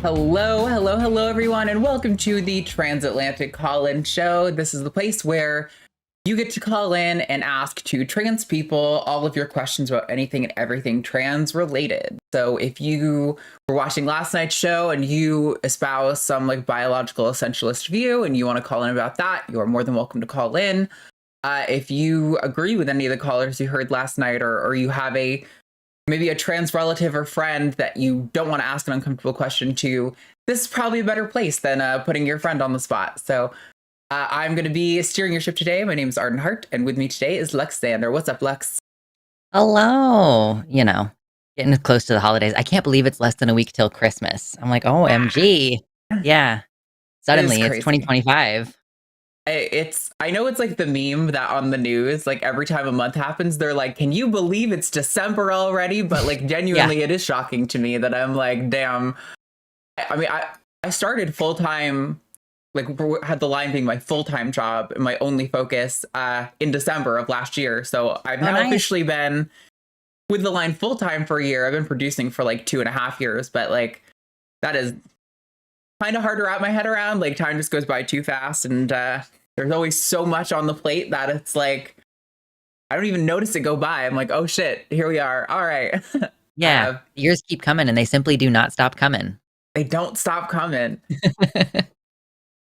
Hello, everyone, and welcome to the Transatlantic Call-In Show. This is the place where you get to call in and ask two trans people all of your questions about anything and everything trans-related. So if you were watching last night's show and you espouse some biological essentialist view and you want to call in about that, you are more than welcome to call in. If you agree with any of the callers you heard last night, or you have maybe a trans relative or friend that you don't want to ask an uncomfortable question to, this is probably a better place than putting your friend on the spot. So I'm going to be steering your ship today. My name is Arden Hart, and with me today is Luxander. What's up, Lux? Hello. Getting close to the holidays. I can't believe it's less than a week till Christmas. I'm like, OMG. Yeah. Suddenly it's 2025. I know it's like the meme that on the news, every time a month happens, they're like, can you believe it's December already? But genuinely, It is shocking to me that I'm like, damn. I mean, I started full-time, had the line being my full-time job and my only focus in December of last year. So I've now officially been with the line full-time for a year. I've been producing for 2.5 years, but that is kind of hard to wrap my head around. Time just goes by too fast, and there's always so much on the plate that it's I don't even notice it go by. I'm like, oh shit, here we are. All right. Yeah, years keep coming, and they simply do not stop coming. They don't stop coming.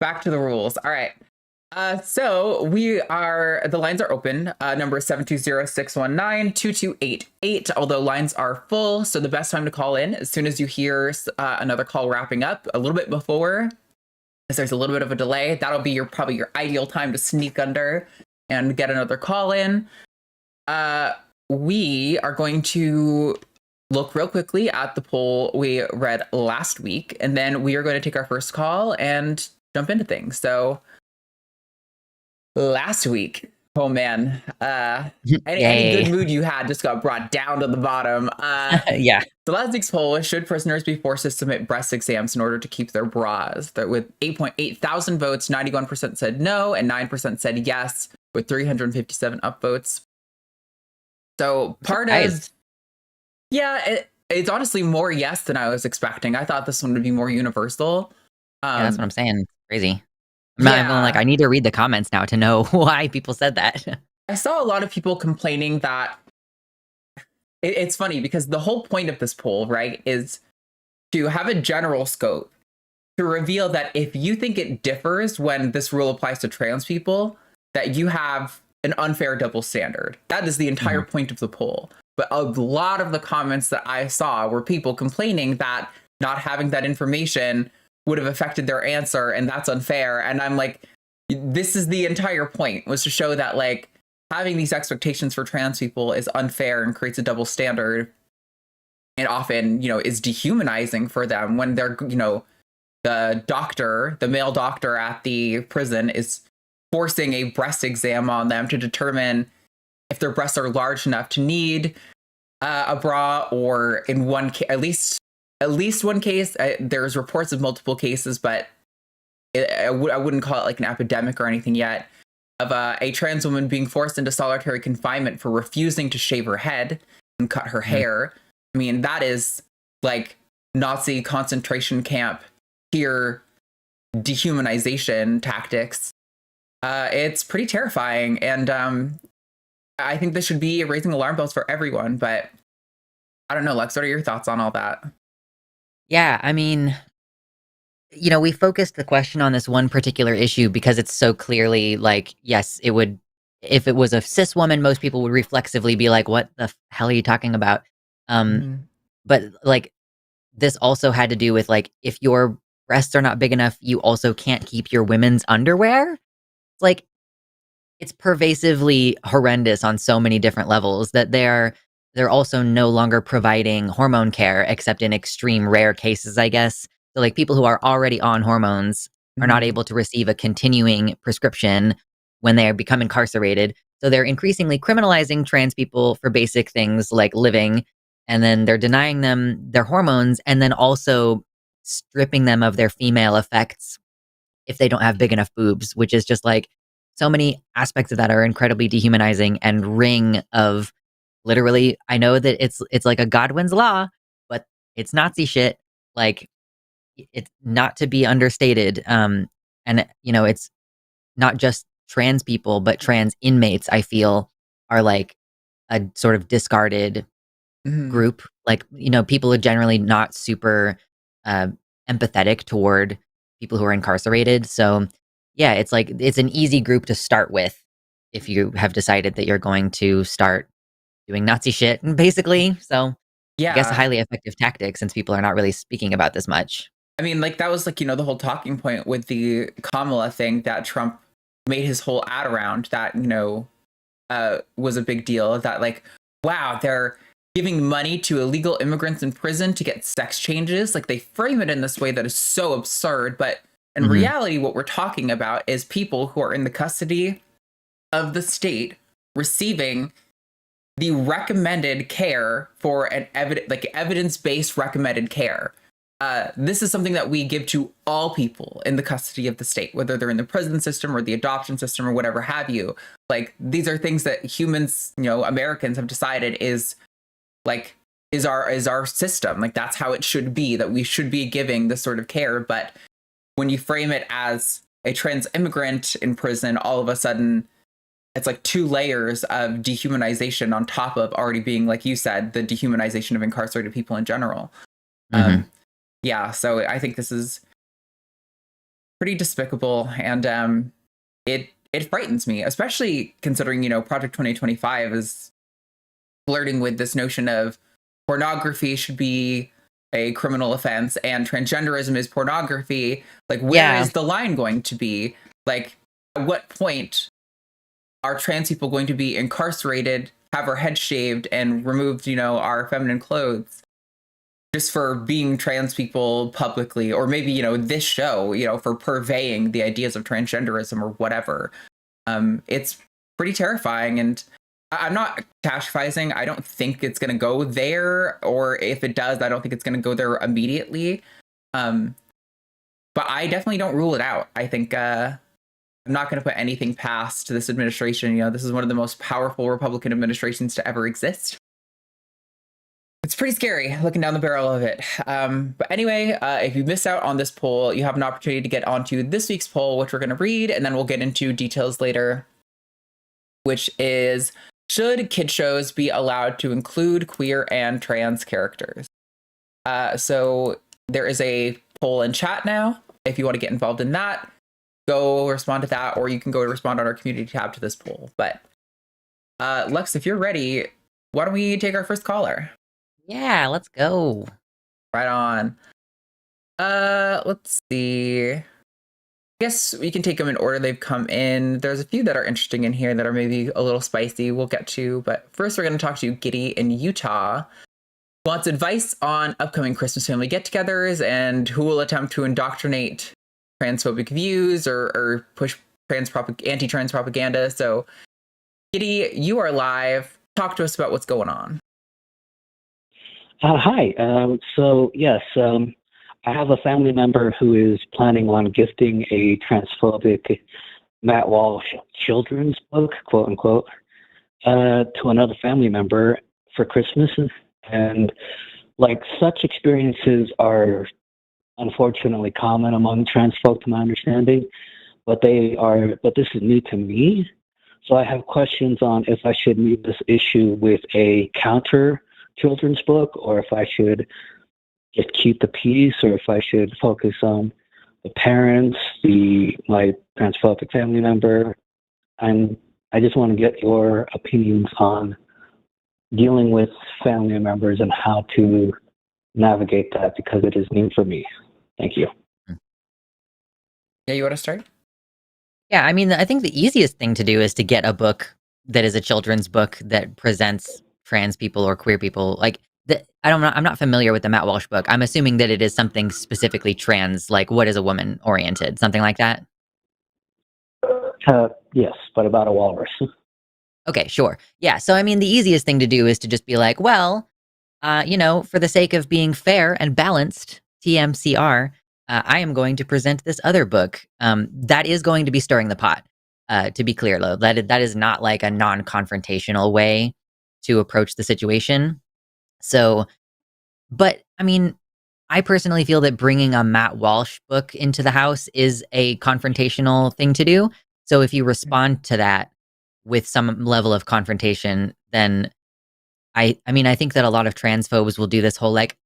Back to the rules. All right. So the lines are open. Number is 720-619-2288. Although lines are full, so the best time to call in as soon as you hear another call wrapping up, a little bit before, as there's a little bit of a delay. That'll be probably your ideal time to sneak under and get another call in. We are going to look real quickly at the poll we read last week, and then we are going to take our first call and jump into things. So last week, oh man, any good mood you had just got brought down to the bottom. Yeah. The last week's poll was, should prisoners be forced to submit breast exams in order to keep their bras? With 8.8 thousand votes, 91% said no, and 9% said yes, with 357 upvotes. So it's honestly more yes than I was expecting. I thought this one would be more universal. Yeah, that's what I'm saying. Crazy. I need to read the comments now to know why people said that. I saw a lot of people complaining that it's funny because the whole point of this poll, right, is to have a general scope to reveal that if you think it differs when this rule applies to trans people, that you have an unfair double standard. That is the entire point of the poll. But a lot of the comments that I saw were people complaining that not having that information would have affected their answer, and that's unfair. And I'm like, this is the entire point, was to show that having these expectations for trans people is unfair and creates a double standard, and often, is dehumanizing for them when they're, the male doctor at the prison is forcing a breast exam on them to determine if their breasts are large enough to need a bra, or in one case, at least one case, there's reports of multiple cases, but I wouldn't call it an epidemic or anything yet, of a trans woman being forced into solitary confinement for refusing to shave her head and cut her hair. I mean, that is Nazi concentration camp tier dehumanization tactics. It's pretty terrifying, and I think this should be raising alarm bells for everyone, but I don't know, Lex, what are your thoughts on all that? Yeah, I mean, we focused the question on this one particular issue because it's so clearly yes, it would, if it was a cis woman, most people would reflexively be like, what the hell are you talking about? But this also had to do with if your breasts are not big enough, you also can't keep your women's underwear. It's pervasively horrendous on so many different levels that they're also no longer providing hormone care except in extreme rare cases, I guess. So people who are already on hormones are not able to receive a continuing prescription when they become incarcerated. So they're increasingly criminalizing trans people for basic things like living, and then they're denying them their hormones, and then also stripping them of their female effects if they don't have big enough boobs, which is just so many aspects of that are incredibly dehumanizing and ring of literally, I know that it's like a Godwin's law, but it's Nazi shit. it's not to be understated. And it's not just trans people, but trans inmates, I feel, are like a sort of discarded Mhm. group. Like, people are generally not super uh, empathetic toward people who are incarcerated. So, yeah, it's like it's an easy group to start with if you have decided that you're going to start doing Nazi shit, basically. So, I guess a Yeah. highly effective tactic since people are not really speaking about this much. I mean, like, that was like, the whole talking point with the Kamala thing that Trump made his whole ad around that, was a big deal. That, like, wow, they're giving money to illegal immigrants in prison to get sex changes. Like, they frame it in this way that is so absurd. But in Mhm. reality, what we're talking about is people who are in the custody of the state receiving the recommended care for an evidence-based recommended care. This is something that we give to all people in the custody of the state, whether they're in the prison system or the adoption system or whatever have you. Like, these are things that humans, Americans have decided like is our system. Like, that's how it should be, that we should be giving this sort of care. But when you frame it as a trans immigrant in prison, all of a sudden it's like two layers of dehumanization on top of already being, like you said, the dehumanization of incarcerated people in general. Mhm. Yeah, so I think this is pretty despicable, and it frightens me, especially considering Project 2025 is flirting with this notion of pornography should be a criminal offense and transgenderism is pornography. Like, where Yeah. is the line going to be? Like, at what point are trans people going to be incarcerated, have our heads shaved, and removed, our feminine clothes just for being trans people publicly? Or maybe, this show, for purveying the ideas of transgenderism or whatever. It's pretty terrifying. And I'm not catastrophizing. I don't think it's going to go there. Or if it does, I don't think it's going to go there immediately. Um, but I definitely don't rule it out. I think I'm not going to put anything past this administration. This is one of the most powerful Republican administrations to ever exist. It's pretty scary looking down the barrel of it. But anyway, if you miss out on this poll, you have an opportunity to get onto this week's poll, which we're going to read, and then we'll get into details later, which is, should kid shows be allowed to include queer and trans characters? So there is a poll in chat now. If you want to get involved in that, go respond to that, or you can go to respond on our community tab to this poll. But Lux, if you're ready, why don't we take our first caller? Yeah, let's go. Right on. Let's see. I guess we can take them in order they've come in. There's a few that are interesting in here that are maybe a little spicy we'll get to. But first, we're going to talk to Giddy in Utah. Wants advice on upcoming Christmas family get-togethers and who will attempt to indoctrinate transphobic views or push anti-trans propaganda. So, Giddy, you are live. Talk to us about what's going on. Hi. So, yes, I have a family member who is planning on gifting a transphobic Matt Walsh children's book, quote unquote, to another family member for Christmas. And like such experiences are unfortunately common among trans folk to my understanding, but this is new to me. So I have questions on if I should meet this issue with a counter children's book, or if I should just keep the peace, or if I should focus on the parents, my transphobic family member. And I just want to get your opinions on dealing with family members and how to navigate that, because it is new for me. Thank you. Yeah, you want to start? Yeah, I mean, I think the easiest thing to do is to get a book that is a children's book that presents trans people or queer people. Like, I'm not familiar with the Matt Walsh book. I'm assuming that it is something specifically trans, like What is a Woman oriented, something like that. Yes, but about a walrus. Okay, sure. Yeah, so I mean, the easiest thing to do is to just be like, well, for the sake of being fair and balanced, TMCR, I am going to present this other book. That is going to be stirring the pot. To be clear, though, that is not like a non-confrontational way to approach the situation. So, but I mean, I personally feel that bringing a Matt Walsh book into the house is a confrontational thing to do. So if you respond to that with some level of confrontation, then I mean, I think that a lot of transphobes will do this whole like,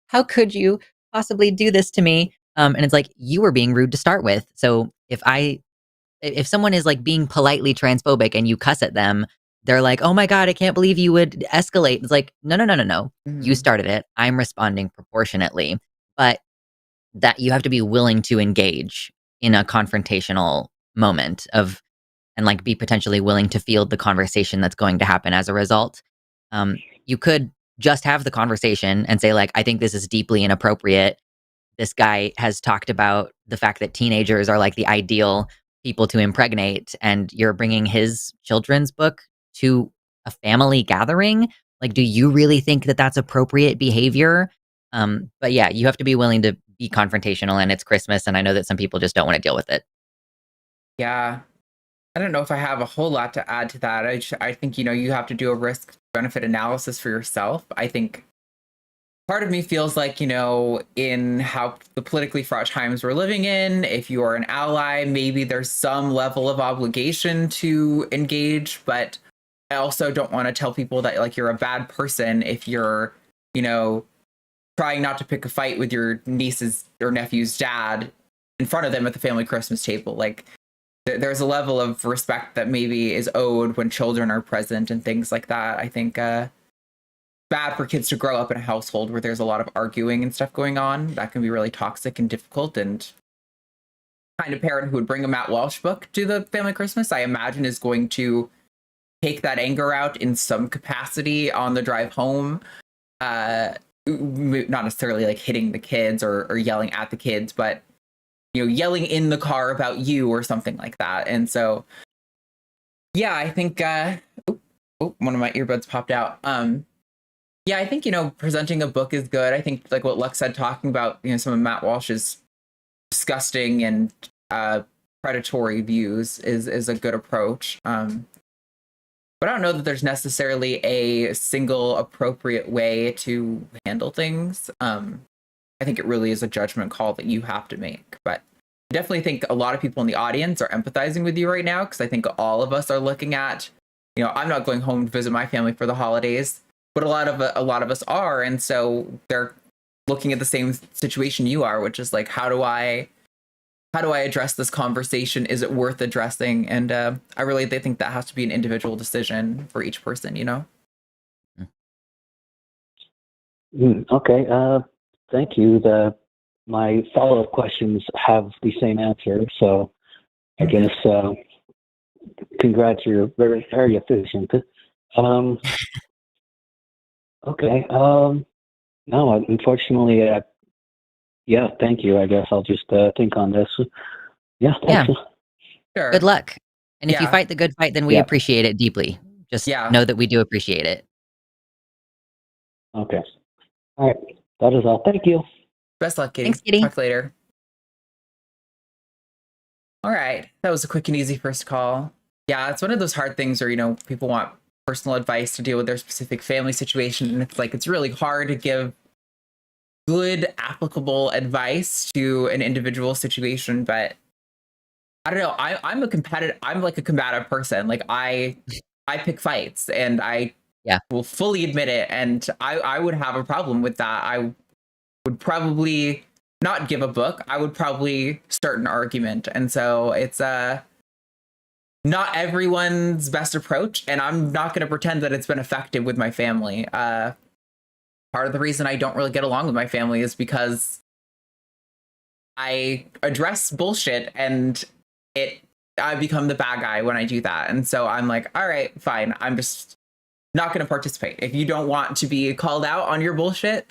how could you possibly do this to me? And it's like, you were being rude to start with. So if someone is like being politely transphobic and you cuss at them, they're like, oh my God, I can't believe you would escalate. It's like, no. You started it. I'm responding proportionately. But that you have to be willing to engage in a confrontational moment and like be potentially willing to field the conversation that's going to happen as a result. You could just have the conversation and say like, I think this is deeply inappropriate. This guy has talked about the fact that teenagers are like the ideal people to impregnate, and you're bringing his children's book to a family gathering. Like, do you really think that that's appropriate behavior? But yeah, you have to be willing to be confrontational, and it's Christmas, and I know that some people just don't want to deal with it. Yeah. I don't know if I have a whole lot to add to that. I think, you have to do a risk benefit analysis for yourself. I think part of me feels like, in how the politically fraught times we're living in, if you are an ally, maybe there's some level of obligation to engage. But I also don't want to tell people that like you're a bad person if you're, trying not to pick a fight with your niece's or nephew's dad in front of them at the family Christmas table. Like, there's a level of respect that maybe is owed when children are present and things like that. I think bad for kids to grow up in a household where there's a lot of arguing and stuff going on. That can be really toxic and difficult. And kind of parent who would bring a Matt Walsh book to the family Christmas, I imagine, is going to take that anger out in some capacity on the drive home. Not necessarily like hitting the kids or yelling at the kids, but yelling in the car about you or something like that. And so, yeah, I think, one of my earbuds popped out. Yeah, I think, presenting a book is good. I think like what Lux said, talking about, some of Matt Walsh's disgusting and predatory views is a good approach. But I don't know that there's necessarily a single appropriate way to handle things. I think it really is a judgment call that you have to make. But I definitely think a lot of people in the audience are empathizing with you right now, because I think all of us are looking at, I'm not going home to visit my family for the holidays, but a lot of us are. And so they're looking at the same situation you are, which is like, how do I address this conversation? Is it worth addressing? And I really think that has to be an individual decision for each person, Okay. Thank you. My follow-up questions have the same answer, so I guess congrats, you're very, very efficient. Okay. No, unfortunately, yeah, thank you. I guess I'll just think on this. Yeah, thanks. Sure. Good luck. And if you fight the good fight, then we appreciate it deeply. Just know that we do appreciate it. Okay. All right. That is all. Thank you. Best luck, Giddy. Thanks, Giddy. Talk later. All right. That was a quick and easy first call. Yeah, it's one of those hard things where, people want personal advice to deal with their specific family situation. And it's like, it's really hard to give good, applicable advice to an individual situation. But I don't know. I'm like a combative person. Like I pick fights, and I will fully admit it. And I would have a problem with that. I would probably not give a book. I would probably start an argument. And so it's not everyone's best approach, and I'm not going to pretend that it's been effective with my family. Part of the reason I don't really get along with my family is because I address bullshit, and I become the bad guy when I do that. And so I'm like, all right, fine. I'm just not going to participate. If you don't want to be called out on your bullshit,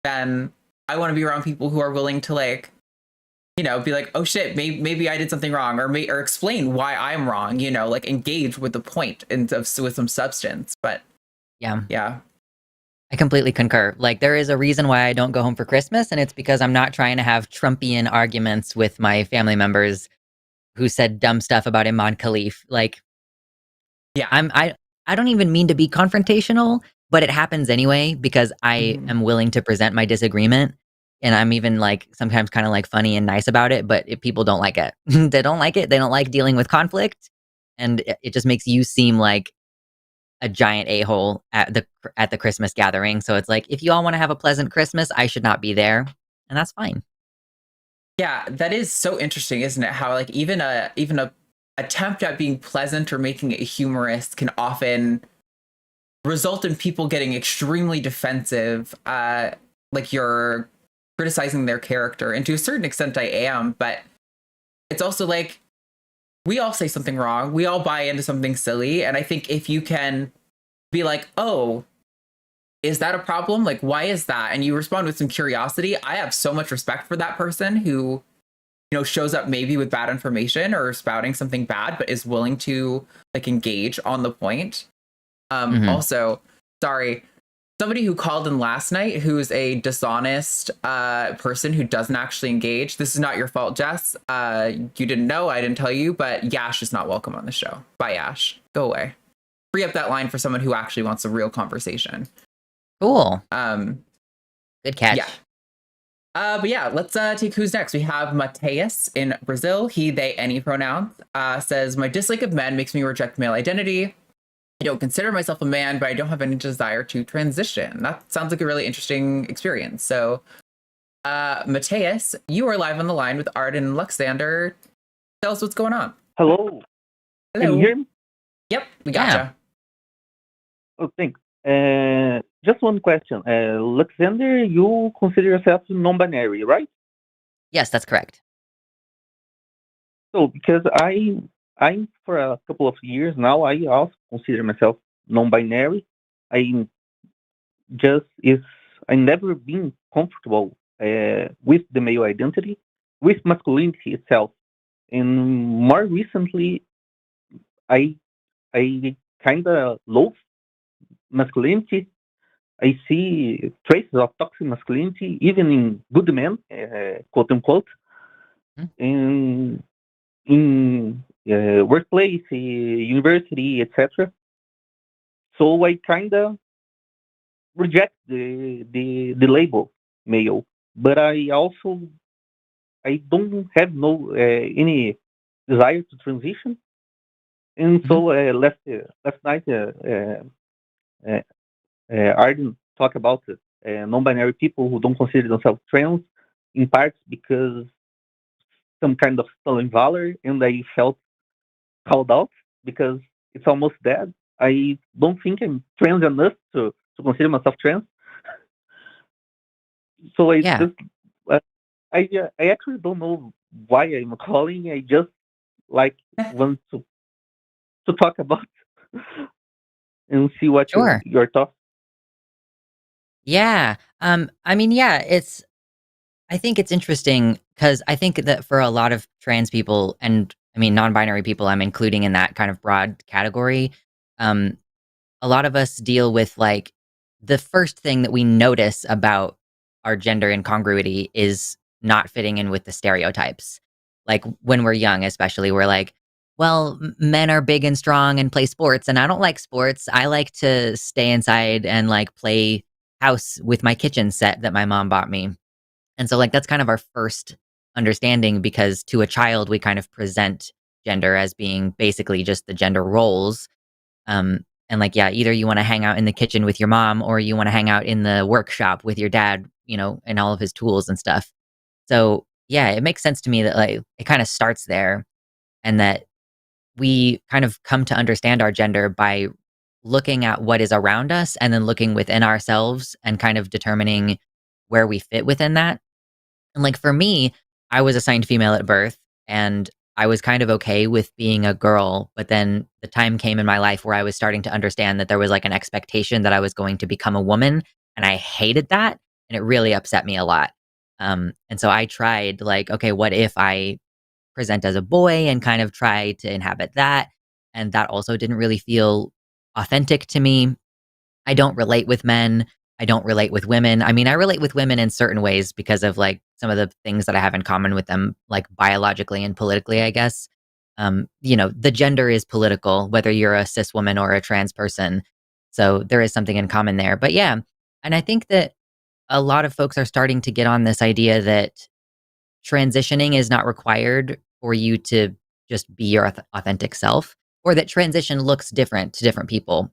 then I want to be around people who are willing to like, be like, oh shit, maybe I did something wrong, or explain why I'm wrong, like engage with the point and with some substance. But yeah. I completely concur. Like, there is a reason why I don't go home for Christmas, and it's because I'm not trying to have Trumpian arguments with my family members who said dumb stuff about Imam Khalif. Like, I don't even mean to be confrontational, but it happens anyway because I am willing to present my disagreement. and I'm even like sometimes kind of like funny and nice about it, but if people don't like it, they don't like it. They don't like dealing with conflict, and it just makes you seem like a giant a-hole at the Christmas gathering. So it's like, if you all want to have a pleasant Christmas, I should not be there, and that's fine. Yeah, that is so interesting, isn't it? How like even a attempt at being pleasant or making it humorous can often result in people getting extremely defensive. Like you're criticizing their character, and to a certain extent, I am. But it's also like we all say something wrong. We all buy into something silly, and I think if you can be like, "Oh, is that a problem? Like, why is that?" and you respond with some curiosity, I have so much respect for that person who, shows up maybe with bad information or spouting something bad, but is willing to like engage on the point. Also, sorry, somebody who called in last night who's a dishonest person who doesn't actually engage. This is not your fault, Jess. You didn't know, I didn't tell you, but Yash is not welcome on the show. Bye, Yash. Go away. Free up that line for someone who actually wants a real conversation. Cool. Good catch. Yeah. But yeah, let's take who's next. We have Mateus in Brazil. He, they, any pronouns. Says, my dislike of men makes me reject male identity. I don't consider myself a man, but I don't have any desire to transition. That sounds like a really interesting experience. So, Mateus, you are live on the line with Arden Luxander. Tell us what's going on. Hello. Hello. Can you hear me? Yep, we gotcha. Oh, thanks. Just one question. Luxander, you consider yourself non-binary, right? Yes, that's correct. So, because I'm for a couple of years now, I also consider myself non-binary. I never been comfortable with the male identity, with masculinity itself, and more recently, I kind of loathe masculinity. I see traces of toxic masculinity, even in good men, quote unquote, in workplace, university, etc. So I kind of reject the label male, but I don't have any desire to transition, and so last night. Arden talked about non-binary people who don't consider themselves trans, in part because some kind of stolen valor, and I felt called out because it's almost dead. I don't think I'm trans enough to consider myself trans. So I actually don't know why I'm calling. I just want to talk about and see what Sure. your thoughts. Yeah. I mean, yeah, I think it's interesting because I think that for a lot of trans people, and I mean, non-binary people, I'm including in that kind of broad category. A lot of us deal with like the first thing that we notice about our gender incongruity is not fitting in with the stereotypes. Like when we're young, especially, we're like, well, men are big and strong and play sports, and I don't like sports. I like to stay inside and like play house with my kitchen set that my mom bought me. And so like that's kind of our first understanding, because to a child we kind of present gender as being basically just the gender roles. And like, yeah, either you want to hang out in the kitchen with your mom or you want to hang out in the workshop with your dad, and all of his tools and stuff. So yeah, it makes sense to me that like it kind of starts there, and that we kind of come to understand our gender by looking at what is around us and then looking within ourselves and kind of determining where we fit within that. And like for me, I was assigned female at birth, and I was kind of okay with being a girl, but then the time came in my life where I was starting to understand that there was like an expectation that I was going to become a woman, and I hated that, and it really upset me a lot. And so I tried like, okay, what if I present as a boy and kind of try to inhabit that? And that also didn't really feel authentic to me. I don't relate with men. I don't relate with women. I mean, I relate with women in certain ways because of like some of the things that I have in common with them, like biologically and politically, I guess. The gender is political, whether you're a cis woman or a trans person. So there is something in common there. But yeah, and I think that a lot of folks are starting to get on this idea that transitioning is not required for you to just be your authentic self, or that transition looks different to different people.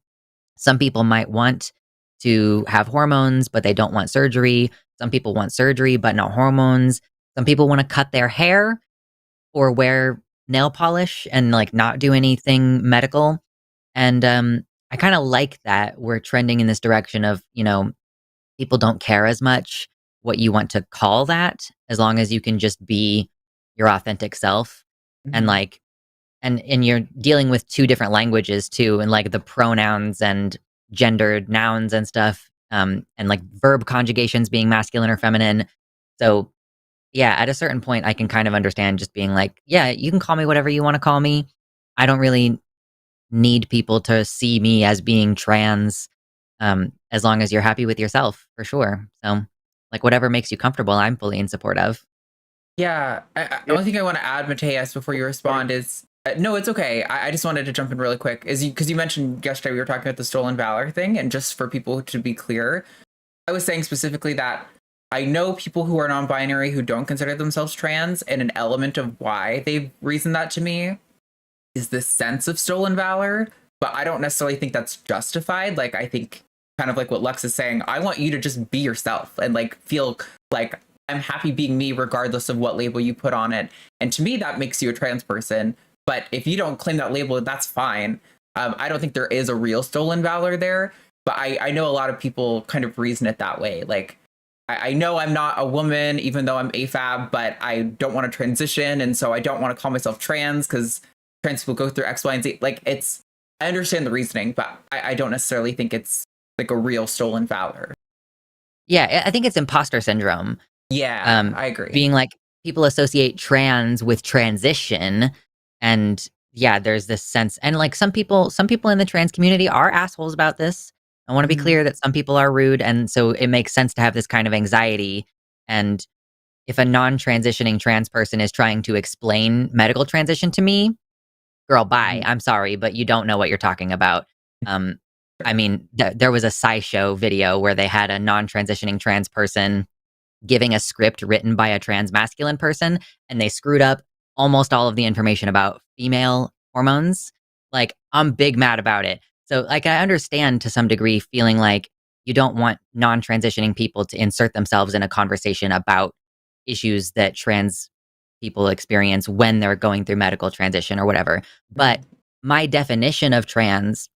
Some people might want to have hormones, but they don't want surgery. Some people want surgery, but not hormones. Some people want to cut their hair or wear nail polish and like not do anything medical. And I kind of like that we're trending in this direction of, people don't care as much what you want to call that, as long as you can just be your authentic self. And Mhm. like, and you're dealing with two different languages too, and like the pronouns and gendered nouns and stuff, and like verb conjugations being masculine or feminine. So yeah, at a certain point, I can kind of understand just being like, yeah, you can call me whatever you want to call me. I don't really need people to see me as being trans, as long as you're happy with yourself, for sure. So, like, whatever makes you comfortable, I'm fully in support of. Yeah. The only thing I want to add, Mateus, before you respond is no, it's okay. I just wanted to jump in really quick. Because you mentioned yesterday we were talking about the stolen valor thing. And just for people to be clear, I was saying specifically that I know people who are non binary who don't consider themselves trans. And an element of why they've reasoned that to me is this sense of stolen valor. But I don't necessarily think that's justified. Like, I think kind of like what Lux is saying, I want you to just be yourself and like feel like I'm happy being me regardless of what label you put on it. And to me, that makes you a trans person. But if you don't claim that label, that's fine. I don't think there is a real stolen valor there. But I know a lot of people kind of reason it that way. Like, I know I'm not a woman, even though I'm AFAB, but I don't want to transition. And so I don't want to call myself trans because trans people go through X, Y, and Z. Like, I understand the reasoning, but I don't necessarily think it's like a real stolen valor. Yeah, I think it's imposter syndrome. Yeah, I agree. Being like, people associate trans with transition, and yeah, there's this sense, and like some people in the trans community are assholes about this. I want to be clear that some people are rude, and so it makes sense to have this kind of anxiety. And if a non-transitioning trans person is trying to explain medical transition to me, girl, bye. I'm sorry, but you don't know what you're talking about. I mean, there was a SciShow video where they had a non-transitioning trans person giving a script written by a trans masculine person, and they screwed up almost all of the information about female hormones. Like, I'm big mad about it. So, like, I understand to some degree feeling like you don't want non-transitioning people to insert themselves in a conversation about issues that trans people experience when they're going through medical transition or whatever. But my definition of trans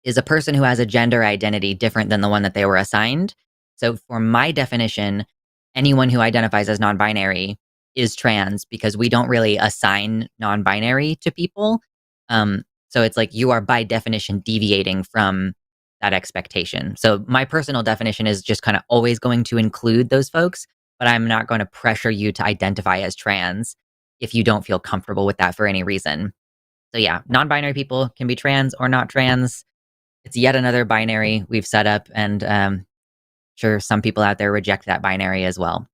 is a person who has a gender identity different than the one that they were assigned. So for my definition, anyone who identifies as non-binary is trans, because we don't really assign non-binary to people. So it's like you are by definition deviating from that expectation. So my personal definition is just kind of always going to include those folks, but I'm not going to pressure you to identify as trans if you don't feel comfortable with that for any reason. So yeah, non-binary people can be trans or not trans. It's yet another binary we've set up, and sure, some people out there reject that binary as well.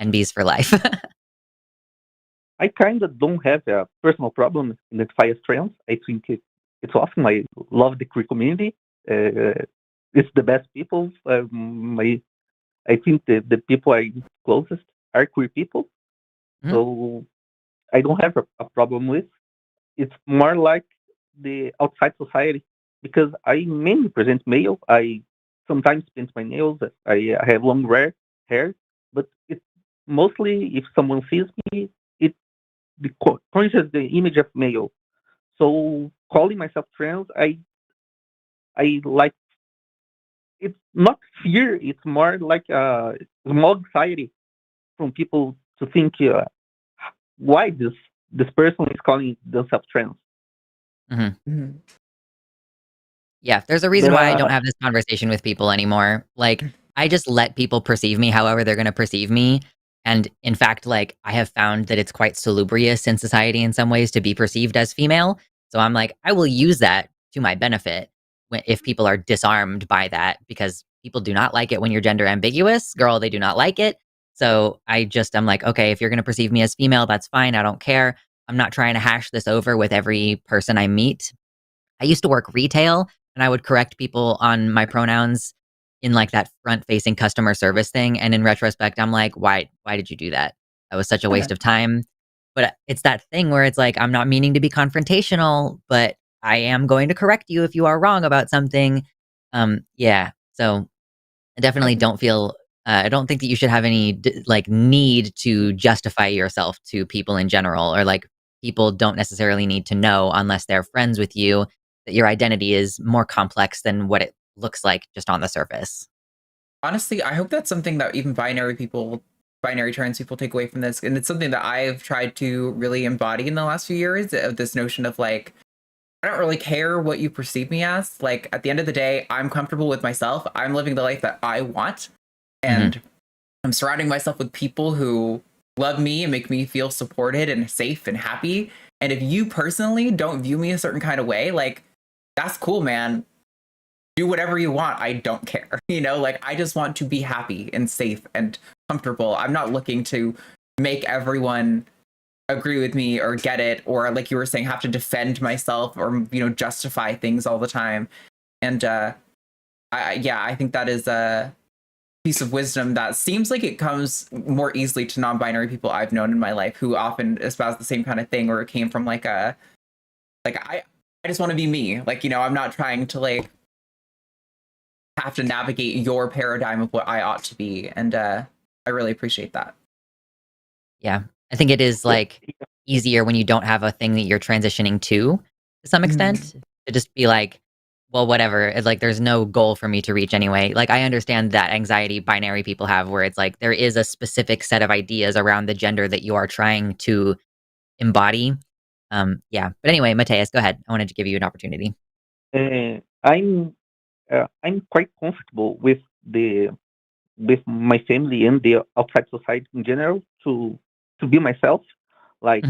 NBs for life. I kind of don't have a personal problem in identify as trans. I think it's awesome. I love the queer community. It's the best people. I think the people I'm closest are queer people. So I don't have a problem with. It's more like the outside society, because I mainly present male. I sometimes paint my nails. I have long hair, but it's mostly if someone sees me, it conjures the image of male. So calling myself trans, I like, it's not fear. It's more like a small anxiety from people to think why this person is calling themselves trans. Yeah, there's a reason why I don't have this conversation with people anymore. Like, I just let people perceive me however they're going to perceive me. And in fact, like, I have found that it's quite salubrious in society in some ways to be perceived as female. So I'm like, I will use that to my benefit if people are disarmed by that, because people do not like it when you're gender ambiguous. Girl, they do not like it. So I'm like, okay, if you're going to perceive me as female, that's fine. I don't care. I'm not trying to hash this over with every person I meet. I used to work retail, and I would correct people on my pronouns in like that front-facing customer service thing. And in retrospect, I'm like, why did you do that? That was such a waste of time. But it's that thing where it's like, I'm not meaning to be confrontational, but I am going to correct you if you are wrong about something. Yeah. So I definitely don't feel, I don't think that you should have any like need to justify yourself to people in general, or like people don't necessarily need to know unless they're friends with you that your identity is more complex than what it looks like just on the surface. Honestly, I hope that's something that even binary trans people take away from this. And it's something that I've tried to really embody in the last few years, of this notion of like, I don't really care what you perceive me as. Like, at the end of the day, I'm comfortable with myself. I'm living the life that I want. And I'm surrounding myself with people who love me and make me feel supported and safe and happy. And if you personally don't view me a certain kind of way, like, that's cool, man. Do whatever you want. I don't care. You know, like, I just want to be happy and safe and comfortable. I'm not looking to make everyone agree with me or get it, or like you were saying, have to defend myself or, you know, justify things all the time. And I think that is a piece of wisdom that seems like it comes more easily to non-binary people I've known in my life, who often espouse the same kind of thing, or it came from like I just want to be me. Like, you know, I'm not trying to like have to navigate your paradigm of what I ought to be. And I really appreciate that. Yeah. I think it is like easier when you don't have a thing that you're transitioning to some extent, to just be like, well, whatever. It's like, there's no goal for me to reach anyway. Like, I understand that anxiety binary people have, where it's like, there is a specific set of ideas around the gender that you are trying to embody. Yeah. But anyway, Mateus, go ahead. I wanted to give you an opportunity. I'm quite comfortable with my family and the outside society in general to be myself. Like,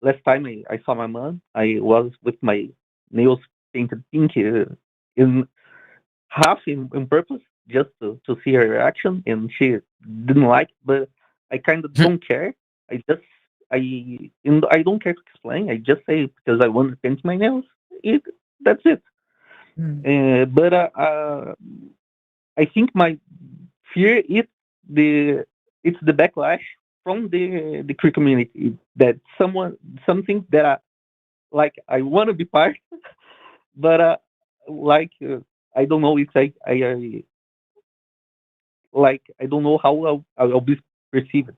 last time I saw my mom, I was with my nails painted pink in half in purpose, just to see her reaction, and she didn't like, but I kind of don't care. I don't care to explain. I just say because I want to paint my nails. That's it. But I think my fear is the backlash from the queer community, that something that I want to be part, but I don't know if I don't know how I'll be perceived.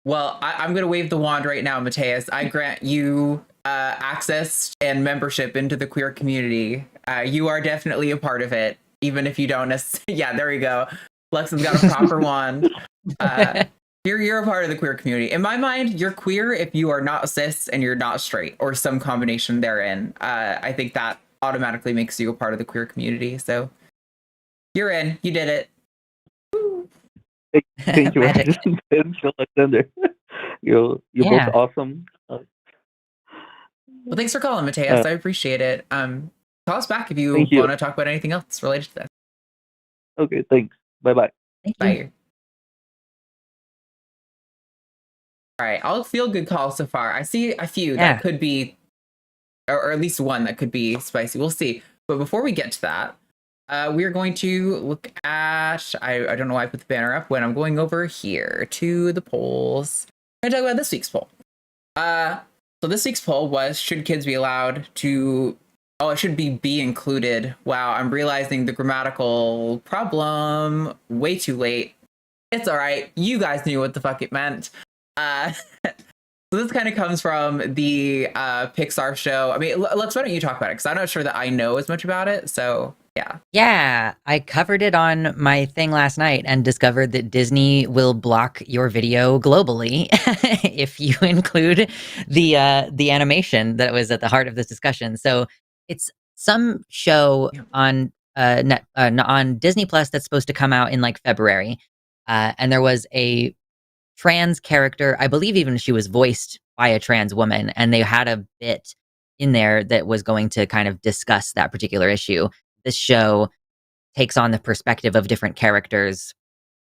Well, I'm going to wave the wand right now, Mateus. I grant you access and membership into the queer community. You are definitely a part of it, even if you don't necessarily. Yeah, there you go. Luxon's got a proper wand. You're a part of the queer community. In my mind, you're queer if you are not cis and you're not straight, or some combination therein. I think that automatically makes you a part of the queer community. So you're in. You did it. Thank you, Alexander. You're both awesome. Well, thanks for calling, Mateus. I appreciate it. Call us back if you want to talk about anything else related to this. Okay, thanks. Bye-bye. Bye. All right, all feel good calls so far. I see a few that could be, or at least one that could be spicy. We'll see. But before we get to that, we're going to look at, I don't know why I put the banner up when I'm going over here to the polls. I'm going to talk about this week's poll. So this week's poll was, should kids be allowed to, it should be included. Wow, I'm realizing the grammatical problem way too late. It's all right. You guys knew what the fuck it meant. So this kind of comes from the Pixar show. I mean, Lux, why don't you talk about it? Because I'm not sure that I know as much about it. So yeah. Yeah, I covered it on my thing last night and discovered that Disney will block your video globally if you include the animation that was at the heart of this discussion. So it's some show on Disney Plus that's supposed to come out in like February, and there was a trans character. I believe even she was voiced by a trans woman, and they had a bit in there that was going to kind of discuss that particular issue. This show takes on the perspective of different characters.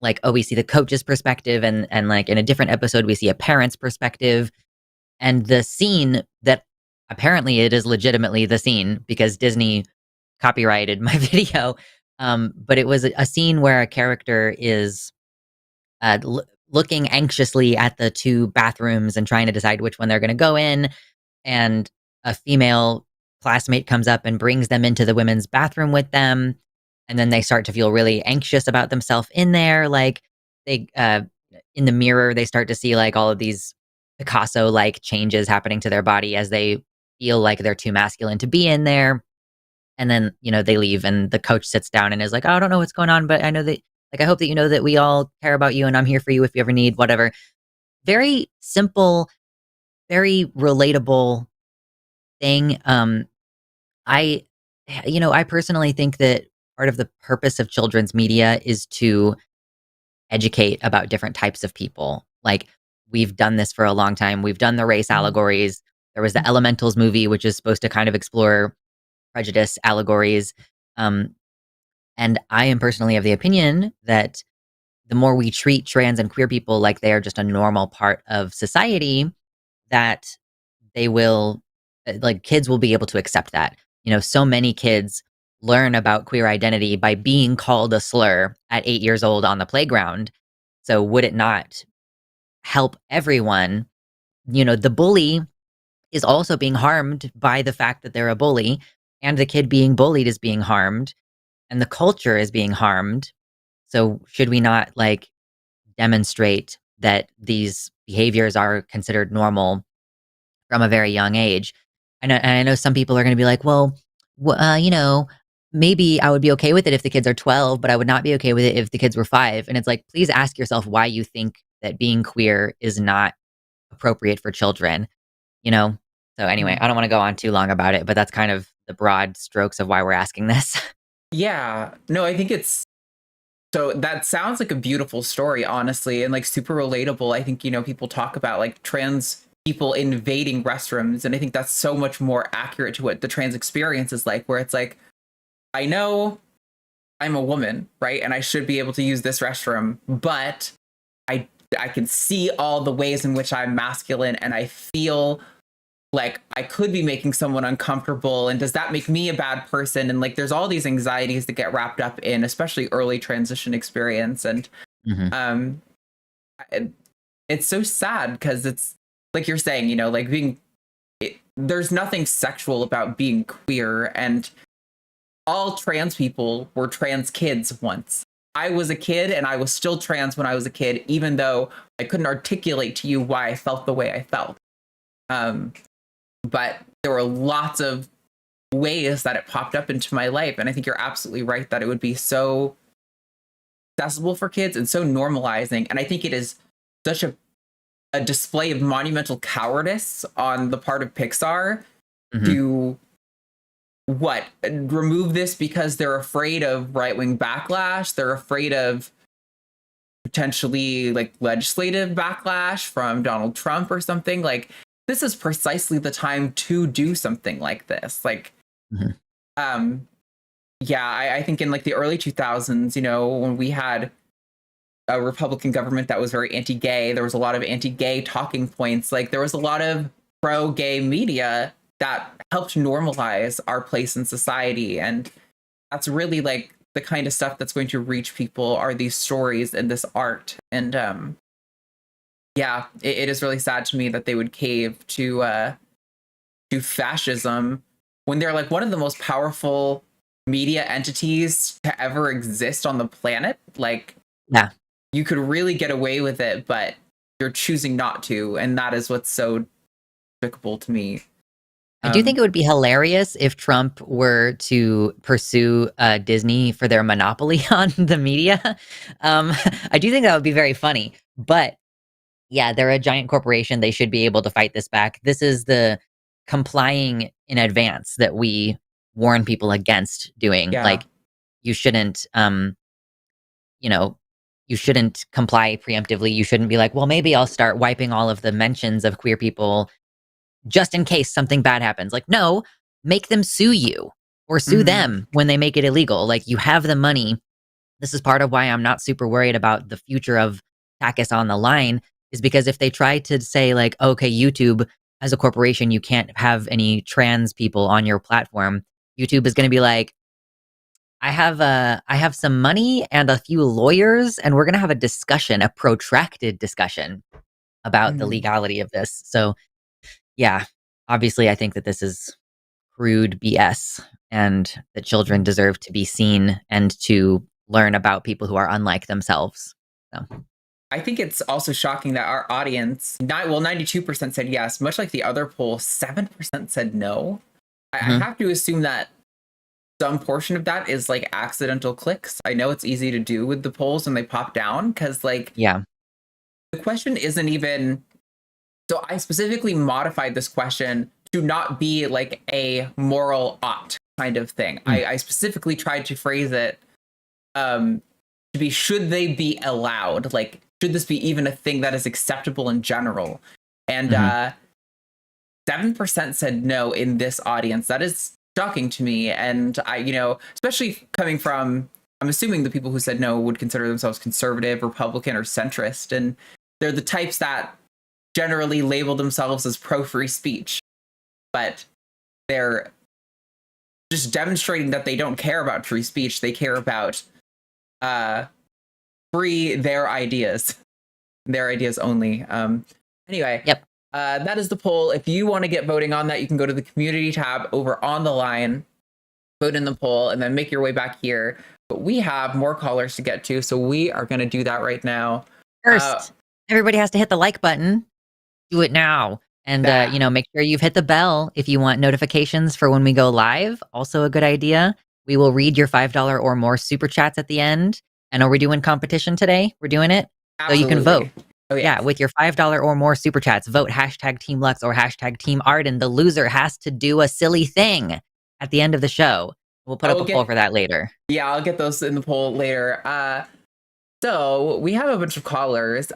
Like, we see the coach's perspective, and like in a different episode, we see a parent's perspective. And the scene that apparently it is legitimately the scene, because Disney copyrighted my video. But it was a scene where a character is looking anxiously at the two bathrooms and trying to decide which one they're going to go in. And a female classmate comes up and brings them into the women's bathroom with them. And then they start to feel really anxious about themselves in there. Like they, in the mirror, they start to see like all of these Picasso-like changes happening to their body as they feel like they're too masculine to be in there. And then, they leave and the coach sits down and is like, oh, I don't know what's going on, but I know that, like, I hope that you know that we all care about you and I'm here for you if you ever need whatever. Very simple, very relatable thing. I personally think that part of the purpose of children's media is to educate about different types of people. Like, we've done this for a long time. We've done the race allegories. There was the Elementals movie, which is supposed to kind of explore prejudice allegories. And I am personally of the opinion that the more we treat trans and queer people like they are just a normal part of society, that they will, like, kids will be able to accept that. So many kids learn about queer identity by being called a slur at 8 years old on the playground. So would it not help everyone? The bully is also being harmed by the fact that they're a bully, and the kid being bullied is being harmed, and the culture is being harmed. So should we not like demonstrate that these behaviors are considered normal from a very young age? And I know some people are going to be like, well, maybe I would be okay with it if the kids are 12, but I would not be okay with it if the kids were 5. And it's like, please ask yourself why you think that being queer is not appropriate for children, So anyway, I don't want to go on too long about it, but that's kind of the broad strokes of why we're asking this. Yeah. No, I think so that sounds like a beautiful story, honestly, and like super relatable. I think, people talk about like trans people invading restrooms, and I think that's so much more accurate to what the trans experience is like, where it's like, I know I'm a woman, right? And I should be able to use this restroom, but I can see all the ways in which I'm masculine, and I feel like I could be making someone uncomfortable, and does that make me a bad person? And like, there's all these anxieties that get wrapped up in especially early transition experience. And it's so sad because it's like you're saying, like there's nothing sexual about being queer, and all trans people were trans kids once. I was a kid and I was still trans when I was a kid, even though I couldn't articulate to you why I felt the way I felt. But there were lots of ways that it popped up into my life. And I think you're absolutely right that it would be so accessible for kids and so normalizing. And I think it is such a display of monumental cowardice on the part of Pixar to remove this because they're afraid of right-wing backlash. They're afraid of potentially like legislative backlash from Donald Trump or something. Like, this is precisely the time to do something like this. Like, I think in like the early 2000s, when we had a Republican government that was very anti-gay, there was a lot of anti-gay talking points. Like, there was a lot of pro-gay media that helped normalize our place in society. And that's really like the kind of stuff that's going to reach people, are these stories and this art. And it is really sad to me that they would cave to fascism when they're like one of the most powerful media entities to ever exist on the planet. Like, you could really get away with it, but you're choosing not to. And that is what's so despicable to me. I do think it would be hilarious if Trump were to pursue Disney for their monopoly on the media. I do think that would be very funny. But yeah, they're a giant corporation. They should be able to fight this back. This is the complying in advance that we warn people against doing. Yeah. Like, you shouldn't, you shouldn't comply preemptively. You shouldn't be like, well, maybe I'll start wiping all of the mentions of queer people just in case something bad happens. Like, no, make them sue you or sue them when they make it illegal. Like, you have the money. This is part of why I'm not super worried about the future of Takis on the line, is because if they try to say like, okay, YouTube as a corporation, you can't have any trans people on your platform, YouTube is going to be like, I have some money and a few lawyers, and we're gonna have a discussion, a protracted discussion about the legality of this. So yeah, obviously I think that this is crude BS and that children deserve to be seen and to learn about people who are unlike themselves. So I think it's also shocking that our audience, 92% said yes, much like the other poll, 7% said no. I have to assume that some portion of that is like accidental clicks. I know it's easy to do with the polls when they pop down because, like, yeah, the question isn't even. So I specifically modified this question to not be like a moral ought kind of thing. I specifically tried to phrase it to be, should they be allowed? Like, should this be even a thing that is acceptable in general? And 7% said no in this audience. That is shocking to me. And I, especially coming from, I'm assuming the people who said no would consider themselves conservative, Republican, or centrist. And they're the types that generally label themselves as pro-free speech. But they're just demonstrating that they don't care about free speech. They care about free their ideas only. Anyway, yep. That is the poll. If you want to get voting on that, you can go to the community tab over on the line, vote in the poll, and then make your way back here. But we have more callers to get to, so we are going to do that right now. First, everybody has to hit the like button. Do it now. And, make sure you've hit the bell if you want notifications for when we go live. Also a good idea. We will read your $5 or more super chats at the end. And are we doing competition today? We're doing it? Absolutely. So you can vote. Oh, yeah, with your $5 or more super chats, vote hashtag Team Lux or hashtag Team Arden. The loser has to do a silly thing at the end of the show. We'll put up a poll for that later. Yeah, I'll get those in the poll later. So we have a bunch of callers.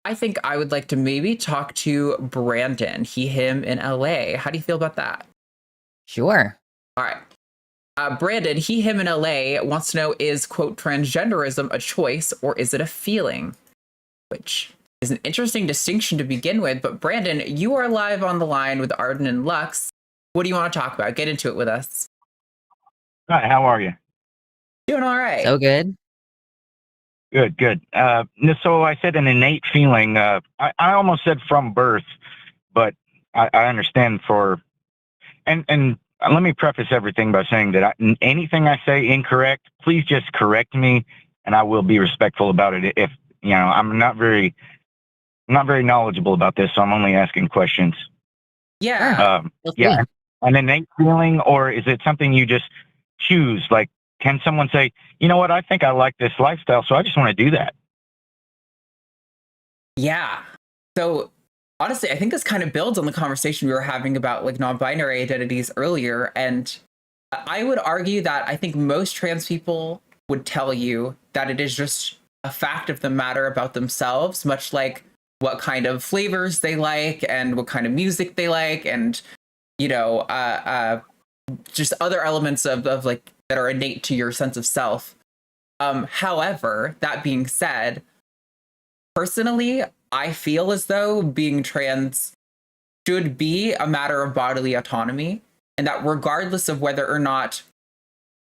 I think I would like to maybe talk to Brandon, him in LA. How do you feel about that? Sure. All right. Brandon, him in LA wants to know, is, quote, transgenderism a choice or is it a feeling? Which is an interesting distinction to begin with. But Brandon, you are live on the line with Arden and Lux. What do you want to talk about? Get into it with us. Hi, how are you? Doing all right. So good. Good. So I said an innate feeling. I almost said from birth, but I understand and let me preface everything by saying that anything I say incorrect, please just correct me, and I will be respectful about it. If I'm not very knowledgeable about this, so I'm only asking questions. Yeah. Yeah. An innate feeling, or is it something you just choose? Like, can someone say, you know what, I think I like this lifestyle, so I just want to do that? Yeah. So honestly, I think this kind of builds on the conversation we were having about like non-binary identities earlier. And I would argue that I think most trans people would tell you that it is just a fact of the matter about themselves, much like what kind of flavors they like and what kind of music they like, and just other elements of like that are innate to your sense of self. However, that being said, personally, I feel as though being trans should be a matter of bodily autonomy, and that regardless of whether or not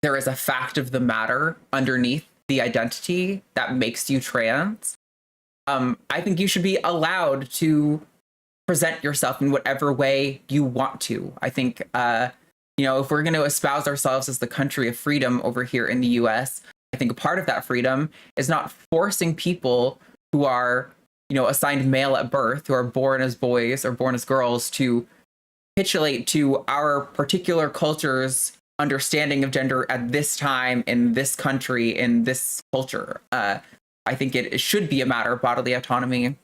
there is a fact of the matter underneath the identity that makes you trans, I think you should be allowed to present yourself in whatever way you want to. I think, if we're going to espouse ourselves as the country of freedom over here in the US, I think a part of that freedom is not forcing people who are, assigned male at birth, who are born as boys or born as girls, to capitulate to our particular culture's understanding of gender at this time, in this country, in this culture. I think it should be a matter of bodily autonomy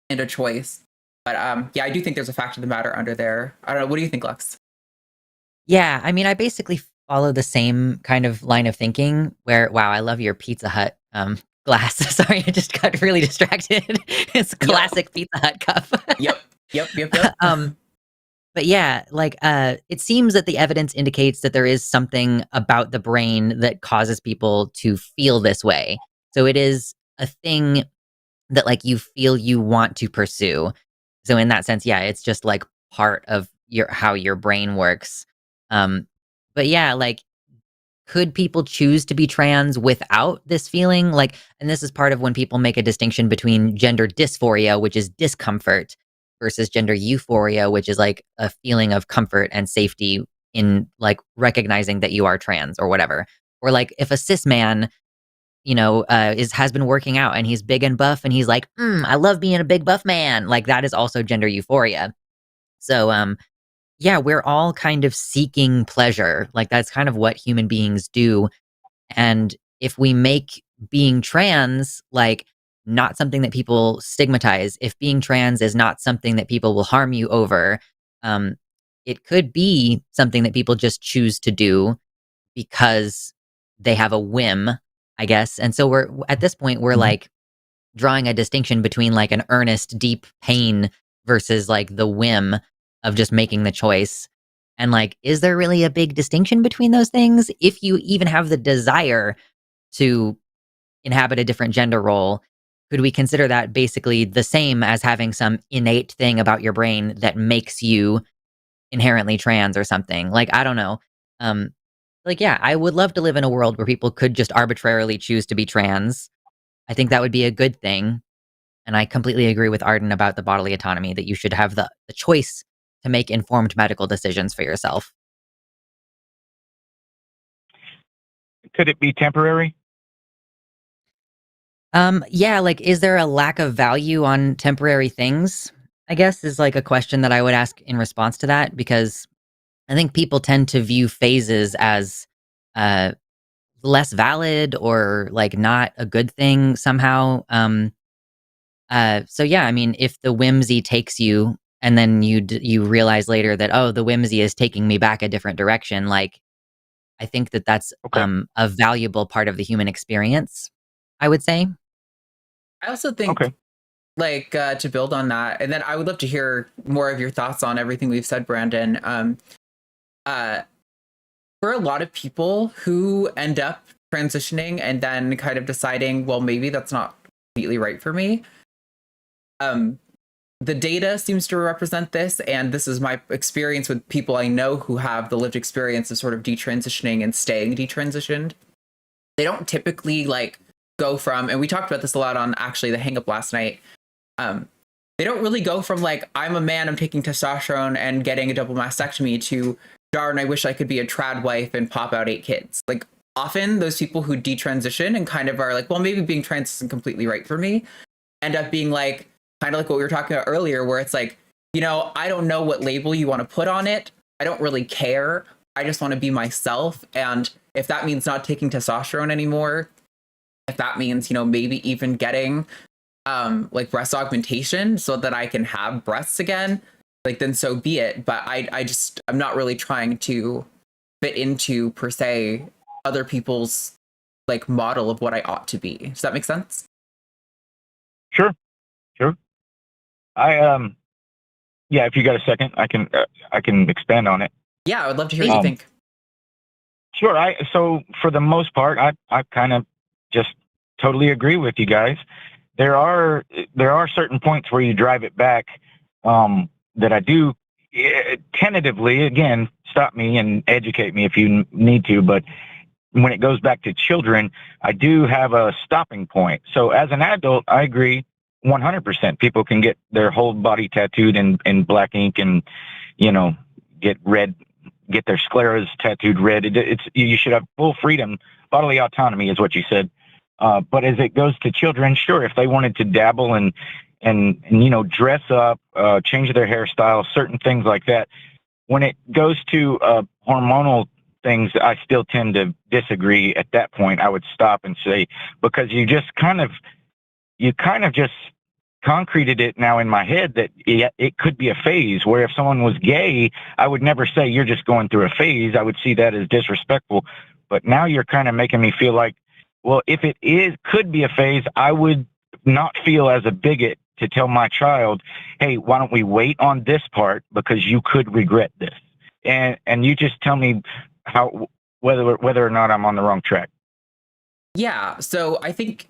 and a choice. But I do think there's a fact of the matter under there. I don't know. What do you think, Lux? Yeah, I mean, I basically follow the same kind of line of thinking where, wow, I love your Pizza Hut glass. Sorry, I just got really distracted. It's a classic Pizza Hut cup. Yep. But yeah, like it seems that the evidence indicates that there is something about the brain that causes people to feel this way. So it is a thing that like you feel you want to pursue. So in that sense, yeah, it's just like part of how your brain works. But yeah, like could people choose to be trans without this feeling? Like, and this is part of when people make a distinction between gender dysphoria, which is discomfort, versus gender euphoria, which is like a feeling of comfort and safety in like recognizing that you are trans or whatever. Or like if a cis man, has been working out and he's big and buff and he's like, I love being a big buff man. Like that is also gender euphoria. So, yeah, we're all kind of seeking pleasure. Like that's kind of what human beings do. And if we make being trans like not something that people stigmatize, if being trans is not something that people will harm you over, it could be something that people just choose to do because they have a whim, I guess. And so we're at this point, we're like drawing a distinction between like an earnest, deep pain versus like the whim of just making the choice. And like, is there really a big distinction between those things? If you even have the desire to inhabit a different gender role, could we consider that basically the same as having some innate thing about your brain that makes you inherently trans or something? Like, I don't know. Like, yeah, I would love to live in a world where people could just arbitrarily choose to be trans. I think that would be a good thing. And I completely agree with Arden about the bodily autonomy, that you should have the choice to make informed medical decisions for yourself. Could it be temporary? Yeah, like, is there a lack of value on temporary things? I guess is like a question that I would ask in response to that, because I think people tend to view phases as less valid or like not a good thing somehow. So yeah, I mean, if the whimsy takes you and then you realize later that, oh, the whimsy is taking me back a different direction, like I think that that's Okay. a valuable part of the human experience, I would say. I also think, Okay. like, to build on that, and then I would love to hear more of your thoughts on everything we've said, Brandon. For a lot of people who end up transitioning and then kind of deciding, well, maybe that's not completely right for me, the data seems to represent this, and this is my experience with people I know who have the lived experience of sort of detransitioning and staying detransitioned. They don't typically like go from, and we talked about this a lot on actually the hang up last night. They don't really go from like, I'm a man, I'm taking testosterone and getting a double mastectomy, to darn, I wish I could be a trad wife and pop out 8 kids. Like often those people who detransition and kind of are like, well, maybe being trans isn't completely right for me, end up being like, kind of like what we were talking about earlier, where it's like, I don't know what label you want to put on it. I don't really care. I just want to be myself. And if that means not taking testosterone anymore, if that means, maybe even getting like breast augmentation so that I can have breasts again, like then so be it. But I'm not really trying to fit into per se other people's like model of what I ought to be. Does that make sense? Sure. Yeah, if you got a second, I can expand on it. Yeah, I would love to hear what you think. Sure. So for the most part, I kind of just totally agree with you guys. There are certain points where you drive it back that I do tentatively, again, stop me and educate me if you need to, but when it goes back to children, I do have a stopping point. So as an adult, I agree 100%. People can get their whole body tattooed in black ink and, get their scleras tattooed red. You should have full freedom. Bodily autonomy is what you said. But as it goes to children, sure, if they wanted to dabble and dress up, change their hairstyle, certain things like that. When it goes to hormonal things, I still tend to disagree. At that point, I would stop and say, because you kind of just concreted it now in my head that it could be a phase, where if someone was gay, I would never say you're just going through a phase. I would see that as disrespectful. But now you're kind of making me feel like, well, if it could be a phase, I would not feel as a bigot to tell my child, hey, why don't we wait on this part because you could regret this. And you just tell me whether or not I'm on the wrong track. Yeah, so I think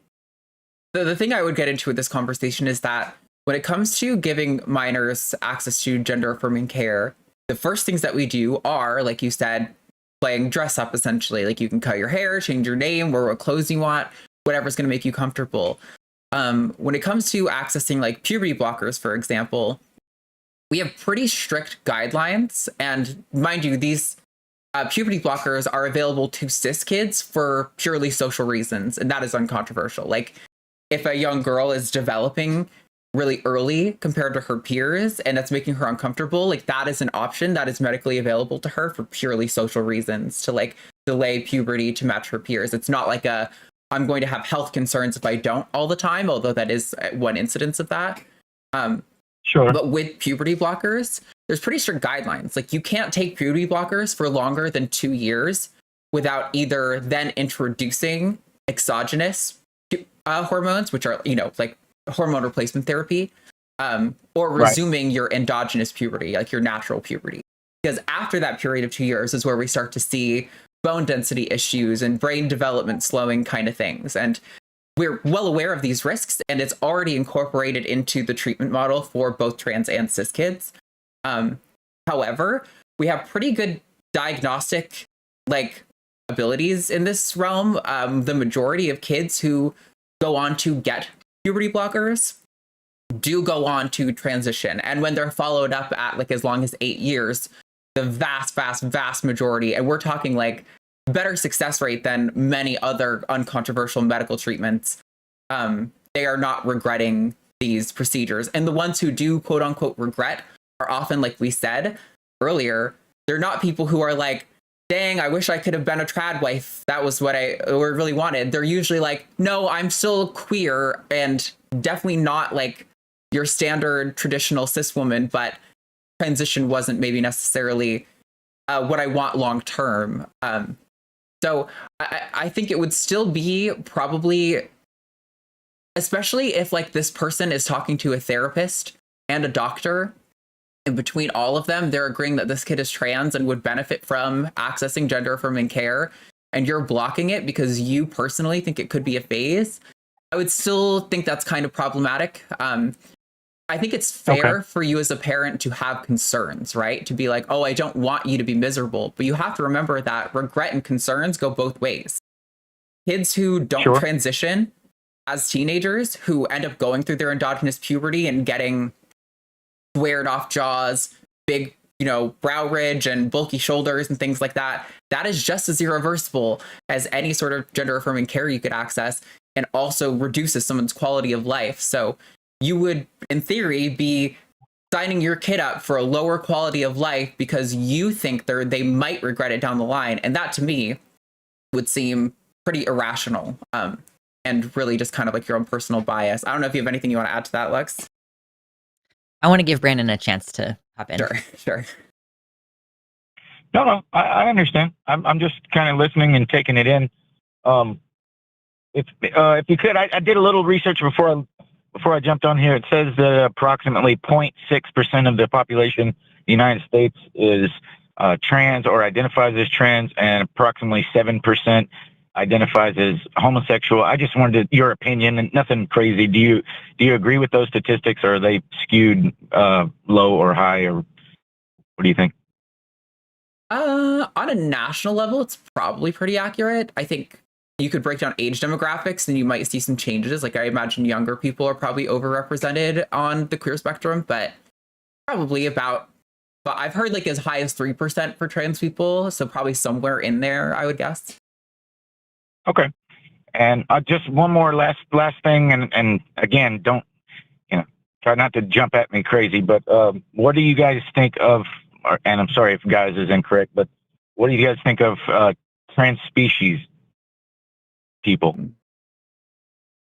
the thing I would get into with this conversation is that when it comes to giving minors access to gender affirming care, the first things that we do are, like you said, playing dress up, essentially. Like you can cut your hair, change your name, wear what clothes you want, whatever's going to make you comfortable. When it comes to accessing like puberty blockers, for example, we have pretty strict guidelines. And mind you, these puberty blockers are available to cis kids for purely social reasons. And that is uncontroversial. Like if a young girl is developing really early compared to her peers and that's making her uncomfortable, like that is an option that is medically available to her for purely social reasons, to like delay puberty to match her peers. It's not like I'm going to have health concerns if I don't all the time, although that is one incidence of that. Sure. But with puberty blockers, there's pretty strict guidelines. Like you can't take puberty blockers for longer than 2 years without either then introducing exogenous hormones, which are, like hormone replacement therapy, or resuming your endogenous puberty, like your natural puberty. Because after that period of 2 years is where we start to see bone density issues and brain development slowing kind of things. And we're well aware of these risks, and it's already incorporated into the treatment model for both trans and cis kids. However, we have pretty good diagnostic abilities in this realm. The majority of kids who go on to get puberty blockers do go on to transition. And when they're followed up at as long as 8 years, the vast majority, and we're talking better success rate than many other uncontroversial medical treatments, they are not regretting these procedures. And the ones who do quote unquote regret are often, like we said earlier, they're not people who are dang, I wish I could have been a trad wife. That was what I really wanted. They're usually no, I'm still queer and definitely not your standard traditional cis woman, but transition wasn't maybe necessarily what I want long term. So I think it would still be probably, especially if this person is talking to a therapist and a doctor, and between all of them, they're agreeing that this kid is trans and would benefit from accessing gender affirming care, and you're blocking it because you personally think it could be a phase, I would still think that's kind of problematic. I think it's fair for you as a parent to have concerns, right? To be oh, I don't want you to be miserable. But you have to remember that regret and concerns go both ways. Kids who don't transition as teenagers, who end up going through their endogenous puberty and getting squared off jaws, big, brow ridge and bulky shoulders and things like that, that is just as irreversible as any sort of gender affirming care you could access, and also reduces someone's quality of life. So you would, in theory, be signing your kid up for a lower quality of life because you think they might regret it down the line. And that, to me, would seem pretty irrational, and really just kind of your own personal bias. I don't know if you have anything you want to add to that, Lux. I want to give Brandon a chance to hop in. Sure. No, I understand. I'm just kind of listening and taking it in. If you could, I did a little research before I jumped on here. It says that approximately 0.6% of the population in the United States is trans or identifies as trans, and approximately 7% identifies as homosexual. I just wanted your opinion, and nothing crazy. Do you agree with those statistics, or are they skewed low or high, or what do you think? On a national level, it's probably pretty accurate. I think you could break down age demographics and you might see some changes. I imagine younger people are probably overrepresented on the queer spectrum, but probably but I've heard as high as 3% for trans people. So probably somewhere in there, I would guess. Okay. And just one more last thing. And again, don't, try not to jump at me crazy, but what do you guys think of, and I'm sorry if guys is incorrect, but what do you guys think of trans species people?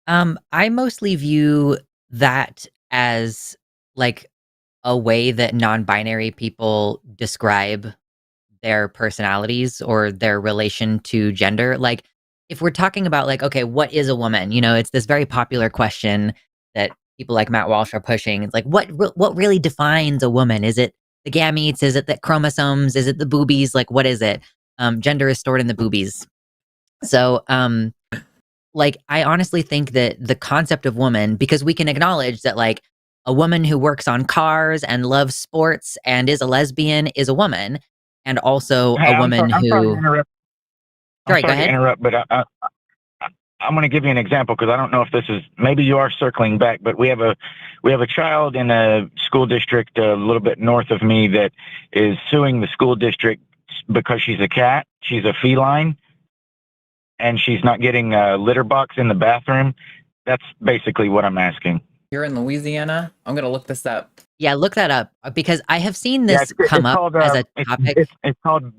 I mostly view that as a way that non-binary people describe their personalities or their relation to gender. If we're talking about okay, what is a woman? It's this very popular question that people like Matt Walsh are pushing. It's what really defines a woman? Is it the gametes? Is it the chromosomes? Is it the boobies? What is it? Gender is stored in the boobies. So, I honestly think that the concept of woman, because we can acknowledge that a woman who works on cars and loves sports and is a lesbian is a woman. and also Hey, a woman I'm sorry to who. interrupt. Sorry, go ahead. Interrupt, but I'm going to give you an example because I don't know if this is, maybe you are circling back, but we have a child in a school district a little bit north of me that is suing the school district because she's a cat. She's a feline, and she's not getting a litter box in the bathroom. That's basically what I'm asking. You're in Louisiana? I'm going to look this up. Yeah, look that up because I have seen this come up called, as a topic. It's called,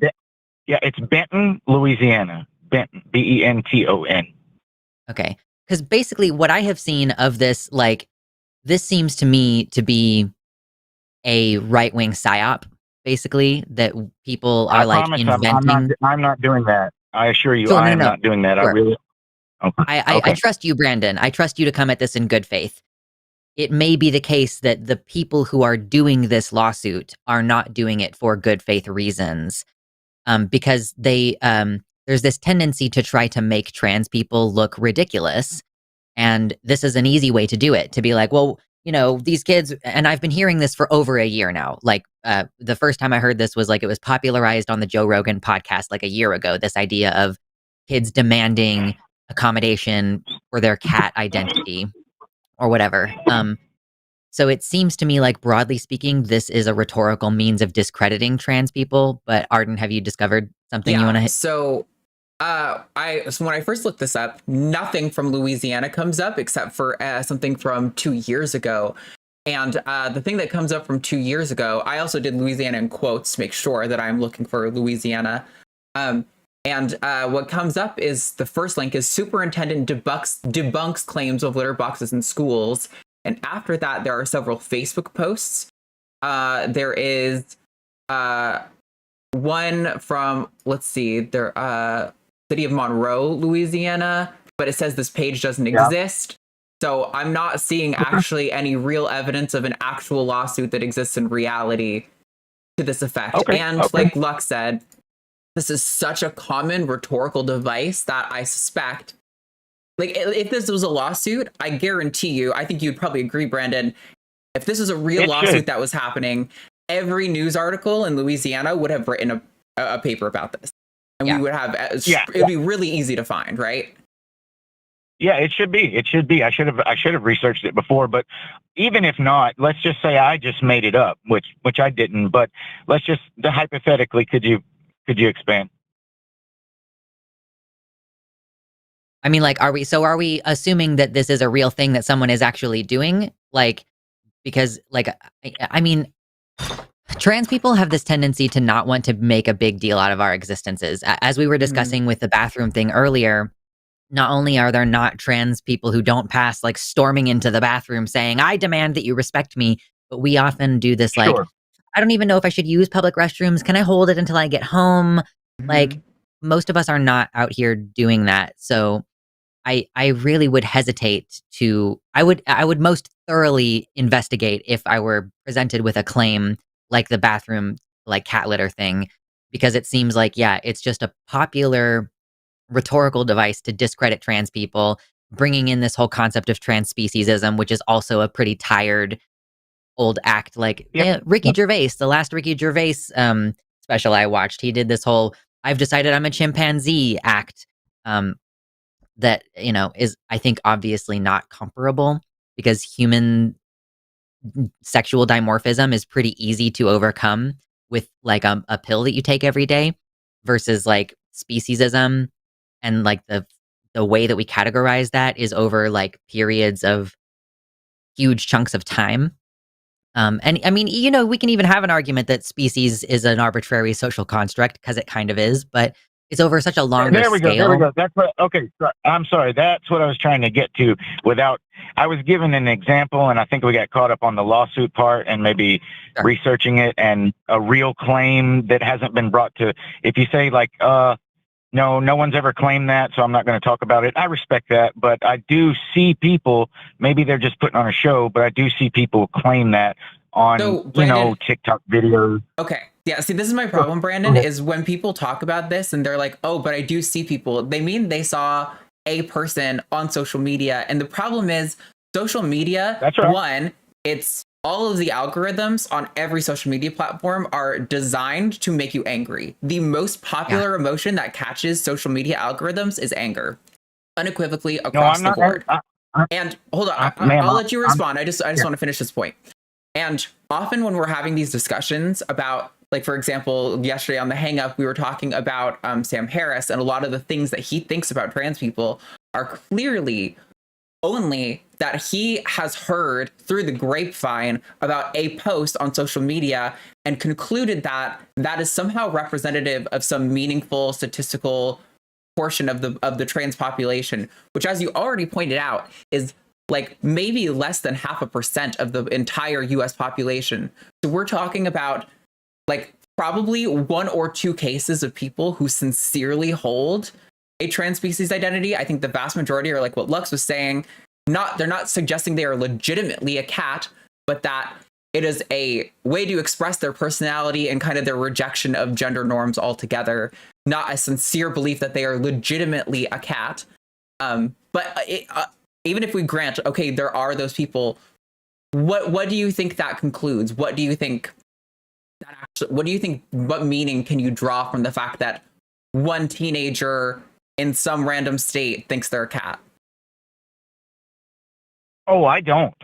it's Benton, Louisiana. Benton, Benton. Okay. Because basically what I have seen of this, like, this seems to me to be a right-wing psyop, basically, that people are like inventing. I'm not doing that. I assure you, Sure, I am not doing that. Sure. I really. Okay. I trust you, Brandon. I trust you to come at this in good faith. It may be the case that the people who are doing this lawsuit are not doing it for good faith reasons, because they there's this tendency to try to make trans people look ridiculous, and this is an easy way to do it. To be like, well, you know, these kids, and I've been hearing this for over a year now. Like, the first time I heard this was like it was popularized on the Joe Rogan podcast like a year ago. This idea of kids demanding accommodation for their cat identity or whatever. So it seems to me like, broadly speaking, this is a rhetorical means of discrediting trans people. But Arden, have you discovered something you want to hit? So when I first looked this up, nothing from Louisiana comes up except for something from 2 years ago. And the thing that comes up from 2 years ago, I also did Louisiana in quotes to make sure that I'm looking for Louisiana. And what comes up is the first link is superintendent debunks claims of litter boxes in schools. And after that, there are several Facebook posts. There is one from, let's see, city of Monroe, Louisiana, but it says this page doesn't exist. So I'm not seeing actually any real evidence of an actual lawsuit that exists in reality to this effect. Like Lux said, this is such a common rhetorical device that I suspect, like, if this was a lawsuit, I guarantee you, I think you'd probably agree, Brandon, if this is a real lawsuit that was happening, every news article in Louisiana would have written a paper about this. And we would have, it'd be really easy to find, right? Yeah, it should be. It should be. I should have researched it before, but even if not, let's just say I just made it up, which I didn't, but let's just, hypothetically, could you expand? I mean, like, are we assuming that this is a real thing that someone is actually doing? Like, because, like, I mean, trans people have this tendency to not want to make a big deal out of our existences. As we were discussing with the bathroom thing earlier, not only are there not trans people who don't pass, like, storming into the bathroom saying, I demand that you respect me, but we often do this, like, I don't even know if I should use public restrooms. Can I hold it until I get home? Like, most of us are not out here doing that. So I really would hesitate to, I would most thoroughly investigate if I were presented with a claim like the bathroom, like, cat litter thing, because it seems like, it's just a popular rhetorical device to discredit trans people, bringing in this whole concept of transspeciesism, which is also a pretty tired old act. Like, Ricky Gervais, the last Ricky Gervais special I watched, he did this whole I've decided I'm a chimpanzee act, that, you know, is, I think, obviously not comparable, because human sexual dimorphism is pretty easy to overcome with, like, a pill that you take every day, versus, like, speciesism, and, like, the way that we categorize that is over, like, periods of huge chunks of time. And I mean, you know, we can even have an argument that species is an arbitrary social construct, because it kind of is, but it's over such a longer There we scale. go. That's what, okay. I'm sorry. That's what I was trying to get to I was given an example, and I think we got caught up on the lawsuit part and maybe researching it, and a real claim that hasn't been brought to, if you say, like, no one's ever claimed that, so I'm not going to talk about it. I respect that, but I do see people, maybe they're just putting on a show, but I do see people claim that on, Brandon, TikTok videos. Okay. Yeah, see, this is my problem, Brandon, is when people talk about this and they're like, oh, but I do see people, they mean they saw a person on social media. And the problem is social media, one, it's all of the algorithms on every social media platform are designed to make you angry. The most popular emotion that catches social media algorithms is anger, unequivocally across the board. And hold on, I'll let you respond. I just want to finish this point. And often when we're having these discussions about, like, for example, yesterday on the Hang Up, we were talking about Sam Harris, and a lot of the things that he thinks about trans people are clearly only that he has heard through the grapevine about a post on social media and concluded that that is somehow representative of some meaningful statistical portion of the trans population, which, as you already pointed out, is like maybe less than 0.5% of the entire US population. So we're talking about like probably 1 or 2 cases of people who sincerely hold a trans species identity. I think the vast majority are like what Lux was saying. They're not suggesting they are legitimately a cat, but that it is a way to express their personality and kind of their rejection of gender norms altogether, not a sincere belief that they are legitimately a cat. Even if we grant, okay, there are those people, what do you think that concludes? What meaning can you draw from the fact that one teenager in some random state thinks they're a cat? Oh, I don't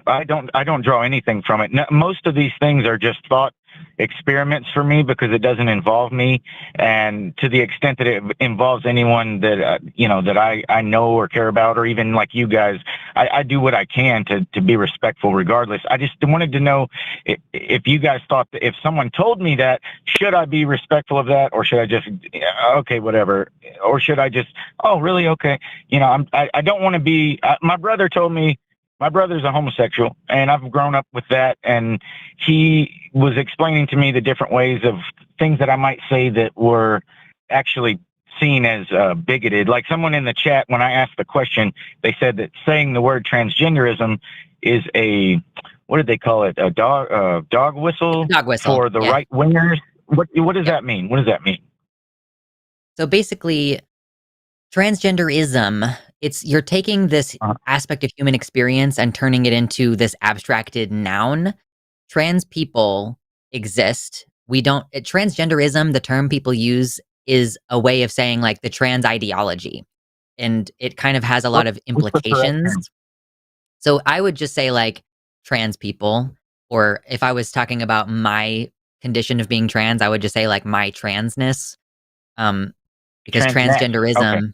draw anything from it. No, most of these things are just thought experiments for me because it doesn't involve me. And to the extent that it involves anyone that, that I know or care about, or even like you guys, I do what I can to be respectful regardless. I just wanted to know if you guys thought that if someone told me that, should I be respectful of that? Or should I just, okay, whatever. Or should I just, oh, really? Okay. I don't want to be, my brother told me, my brother's a homosexual, and I've grown up with that. And he was explaining to me the different ways of things that I might say that were actually seen as bigoted. Like someone in the chat, when I asked the question, they said that saying the word transgenderism is what did they call it? A dog whistle for the right wingers. What does that mean? What does that mean? So basically, transgenderism, you're taking this aspect of human experience and turning it into this abstracted noun. Trans people exist. Transgenderism, the term people use, is a way of saying like the trans ideology. And it kind of has a lot of implications. So I would just say like trans people, or if I was talking about my condition of being trans, I would just say like my transness. Because transgenderism, okay.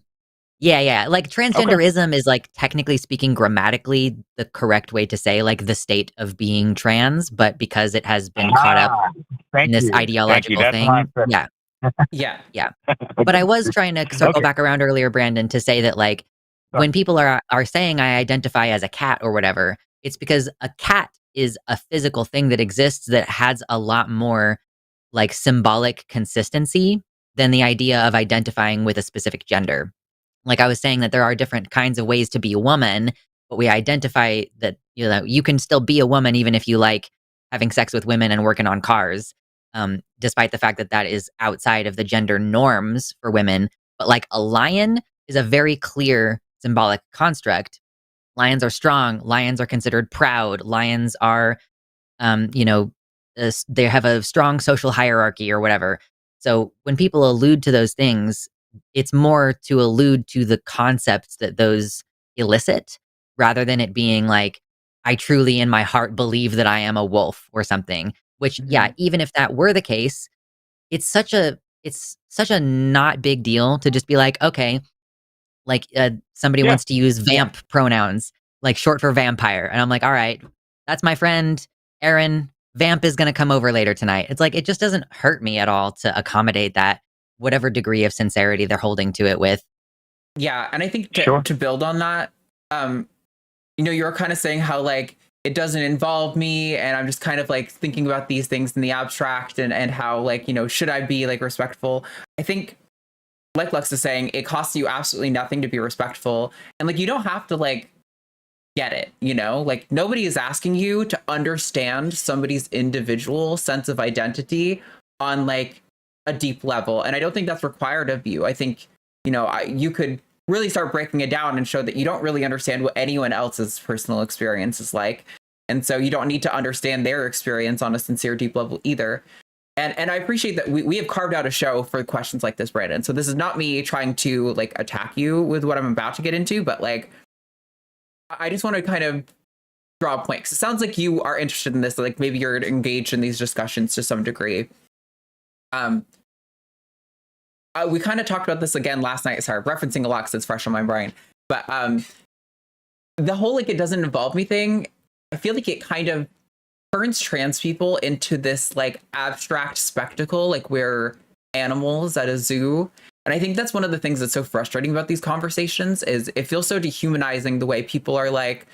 Yeah. Like transgenderism is like technically speaking grammatically the correct way to say like the state of being trans, but because it has been caught up in this ideological thing. Yeah. But I was trying to circle back around earlier, Brandon, to say that like when people are saying I identify as a cat or whatever, it's because a cat is a physical thing that exists that has a lot more like symbolic consistency than the idea of identifying with a specific gender. Like I was saying that there are different kinds of ways to be a woman, but we identify that, you can still be a woman even if you like having sex with women and working on cars, despite the fact that that is outside of the gender norms for women. But like a lion is a very clear symbolic construct. Lions are strong. Lions are considered proud. Lions are, they have a strong social hierarchy or whatever. So when people allude to those things, it's more to allude to the concepts that those elicit rather than it being like, I truly in my heart believe that I am a wolf or something, which, even if that were the case, it's such a not big deal to just be like, okay, like somebody wants to use vamp pronouns, like short for vampire. And I'm like, all right, that's my friend, Aaron. Vamp is going to come over later tonight. It's like, it just doesn't hurt me at all to accommodate that, whatever degree of sincerity they're holding to it with. Yeah. And I think to build on that, you're kind of saying how like, it doesn't involve me. And I'm just kind of like thinking about these things in the abstract and how like, should I be like respectful? I think like Lux is saying, it costs you absolutely nothing to be respectful. And like, you don't have to like, get it, like nobody is asking you to understand somebody's individual sense of identity on like a deep level. And I don't think that's required of you. I think, you could really start breaking it down and show that you don't really understand what anyone else's personal experience is like. And so you don't need to understand their experience on a sincere, deep level either. And I appreciate that we have carved out a show for questions like this, Brandon. So this is not me trying to like attack you with what I'm about to get into, but like, I just want to kind of draw a point. 'Cause it sounds like you are interested in this. Like maybe you're engaged in these discussions to some degree. We kind of talked about this again last night. Sorry, referencing a lot because it's fresh on my brain. But the whole like it doesn't involve me thing, I feel like it kind of turns trans people into this like abstract spectacle, like we're animals at a zoo. And I think that's one of the things that's so frustrating about these conversations is it feels so dehumanizing the way people are like,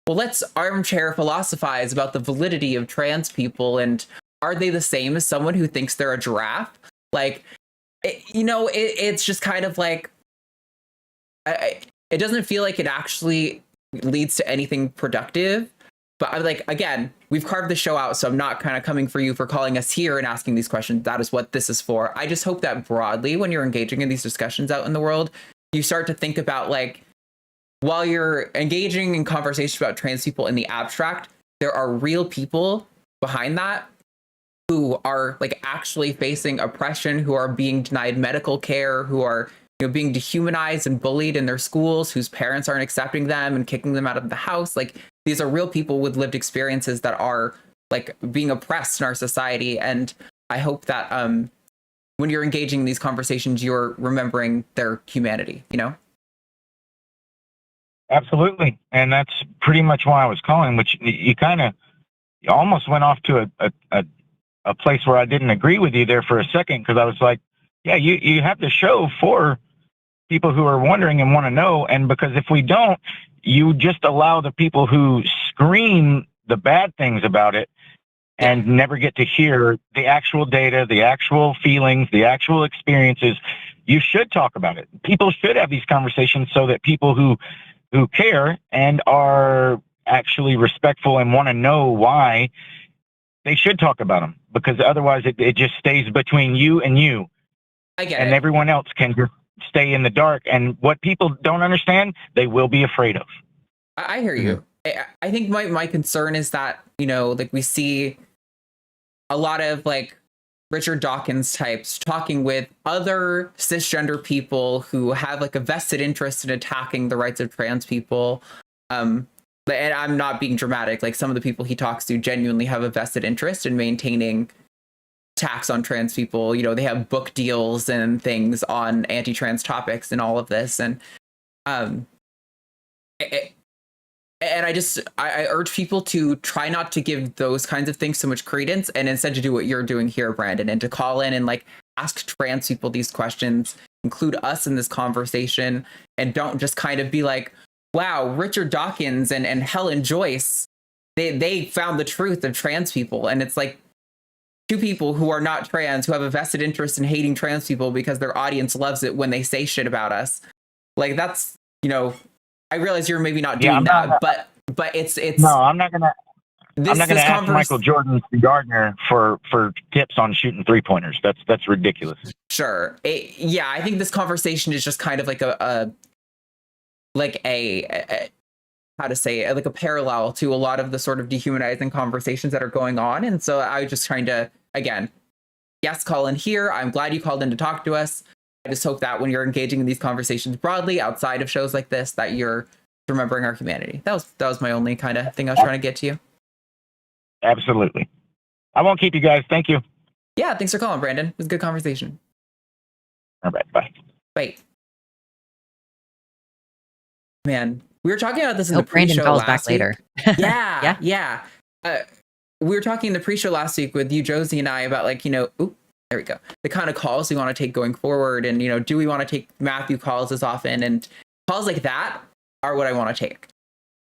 well, let's armchair philosophize about the validity of trans people. And are they the same as someone who thinks they're a giraffe? Like, it's just kind of like, it doesn't feel like it actually leads to anything productive. But I'm like, again, we've carved the show out, so I'm not kind of coming for you for calling us here and asking these questions. That is what this is for. I just hope that broadly, when you're engaging in these discussions out in the world, you start to think about like, while you're engaging in conversations about trans people in the abstract, there are real people behind that who are like actually facing oppression, who are being denied medical care, who are being dehumanized and bullied in their schools, whose parents aren't accepting them and kicking them out of the house. Like these are real people with lived experiences that are like being oppressed in our society. And I hope that when you're engaging in these conversations, you're remembering their humanity, Absolutely. And that's pretty much why I was calling, which you almost went off to a place where I didn't agree with you there for a second, because I was like, yeah, you have the show for people who are wondering and want to know. And because if we don't, you just allow the people who scream the bad things about it and never get to hear the actual data, the actual feelings, the actual experiences. You should talk about it. People should have these conversations so that people who care and are actually respectful and want to know why, they should talk about them, because otherwise it just stays between you and you. I get and it. Everyone else can just stay in the dark. And what people don't understand, they will be afraid of. I hear you. I think my concern is that, like we see a lot of like Richard Dawkins types talking with other cisgender people who have like a vested interest in attacking the rights of trans people. And I'm not being dramatic. Like some of the people he talks to genuinely have a vested interest in maintaining attacks on trans people. They have book deals and things on anti-trans topics and all of this. And I urge people to try not to give those kinds of things so much credence, and instead to do what you're doing here, Brandon, and to call in and like ask trans people these questions, include us in this conversation, and don't just kind of be like, wow, Richard Dawkins and Helen Joyce, they found the truth of trans people. And it's like two people who are not trans, who have a vested interest in hating trans people because their audience loves it when they say shit about us. Like that's, I realize you're maybe not doing that, but it's no, I'm not gonna ask Michael Jordan Gardner for tips on shooting 3-pointers. That's ridiculous. Sure. I think this conversation is just kind of like a how to say it, like a parallel to a lot of the sort of dehumanizing conversations that are going on. And so I was just trying to, again, yes, call in here. I'm glad you called in to talk to us. I just hope that when you're engaging in these conversations broadly outside of shows like this, that you're remembering our humanity. That was my only kind of thing I was trying to get to you. Absolutely. I won't keep you guys. Thank you. Yeah, thanks for calling, Brandon. It was a good conversation. All right, bye. Bye. Man, we were talking about this in the pre-show Brandon calls last back week. later. Yeah. We were talking in the pre-show last week with you, Josie, and I about like, there we go. The kind of calls we want to take going forward. And, do we want to take Matthew calls as often? And calls like that are what I want to take.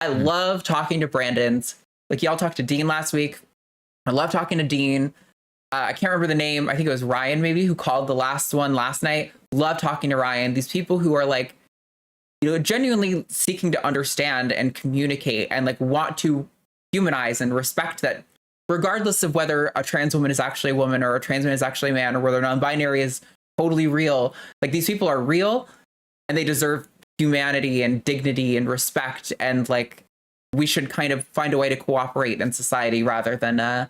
I love talking to Brandons. Like y'all talked to Dean last week. I love talking to Dean. I can't remember the name. I think it was Ryan maybe who called the last one last night. Love talking to Ryan. These people who are like, genuinely seeking to understand and communicate and like want to humanize and respect that regardless of whether a trans woman is actually a woman or a trans man is actually a man or whether non-binary is totally real. Like these people are real and they deserve humanity and dignity and respect and like we should kind of find a way to cooperate in society rather than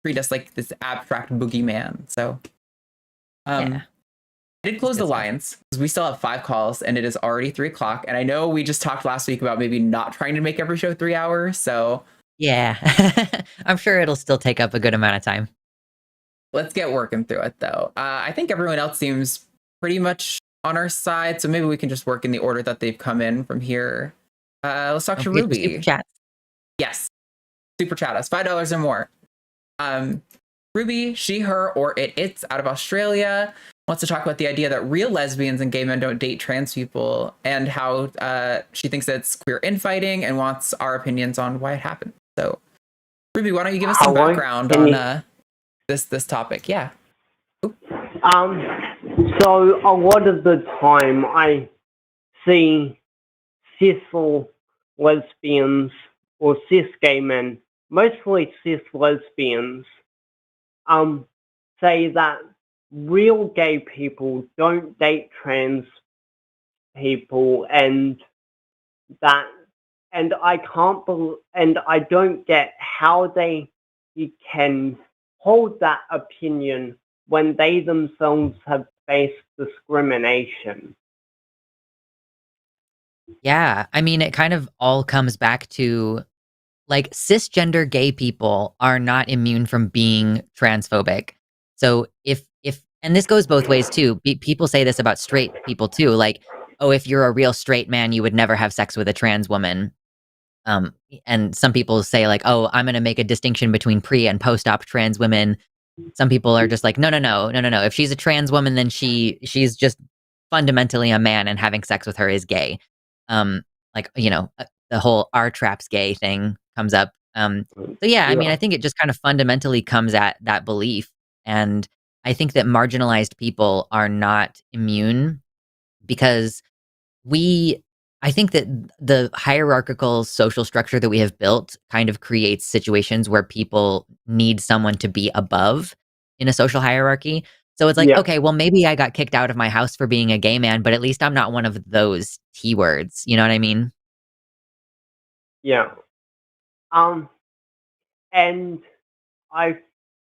treat us like this abstract boogeyman. So, Yeah. I did close the lines because we still have 5 calls and it is already 3:00. And I know we just talked last week about maybe not trying to make every show 3 hours. So Yeah. I'm sure it'll still take up a good amount of time. let's get working through it, though. I think everyone else seems pretty much on our side. So maybe we can just work in the order that they've come in from here. Let's talk to Don't forget the Ruby. Super chat. Yes. Super chat us. $5 or more. Ruby, she, her, or it's out of Australia, wants to talk about the idea that real lesbians and gay men don't date trans people and how she thinks that it's queer infighting and wants our opinions on why it happened. So, Ruby, why don't you give us some background on this topic? Yeah. So a lot of the time I see cis lesbians or cis gay men, mostly cis lesbians, say that real gay people don't date trans people, and I can't and I don't get how they can hold that opinion when they themselves have faced discrimination. Yeah, I mean, it kind of all comes back to, like, cisgender gay people are not immune from being transphobic. So if and this goes both ways too. People say this about straight people too, like, oh, if you're a real straight man, you would never have sex with a trans woman. And some people say, like, oh, I'm going to make a distinction between pre and post-op trans women. Some people are just like, no. If she's a trans woman, then she's just fundamentally a man, and having sex with her is gay. Like, the whole R traps gay thing comes up. So yeah, I mean, I think it just kind of fundamentally comes at that belief. And I think that marginalized people are not immune because I think that the hierarchical social structure that we have built kind of creates situations where people need someone to be above in a social hierarchy. So it's like, okay, well, maybe I got kicked out of my house for being a gay man, but at least I'm not one of those T words. You know what I mean? Yeah. And I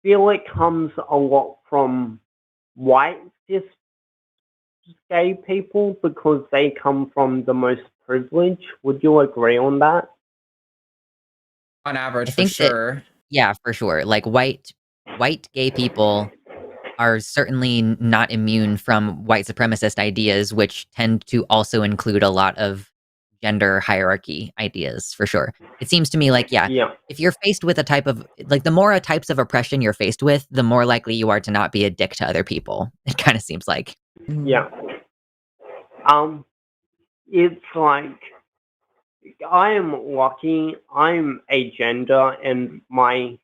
feel it comes a lot from white cis gay people because they come from the most privilege. Would you agree on that? On average, I think for sure. Yeah, for sure. Like white gay people are certainly not immune from white supremacist ideas, which tend to also include a lot of gender hierarchy ideas, for sure. It seems to me like, if you're faced with a type of, like, the more types of oppression you're faced with, the more likely you are to not be a dick to other people. It kind of seems like. Yeah. It's like, I am lucky. I'm agender, and my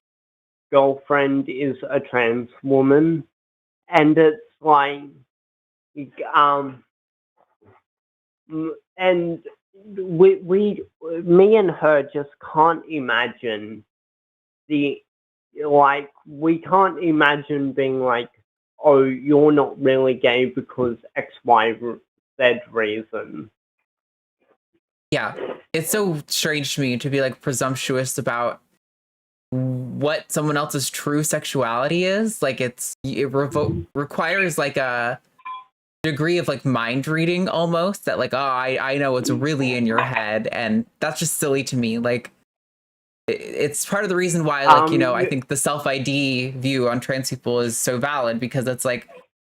girlfriend is a trans woman, and it's like, and me and her just can't imagine we can't imagine being like, oh, you're not really gay because X, Y, Z reason. Yeah, it's so strange to me to be like presumptuous about what someone else's true sexuality is. Like it requires like a degree of like mind reading almost, that like, oh, I know what's really in your head, and that's just silly to me. Like it's part of the reason why, like, I think the self-ID view on trans people is so valid, because it's like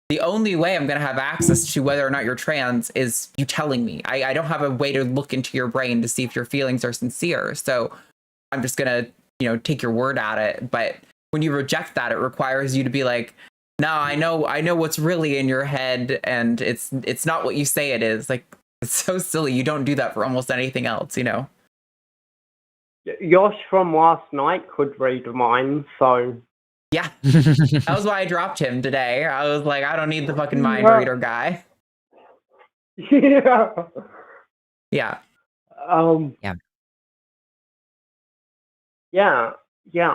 the only way I'm going to have access to whether or not you're trans is you telling me. I don't have a way to look into your brain to see if your feelings are sincere. So I'm just going to, take your word at it. But when you reject that, it requires you to be like, no, I know what's really in your head, and it's not what you say it is. Like, it's so silly. You don't do that for almost anything else, Yosh from last night could read mine, so... Yeah, that was why I dropped him today. I was like, I don't need the fucking mind reader guy. Yeah. Yeah. Yeah,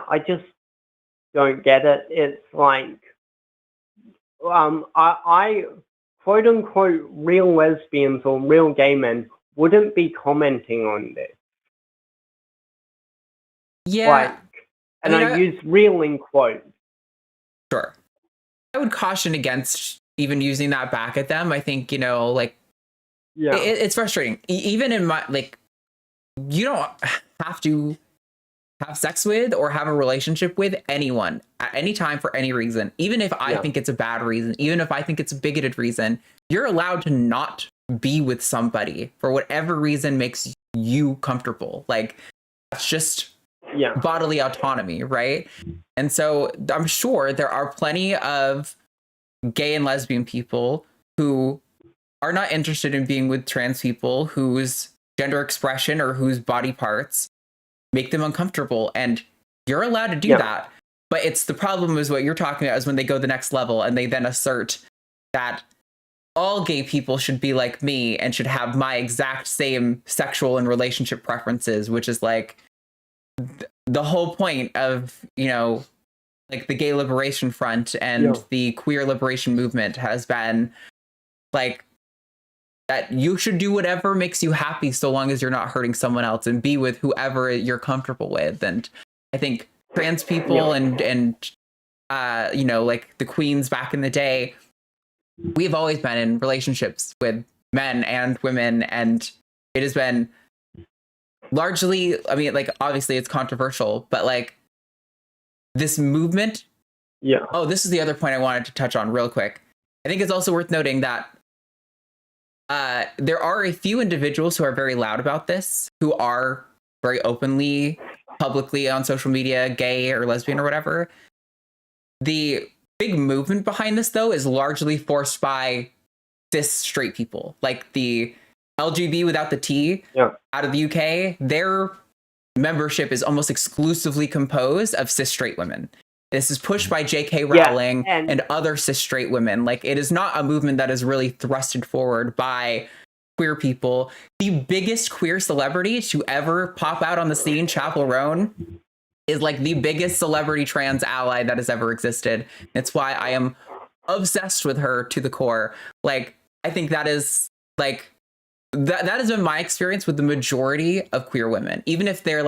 I just don't get it. It's like, I quote unquote real lesbians or real gay men wouldn't be commenting on this. Yeah. And I use real in quotes. Sure. I would caution against even using that back at them. I think, it's frustrating. Even in my, you don't have to have sex with or have a relationship with anyone at any time for any reason. Even if I think it's a bad reason, even if I think it's a bigoted reason, you're allowed to not be with somebody for whatever reason makes you comfortable. That's just bodily autonomy, right? And so I'm sure there are plenty of gay and lesbian people who are not interested in being with trans people whose gender expression or whose body parts make them uncomfortable, and you're allowed to do that. But it's the problem is what you're talking about is when they go the next level and they then assert that all gay people should be like me and should have my exact same sexual and relationship preferences, which is the whole point of, the Gay Liberation Front and the queer liberation movement has been that you should do whatever makes you happy so long as you're not hurting someone else and be with whoever you're comfortable with. And I think trans people and the queens back in the day, we've always been in relationships with men and women, and it has been largely, obviously it's controversial, but this movement. Yeah. Oh, this is the other point I wanted to touch on real quick. I think it's also worth noting that there are a few individuals who are very loud about this, who are very openly, publicly on social media, gay or lesbian or whatever. The big movement behind this, though, is largely forced by cis straight people, like the LGB without the T out of the UK. Their membership is almost exclusively composed of cis straight women. This is pushed by J.K. Rowling and other cis straight women. It is not a movement that is really thrusted forward by queer people. The biggest queer celebrity to ever pop out on the scene, Chapel Roan, is the biggest celebrity trans ally that has ever existed. It's why I am obsessed with her to the core. I think that is that has been my experience with the majority of queer women. Even if they're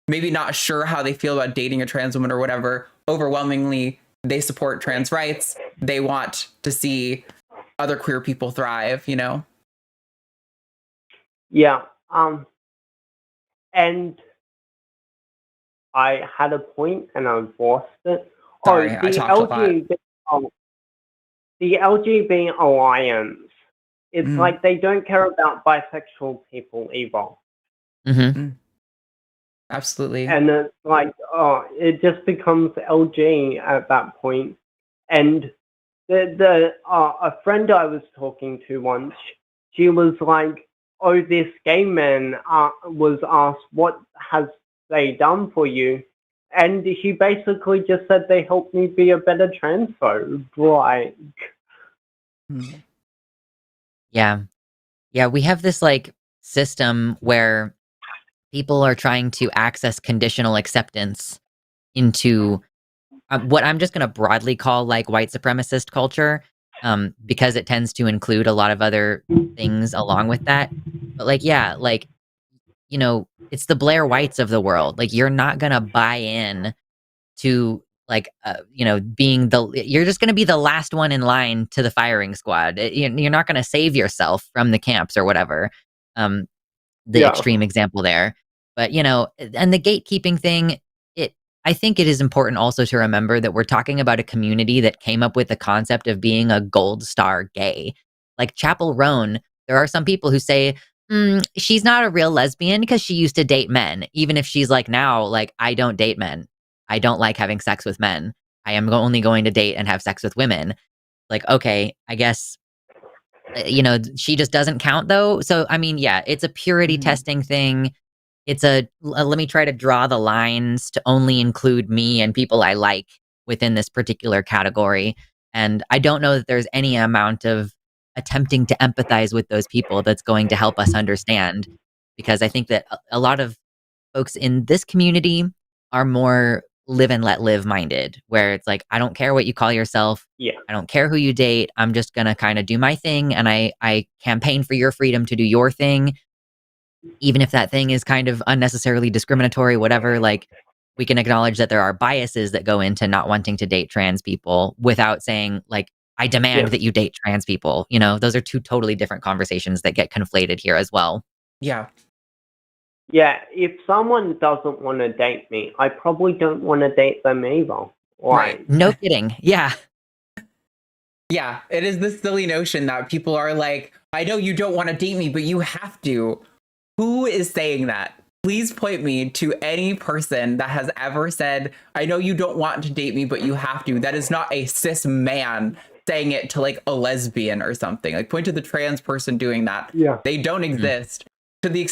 maybe not sure how they feel about dating a trans woman or whatever, overwhelmingly they support trans rights. They want to see other queer people thrive, Yeah. And I had a point and I lost it. Sorry, I talked a lot. The LGBT Alliance, it's they don't care about bisexual people either. Mm-hmm. Absolutely. And it's it just becomes LG at that point. And a friend I was talking to once, she was this gay man was asked, what has they done for you? And he basically just said they helped me be a better transphobe. Yeah, we have this system where people are trying to access conditional acceptance into what I'm just going to broadly call white supremacist culture, because it tends to include a lot of other things along with that. But it's the Blair Whites of the world. You're not going to buy in to being you're just going to be the last one in line to the firing squad. You're not going to save yourself from the camps or whatever. The extreme example there. But, and the gatekeeping thing, I think it is important also to remember that we're talking about a community that came up with the concept of being a gold star gay. Chapel Roan, there are some people who say, she's not a real lesbian because she used to date men. Even if she's now, I don't date men. I don't like having sex with men. I am only going to date and have sex with women. Okay, I guess she just doesn't count though. So, it's a purity testing thing. It's let me try to draw the lines to only include me and people I like within this particular category. And I don't know that there's any amount of attempting to empathize with those people that's going to help us understand, because I think that a lot of folks in this community are more live and let live minded, where it's I don't care what you call yourself. Yeah. I don't care who you date. I'm just going to kind of do my thing. And I campaign for your freedom to do your thing. even if that thing is kind of unnecessarily discriminatory, whatever, like we can acknowledge that there are biases that go into not wanting to date trans people without saying like, I demand that you date trans people. You know, those are two totally different conversations that get conflated here as well. Yeah. Yeah, if someone doesn't want to date me, I probably don't want to date them either. Right. No kidding. Yeah. Yeah, it is this silly notion that people are like, I know you don't want to date me, but you have to. Who is saying that? Please point me to any person that has ever said, I know you don't want to date me, but you have to. That is not a cis man saying it to like a lesbian or something. Like point to the trans person doing that. Yeah. They don't exist. To the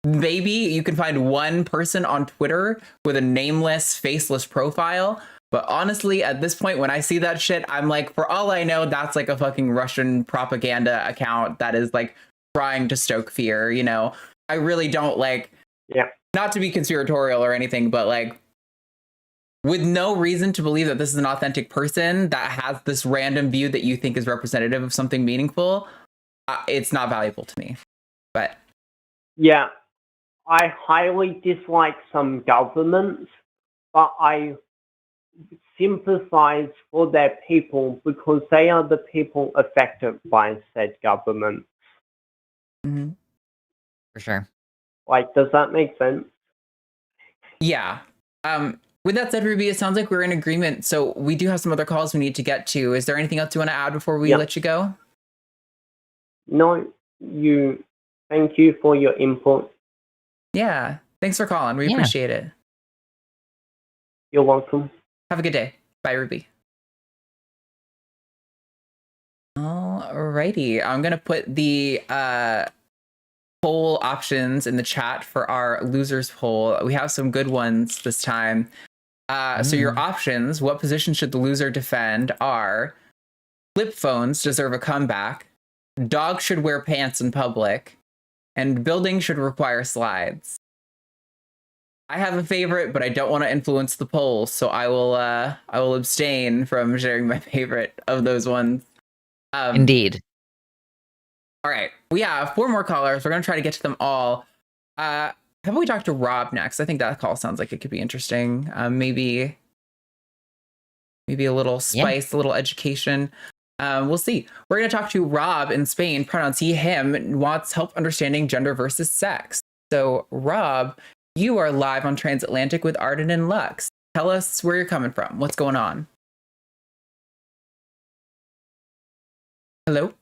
maybe you can find one person on Twitter with a nameless, faceless profile. But honestly, at this point, when I see that shit, I'm like, for all I know, that's like a fucking Russian propaganda account that is like trying to stoke fear, you know? I really don't like, not to be conspiratorial or anything, but like, with no reason to believe that this is an authentic person that has this random view that you think is representative of something meaningful, it's not valuable to me. But yeah, I highly dislike some governments, but I sympathize for their people because they are the people affected by said government. mm-hmm. For sure. Like, does that make sense? Yeah. With that said, Ruby, it sounds like we're in agreement. So we do have some other calls we need to get to. Is there anything else you want to add before we let you go? No, thank you for your input. Yeah. Thanks for calling. We appreciate it. You're welcome. Have a good day. Bye, Ruby. Alrighty. I'm going to put the poll options in the chat for our losers poll. We have some good ones this time. So your options, what position should the loser defend, are flip phones deserve a comeback, dogs should wear pants in public, and buildings should require slides. I have a favorite, but I don't want to influence the polls, so I will abstain from sharing my favorite of those ones. Indeed. All right, we have 4 more callers. We're gonna try to get to them all. How about we talk to Rob next? I think that call sounds like it could be interesting. Maybe a little spice, a little education. We'll see. We're gonna talk to Rob in Spain. Pronouns he, him, wants help understanding gender versus sex. So Rob, you are live on Transatlantic with Arden and Lux. Tell us where you're coming from. What's going on? Hello?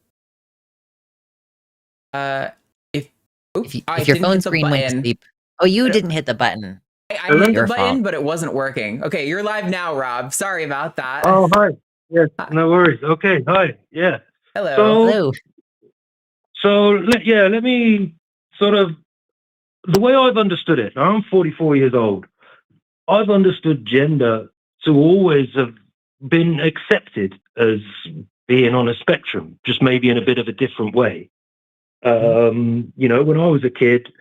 If your phone screen went to sleep. Oh, you didn't hit the button. I hit the button, but it wasn't working. Okay, you're live now, Rob. Sorry about that. Oh, hi. Yes, no worries. Okay, hi. Yeah. Hello. So let me sort of, the way I've understood it, now I'm 44 years old, I've understood gender to always have been accepted as being on a spectrum, just maybe in a bit of a different way. You know, when I was a kid,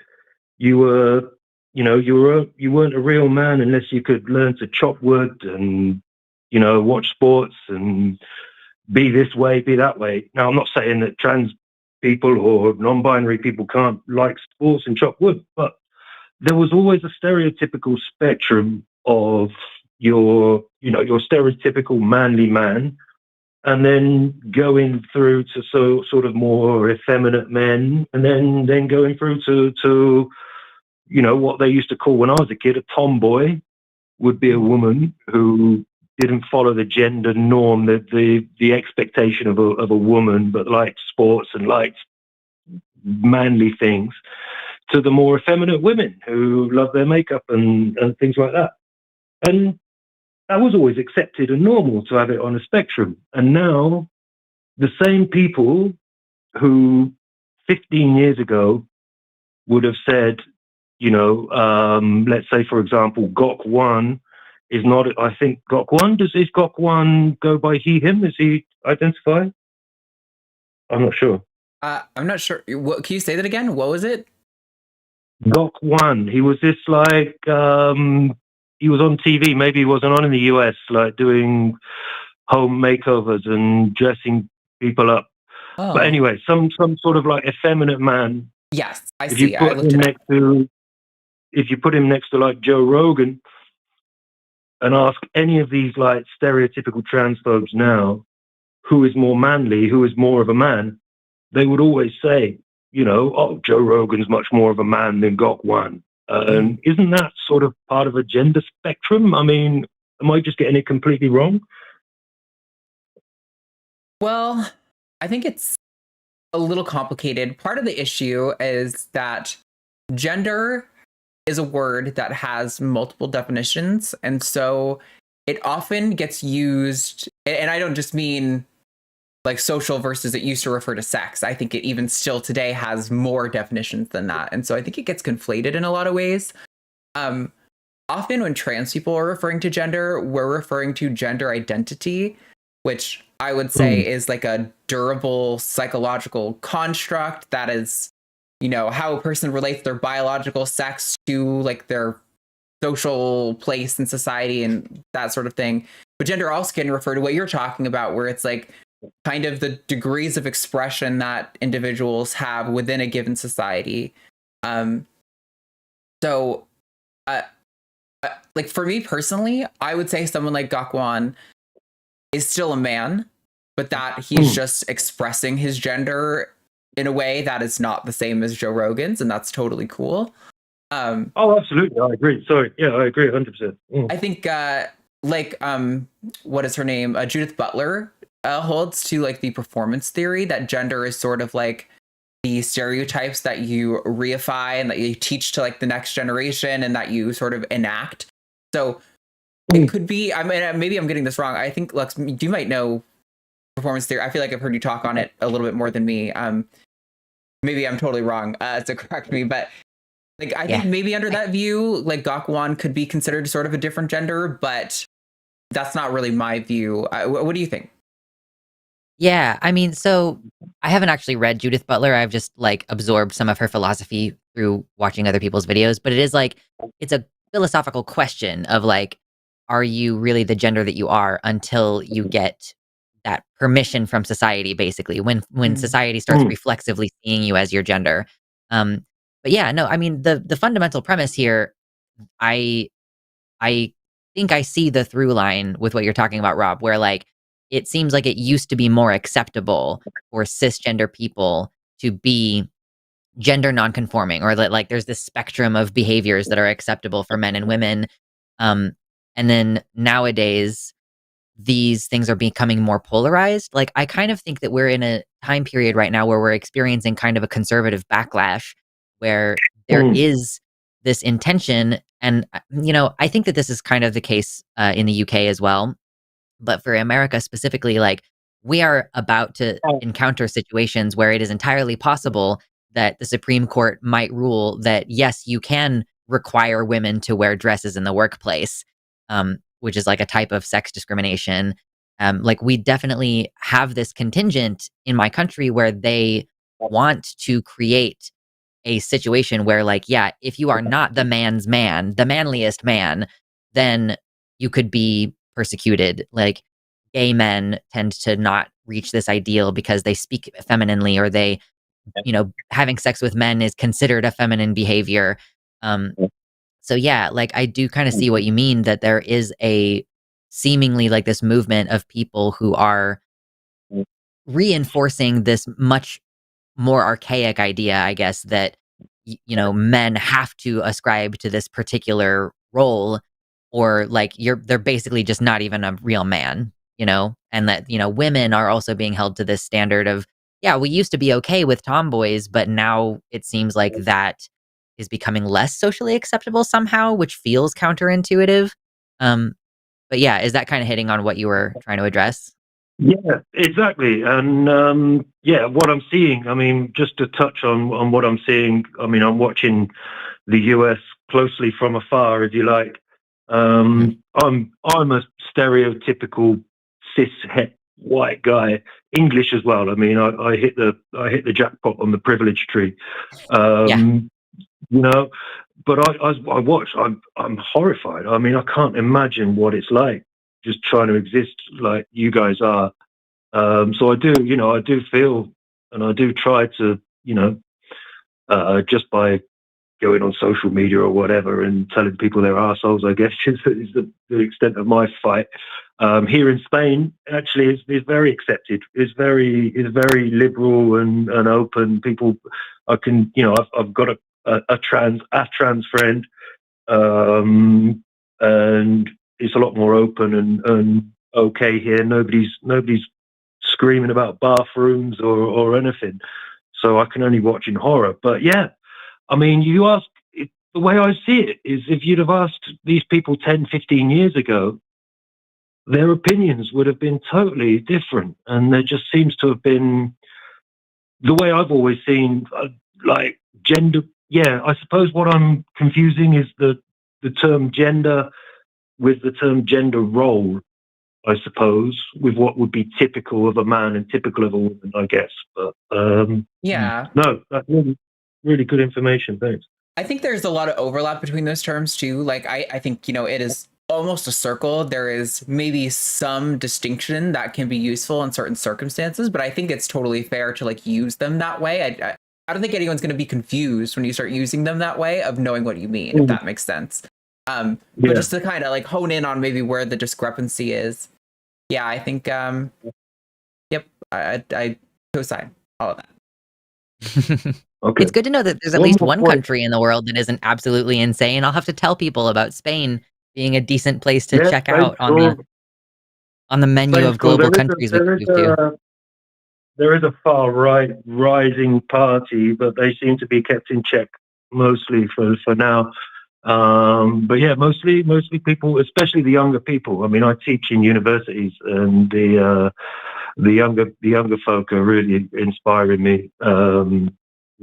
you weren't a real man unless you could learn to chop wood and, you know, watch sports and be this way, be that way. Now, I'm not saying that trans people or non-binary people can't like sports and chop wood, but there was always a stereotypical spectrum of your stereotypical manly man, and then going through to sort of more effeminate men, and then going through to you know, what they used to call, when I was a kid, a tomboy would be a woman who didn't follow the gender norm, the expectation of a woman, but liked sports and liked manly things, to the more effeminate women who love their makeup and things like that. And that was always accepted and normal to have it on a spectrum. And now the same people who 15 years ago would have said, you know, let's say, for example, Gok1 is not, I think Gok1, is Gok1 go by he, him? Is he identified? I'm not sure. I'm not sure. What, can you say that again? What was it? Gok1. He was this like, he was on TV. Maybe he wasn't on in the US, like doing home makeovers and dressing people up. Oh. But anyway, some sort of like effeminate man Yes, I If you see. I put looked him it up. next to, if you put him next to like Joe Rogan and ask any of these like stereotypical transphobes now, who is more manly, who is more of a man, they would always say, you know, oh, Joe Rogan's much more of a man than Gok-Wan. And isn't that sort of part of a gender spectrum? I mean, am I just getting it completely wrong? Well, I think it's a little complicated. Part of the issue is that gender is a word that has multiple definitions. And so it often gets used, and I don't just mean like social versus it used to refer to sex. I think it even still today has more definitions than that. And so I think it gets conflated in a lot of ways. Often when trans people are referring to gender, we're referring to gender identity, which I would say is like a durable psychological construct that is, you know, how a person relates their biological sex to like their social place in society and that sort of thing. But gender also can refer to what you're talking about, where it's like kind of the degrees of expression that individuals have within a given society. So, like for me personally, I would say someone like Gok-Wan is still a man, but that he's just expressing his gender in a way that is not the same as Joe Rogan's, and that's totally cool. Oh, absolutely. I agree. Sorry. Yeah, I agree 100%. I think what is her name? Judith Butler holds to like the performance theory that gender is sort of like the stereotypes that you reify and that you teach to like the next generation and that you sort of enact. So it could be, I mean, maybe I'm getting this wrong. I think, Lux, you might know performance theory. I feel like I've heard you talk on it a little bit more than me. Maybe I'm totally wrong, so correct me. But like, I think maybe under that view, like Gok-Wan could be considered sort of a different gender, but that's not really my view. What do you think? Yeah, I mean, so I haven't actually read Judith Butler. I've just like absorbed some of her philosophy through watching other people's videos, but it is like, it's a philosophical question of like, are you really the gender that you are until you get that permission from society, basically, when society starts reflexively seeing you as your gender. But yeah, no, I mean, the fundamental premise here, I think I see the through line with what you're talking about, Rob, where like it seems like it used to be more acceptable for cisgender people to be gender nonconforming, or that like there's this spectrum of behaviors that are acceptable for men and women. And then nowadays, these things are becoming more polarized. Like, I kind of think that we're in a time period right now where we're experiencing kind of a conservative backlash where there is this intention. And, you know, I think that this is kind of the case in the UK as well. But for America specifically, like, we are about to encounter situations where it is entirely possible that the Supreme Court might rule that, yes, you can require women to wear dresses in the workplace, which is like a type of sex discrimination. Like, we definitely have this contingent in my country where they want to create a situation where, like, yeah, if you are not the man's man, the manliest man, then you could be persecuted. Like, gay men tend to not reach this ideal because they speak femininely, or they, you know, having sex with men is considered a feminine behavior. So yeah, like, I do kind of see what you mean, that there is a seemingly like this movement of people who are reinforcing this much more archaic idea, I guess, that you know, men have to ascribe to this particular role, or like they're basically just not even a real man, you know, and that, you know, women are also being held to this standard of, yeah, we used to be okay with tomboys, but now it seems like that is becoming less socially acceptable somehow, which feels counterintuitive. But yeah, is that kind of hitting on what you were trying to address? Yeah, exactly. And yeah, what I'm seeing, I mean, just to touch on what I'm seeing, I mean, I'm watching the US closely from afar, if you like. I'm a stereotypical cis het white guy, English as well. I mean, I hit the jackpot on the privilege tree. You know, but I watch, I'm horrified. I mean, I can't imagine what it's like just trying to exist like you guys are. So I do, you know, I do feel, and I do try to, you know, just by going on social media or whatever and telling people they're arseholes, I guess, is the extent of my fight. Here in Spain, actually, is very accepted. Is very liberal and open. People, I've got a trans friend, and it's a lot more open and okay here. Nobody's screaming about bathrooms or anything. So I can only watch in horror. But yeah, I mean, you ask, the way I see it is, if you'd have asked these people 10, 15 years ago, their opinions would have been totally different. And there just seems to have been, the way I've always seen, like gender. Yeah, I suppose what I'm confusing is the term gender with the term gender role, I suppose, with what would be typical of a man and typical of a woman, I guess. But Yeah. no, that's really good information. Thanks. I think there's a lot of overlap between those terms too. Like I think, it is almost a circle. There is maybe some distinction that can be useful in certain circumstances, but I think it's totally fair to like use them that way. I don't think anyone's going to be confused when you start using them that way of knowing what you mean, if that makes sense. But just to kind of like hone in on maybe where the discrepancy is. Yeah, I think, yep, I co-sign all of that. Okay. It's good to know that there's at least one country in the world that isn't absolutely insane. I'll have to tell people about Spain being a decent place to check out on the menu of global countries. There is a far right rising party, but they seem to be kept in check mostly for now. But yeah, mostly people, especially the younger people. I mean, I teach in universities, and the younger folk are really inspiring me.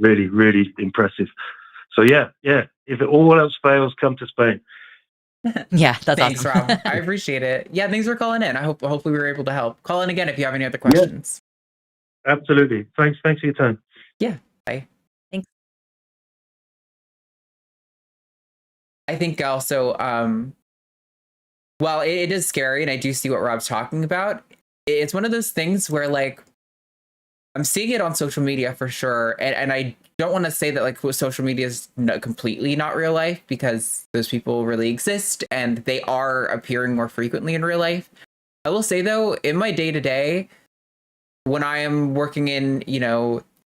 Really impressive. So yeah. If all else fails, come to Spain. Yeah, that's thanks, awesome. Rob. I appreciate it. Yeah, thanks for calling in. Hopefully we were able to help. Call in again if you have any other questions. Yeah, absolutely. Thanks for your time. Yeah. Bye. Thanks. I think also, well, it is scary, and I do see what Rob's talking about. It's one of those things where, like, I'm seeing it on social media for sure, and I don't want to say that like social media is completely not real life, because those people really exist and they are appearing more frequently in real life. I will say though, in my day-to-day, when I am working in,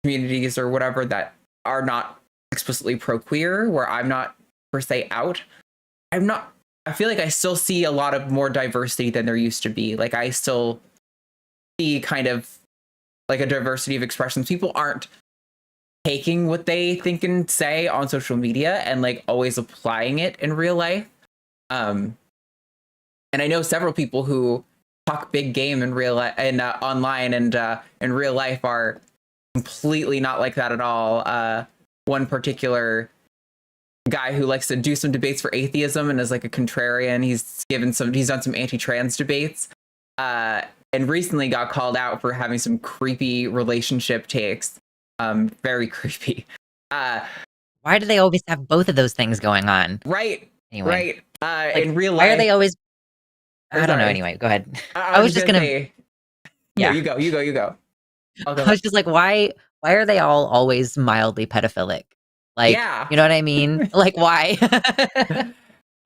communities or whatever that are not explicitly pro-queer, where I'm not per se out, I feel like I still see a lot of more diversity than there used to be. Like I still see kind of like a diversity of expressions. People aren't taking what they think and say on social media and like always applying it in real life. And I know several people who talk big game in real life and online, and in real life are completely not like that at all. One particular guy who likes to do some debates for atheism and is like a contrarian. He's done some anti-trans debates. And recently got called out for having some creepy relationship takes. Very creepy. Why do they always have both of those things going on? Right. Anyway. Right. In real life. Why are they always... I don't know. Anyway, go ahead. I was just going to... Yeah. You go. I was just like, why are they all always mildly pedophilic? Like, yeah. You know what I mean? Like, why?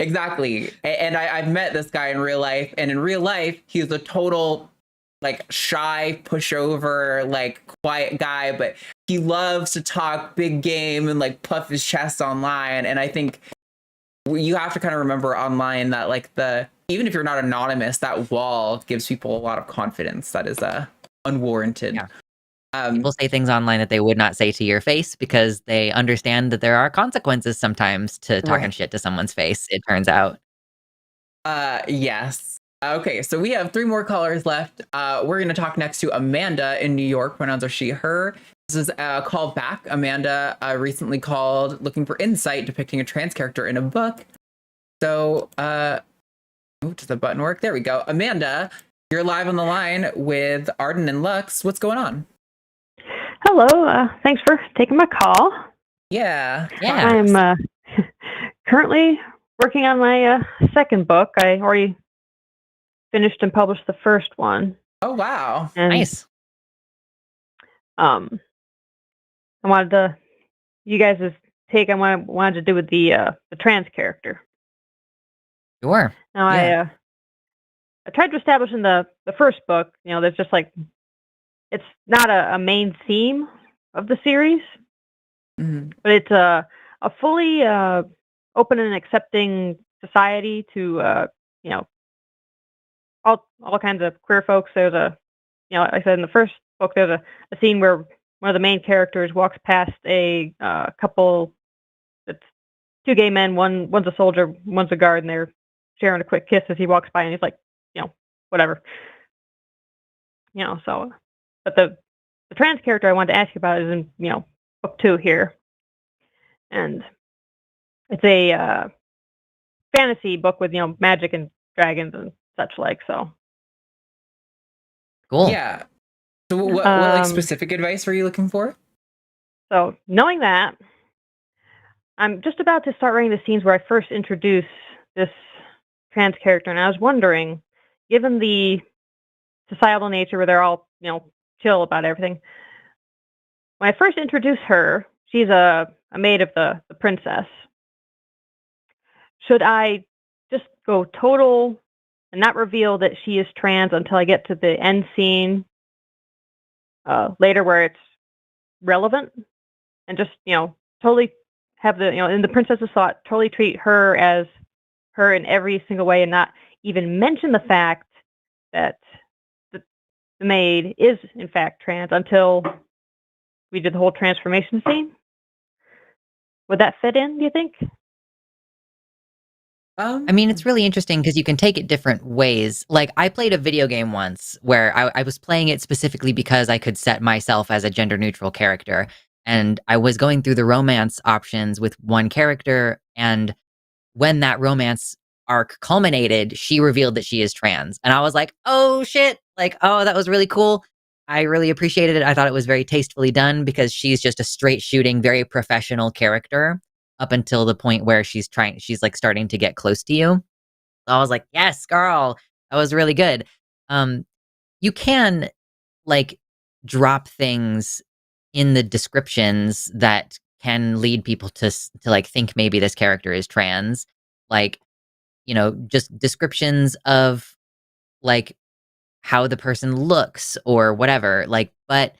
Exactly. And I've met this guy in real life, and in real life, he's a total like shy, pushover, like quiet guy, but he loves to talk big game and like puff his chest online. And I think you have to kind of remember online that like even if you're not anonymous, that wall gives people a lot of confidence that is unwarranted. Yeah. People say things online that they would not say to your face because they understand that there are consequences sometimes to talking shit to someone's face, it turns out. Yes. Okay, so we have 3 more callers left. We're going to talk next to Amanda in New York. Pronouns are she, her. This is a call back. Amanda recently called looking for insight depicting a trans character in a book. So, does the button work? There we go. Amanda, you're live on the line with Arden and Lux. What's going on? Hello. Thanks for taking my call. Yeah. I'm currently working on my second book. I already finished and published the first one. Oh, wow. And, nice. I wanted to you guys' take on what I wanted to do with the trans character. Sure. Now, Yeah. I tried to establish in the first book, there's just like, it's not a main theme of the series, Mhm. but it's a fully open and accepting society to, all kinds of queer folks. There's like I said in the first book, there's a scene where one of the main characters walks past a couple that's two gay men, one's a soldier, one's a guard, and they're sharing a quick kiss as he walks by, and he's like, whatever. So, but the trans character I wanted to ask you about is in, book 2 here. And it's a fantasy book with, magic and dragons and such like, so. Cool. Yeah. So what like specific advice were you looking for? So knowing that, I'm just about to start writing the scenes where I first introduce this trans character, and I was wondering, given the societal nature where they're all, chill about everything, when I first introduce her, she's a maid of the princess. Should I just go total and not reveal that she is trans until I get to the end scene later where it's relevant, and just, totally have the, in the princess's thought, totally treat her as her in every single way and not even mention the fact that the maid is in fact trans until we did the whole transformation scene? Would that fit in, do you think? I mean, it's really interesting because you can take it different ways. Like, I played a video game once where I was playing it specifically because I could set myself as a gender neutral character. And I was going through the romance options with one character. And when that romance arc culminated, she revealed that she is trans. And I was like, oh shit. Like, oh, that was really cool. I really appreciated it. I thought it was very tastefully done because she's just a straight shooting, very professional character up until the point where she's like starting to get close to you. So I was like, yes, girl, that was really good. You can like drop things in the descriptions that can lead people to like think maybe this character is trans. Like, just descriptions of like how the person looks or whatever. Like, but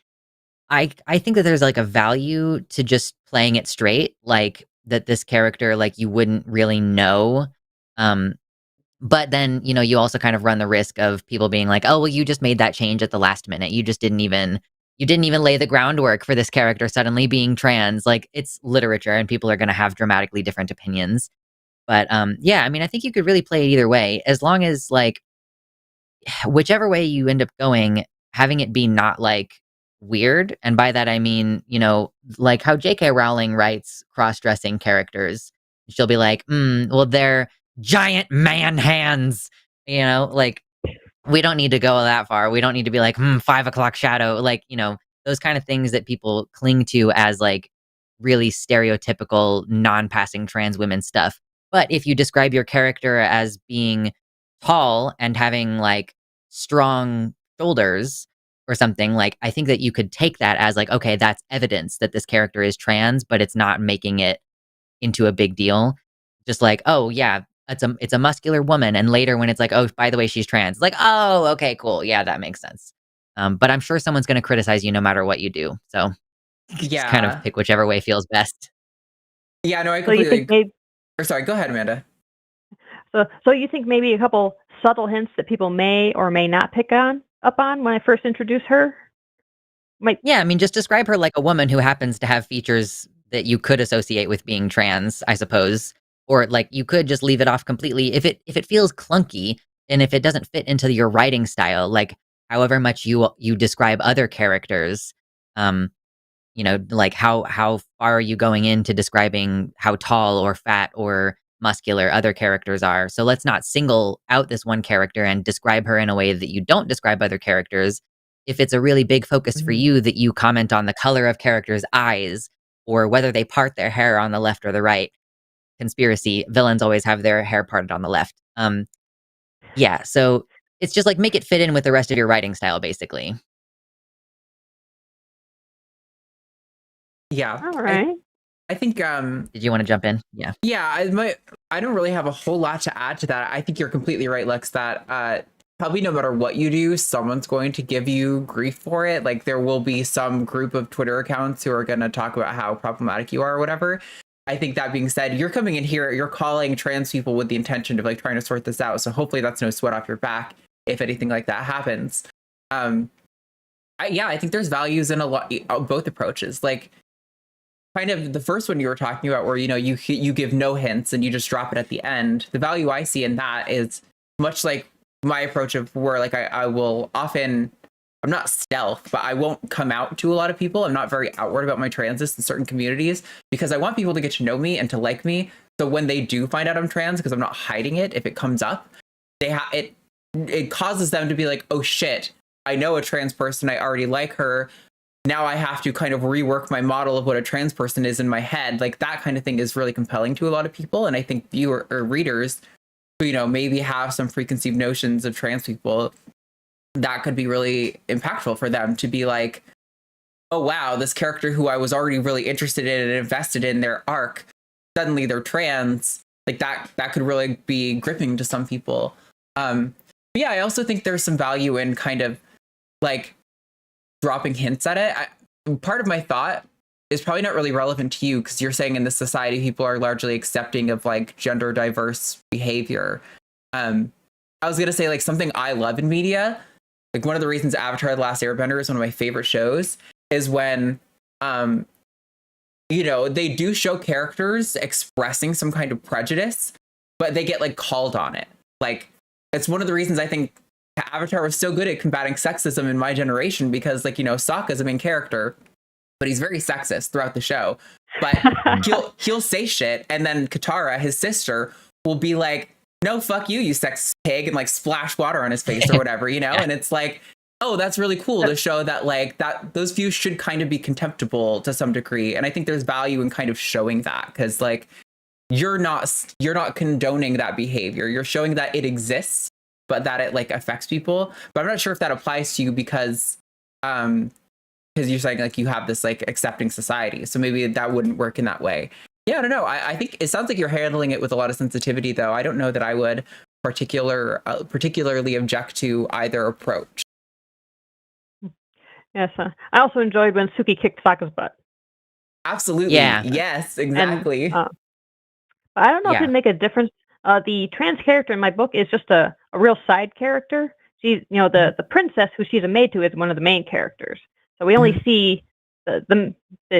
I think that there's like a value to just playing it straight, like that this character, like, you wouldn't really know. But then, you also kind of run the risk of people being like, oh, well, you just made that change at the last minute. You didn't even lay the groundwork for this character suddenly being trans. Like, it's literature and people are going to have dramatically different opinions. But yeah, I mean, I think you could really play it either way, as long as like whichever way you end up going, having it be not like weird. And by that, I mean, like how J.K. Rowling writes cross-dressing characters. She'll be like, well, they're giant man hands, like, we don't need to go that far. We don't need to be like, 5 o'clock shadow. Like, those kind of things that people cling to as like really stereotypical non-passing trans women stuff. But if you describe your character as being tall and having like strong shoulders or something, like, I think that you could take that as like, okay, that's evidence that this character is trans, but it's not making it into a big deal. Just like, oh yeah, it's a muscular woman, and later when it's like, oh, by the way, she's trans, it's like, oh, okay, cool, yeah, that makes sense. But I'm sure someone's going to criticize you no matter what you do, so just kind of pick whichever way feels best. Yeah, no, I So you completely. think maybe, Or sorry, go ahead, Amanda. so you think maybe a couple subtle hints that people may or may not pick up on when I first introduce her? Yeah, I mean, just describe her like a woman who happens to have features that you could associate with being trans, I suppose. Or like you could just leave it off completely if it feels clunky and if it doesn't fit into your writing style, like however much you describe other characters. Like how far are you going into describing how tall or fat or muscular other characters are? So let's not single out this one character and describe her in a way that you don't describe other characters. If it's a really big focus for you that you comment on the color of characters' eyes or whether they part their hair on the left or the right. Conspiracy, villains always have their hair parted on the left. Yeah, so it's just like make it fit in with the rest of your writing style, basically. Yeah. All right. I think Did you want to jump in? Yeah. I don't really have a whole lot to add to that. I think you're completely right, Lex, that probably no matter what you do, someone's going to give you grief for it. Like there will be some group of Twitter accounts who are going to talk about how problematic you are or whatever. I think that being said, you're coming in here, you're calling trans people with the intention of like trying to sort this out. So hopefully that's no sweat off your back if anything like that happens. I think there's values in a lot both approaches. Like kind of the first one you were talking about where, you know, you give no hints and you just drop it at the end. The value I see in that is much like my approach of where like I will often, I'm not stealth, but I won't come out to a lot of people. I'm not very outward about my transness in certain communities because I want people to get to know me and to like me. So when they do find out I'm trans, because I'm not hiding it, if it comes up, it causes them to be like, oh shit, I know a trans person, I already like her. Now I have to kind of rework my model of what a trans person is in my head. Like that kind of thing is really compelling to a lot of people. And I think viewer or readers who, you know, maybe have some preconceived notions of trans people, that could be really impactful for them to be like, oh, wow, this character who I was already really interested in and invested in their arc, suddenly they're trans. Like that could really be gripping to some people. But yeah, I also think there's some value in kind of like dropping hints at it. Part of my thought is probably not really relevant to you because you're saying in this society, people are largely accepting of like gender diverse behavior. I was going to say like something I love in media. Like one of the reasons Avatar: The Last Airbender is one of my favorite shows is when, you know, they do show characters expressing some kind of prejudice, but they get like called on it. Like it's one of the reasons I think Avatar was so good at combating sexism in my generation because, like, you know, Sokka's a main character, but he's very sexist throughout the show. But he'll say shit, and then Katara, his sister, will be like, "No, fuck you, you sex pig," and like splash water on his face or whatever, you know. And it's like, oh, that's really cool to show that like that those views should kind of be contemptible to some degree. And I think there's value in kind of showing that because like you're not condoning that behavior. You're showing that it exists, but that it like affects people. But I'm not sure if that applies to you because you're saying like you have this like accepting society. So maybe that wouldn't work in that way. Yeah, I don't know. I think it sounds like you're handling it with a lot of sensitivity, though. I don't know that I would particularly object to either approach. Yes, I also enjoyed when Suki kicked Sokka's butt. Absolutely. Yeah. Yes, exactly. And, I don't know if it'd make a difference. The trans character in my book is just a real side character. She's, you know, the princess who she's a maid to is one of the main characters. So we only see the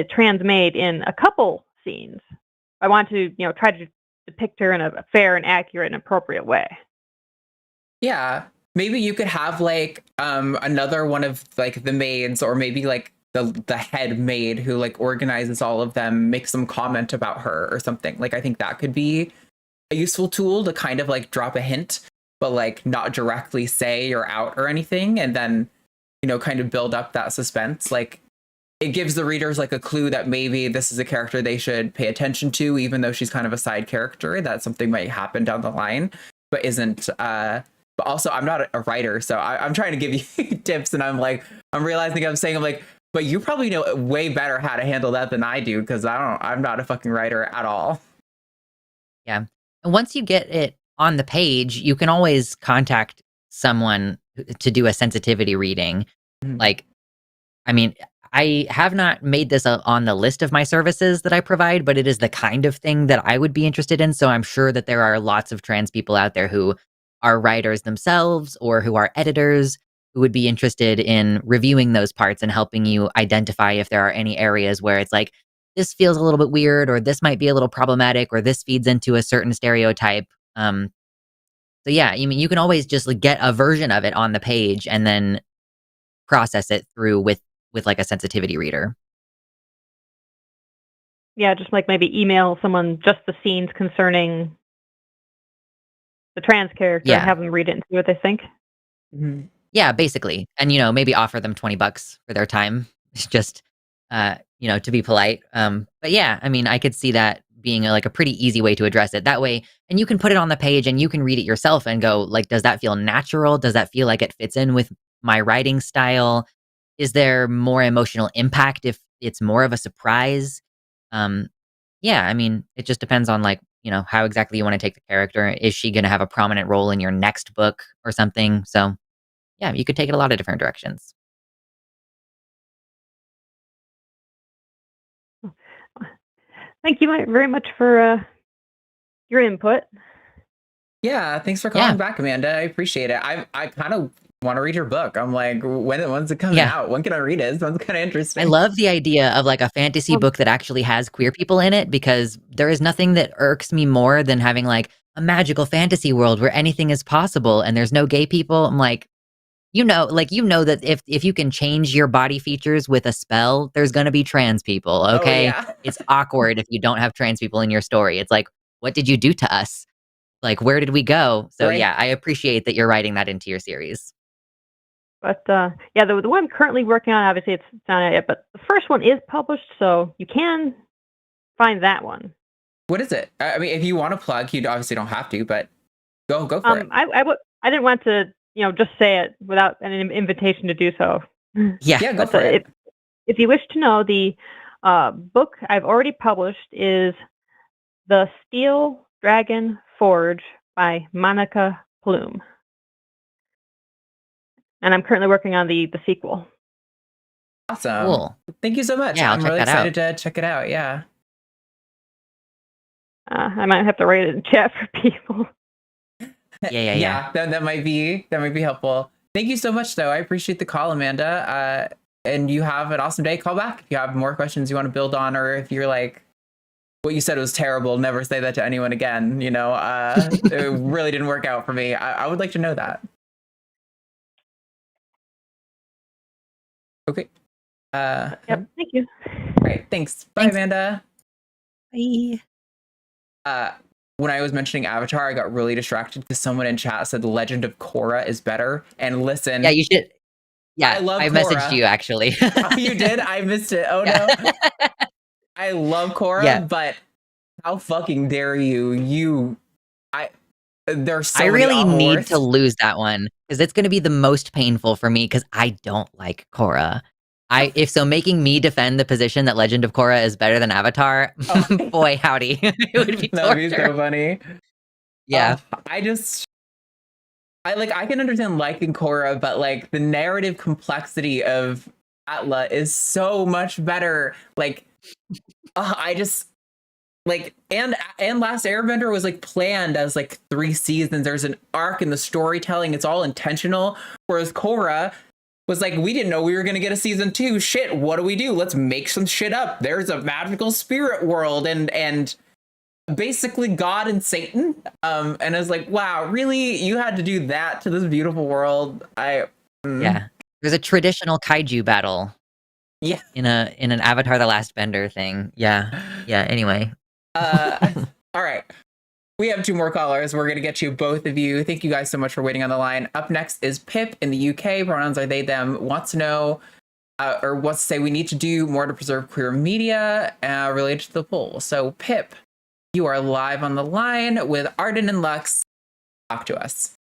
trans maid in a couple scenes. I want to, you know, try to depict her in a fair and accurate and appropriate way. Yeah. Maybe you could have like another one of like the maids, or maybe like the head maid who like organizes all of them, make some comment about her or something. Like I think that could be a useful tool to kind of like drop a hint, but like not directly say or out or anything, and then, you know, kind of build up that suspense. Like it gives the readers like a clue that maybe this is a character they should pay attention to, even though she's kind of a side character, that something might happen down the line, but isn't. But also, I'm not a writer, so I'm trying to give you tips, and I'm realizing I'm like, but you probably know way better how to handle that than I do, because I'm not a fucking writer at all. Yeah. And once you get it on the page, you can always contact someone to do a sensitivity reading. Mm-hmm. Like, I mean, I have not made this on the list of my services that I provide, but it is the kind of thing that I would be interested in. So I'm sure that there are lots of trans people out there who are writers themselves or who are editors who would be interested in reviewing those parts and helping you identify if there are any areas where it's like, this feels a little bit weird, or this might be a little problematic, or this feeds into a certain stereotype. So yeah, I mean, you can always just like get a version of it on the page and then process it through with like a sensitivity reader. Yeah, just like maybe email someone just the scenes concerning the trans character and have them read it and see what they think. Mm-hmm. Yeah, basically. And, you know, maybe offer them $20 for their time. Just, you know, to be polite. But yeah, I mean, I could see that being a pretty easy way to address it that way. And you can put it on the page and you can read it yourself and go like, does that feel natural? Does that feel like it fits in with my writing style? Is there more emotional impact if it's more of a surprise? yeah, I mean, it just depends on like, how exactly you want to take the character. Is she going to have a prominent role in your next book or something? So yeah, you could take it a lot of different directions. Thank you very much for your input. Yeah, thanks for calling back, Amanda. I appreciate it. I kind of want to read your book. I'm like, when's it coming out? When can I read it? It sounds kind of interesting. I love the idea of like a fantasy book that actually has queer people in it, because there is nothing that irks me more than having like a magical fantasy world where anything is possible and there's no gay people. I'm like, that if you can change your body features with a spell, there's going to be trans people. Okay. Oh, yeah. It's awkward if you don't have trans people in your story. It's like, what did you do to us? Like, where did we go? So Right. yeah, I appreciate that you're writing that into your series. But yeah, the one I'm currently working on, obviously it's not out yet, but the first one is published, so you can find that one. What is it? I mean, if you want to plug, you obviously don't have to, but go for it. I didn't want to, just say it without an invitation to do so. Yeah, go for it. If you wish to know, the book I've already published is The Steel Dragon Forge by Monica Plume. And I'm currently working on the sequel. Awesome. Cool. Thank you so much. Yeah, I'll I'm check really that out. excited to check it out. Yeah. I might have to write it in chat for people. Yeah. That might be helpful. Thank you so much, though. I appreciate the call, Amanda. And you have an awesome day. Call back if you have more questions you want to build on, or if you're like, what you said was terrible, never say that to anyone again. It really didn't work out for me. I would like to know that. Okay. Yep. Thank you. Right. Thanks. Bye, Amanda. Bye. When I was mentioning Avatar, I got really distracted because someone in chat said The Legend of Korra is better. And listen. Yeah, you should. Yeah, I love I Korra. messaged you actually. Oh, you did? I missed it. Oh, Yeah. no. I love Korra, but how fucking dare you? There's so I many really need Ahors. to lose that one because it's going to be the most painful for me because I don't like Korra. If so, making me defend the position that Legend of Korra is better than Avatar, boy howdy, it would be That would be torture. so funny. Yeah, I can understand liking Korra, but like the narrative complexity of Atla is so much better. Like, and Last Airbender was like planned as like 3 seasons. There's an arc in the storytelling. It's all intentional. Whereas Korra was like, we didn't know we were going to get a season 2. Shit, what do? Let's make some shit up. There's a magical spirit world and basically God and Satan. And I was like, wow, really? You had to do that to this beautiful world? Yeah. There's a traditional kaiju battle. Yeah. In an Avatar: The Last Bender thing. Yeah. Anyway. All right. We have 2 more callers. We're going to get to both of you. Thank you guys so much for waiting on the line. Up next is Pip in the UK. Pronouns are they, them. Wants to know, or wants to say we need to do more to preserve queer media related to the poll. So, Pip, you are live on the line with Arden and Lux. Talk to us.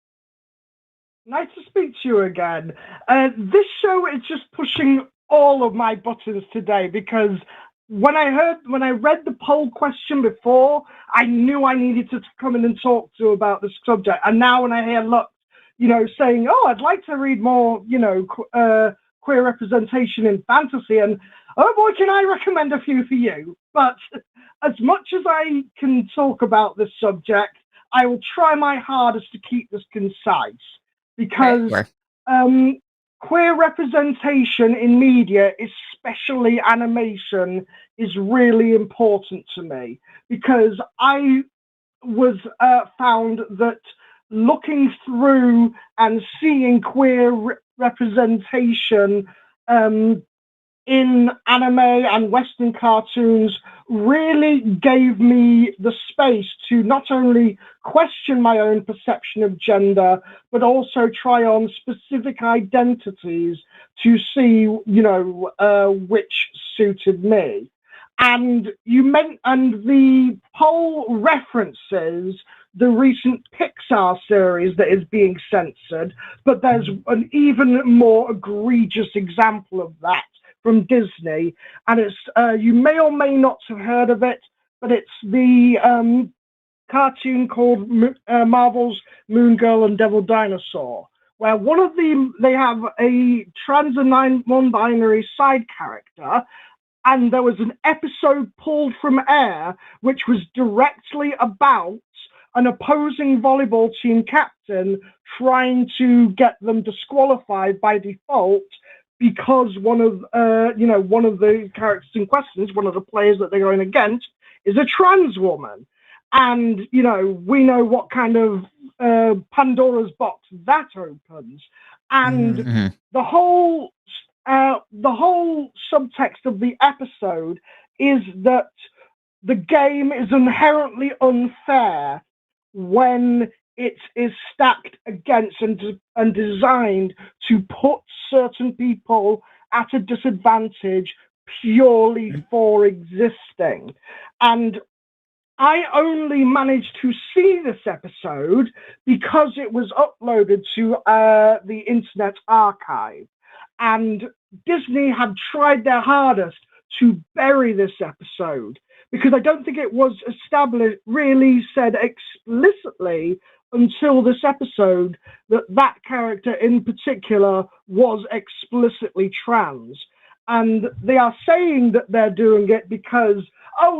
Nice to speak to you again. This show is just pushing all of my buttons today because when I read the poll question before, I knew I needed to come in and talk to you about this subject. And now when I hear Lux, saying, "Oh, I'd like to read more, queer representation in fantasy," and oh boy, can I recommend a few for you. But as much as I can talk about this subject, I will try my hardest to keep this concise because queer representation in media, especially animation, is really important to me because I was found that looking through and seeing queer representation in anime and Western cartoons really gave me the space to not only question my own perception of gender, but also try on specific identities to see, which suited me. And the poll references the recent Pixar series that is being censored, but there's an even more egregious example of that from Disney, and it's you may or may not have heard of it, but it's the cartoon called Marvel's Moon Girl and Devil Dinosaur, where one of them, they have a trans and non-binary side character, and there was an episode pulled from air which was directly about an opposing volleyball team captain trying to get them disqualified by default because one of the characters in question, one of the players that they're going against, is a trans woman. And, we know what kind of Pandora's box that opens. And the whole subtext of the episode is that the game is inherently unfair when it is stacked against and designed to put certain people at a disadvantage purely for existing. And I only managed to see this episode because it was uploaded to the Internet Archive. And Disney had tried their hardest to bury this episode because I don't think it was really said explicitly until this episode that character in particular was explicitly trans. And they are saying that they're doing it because,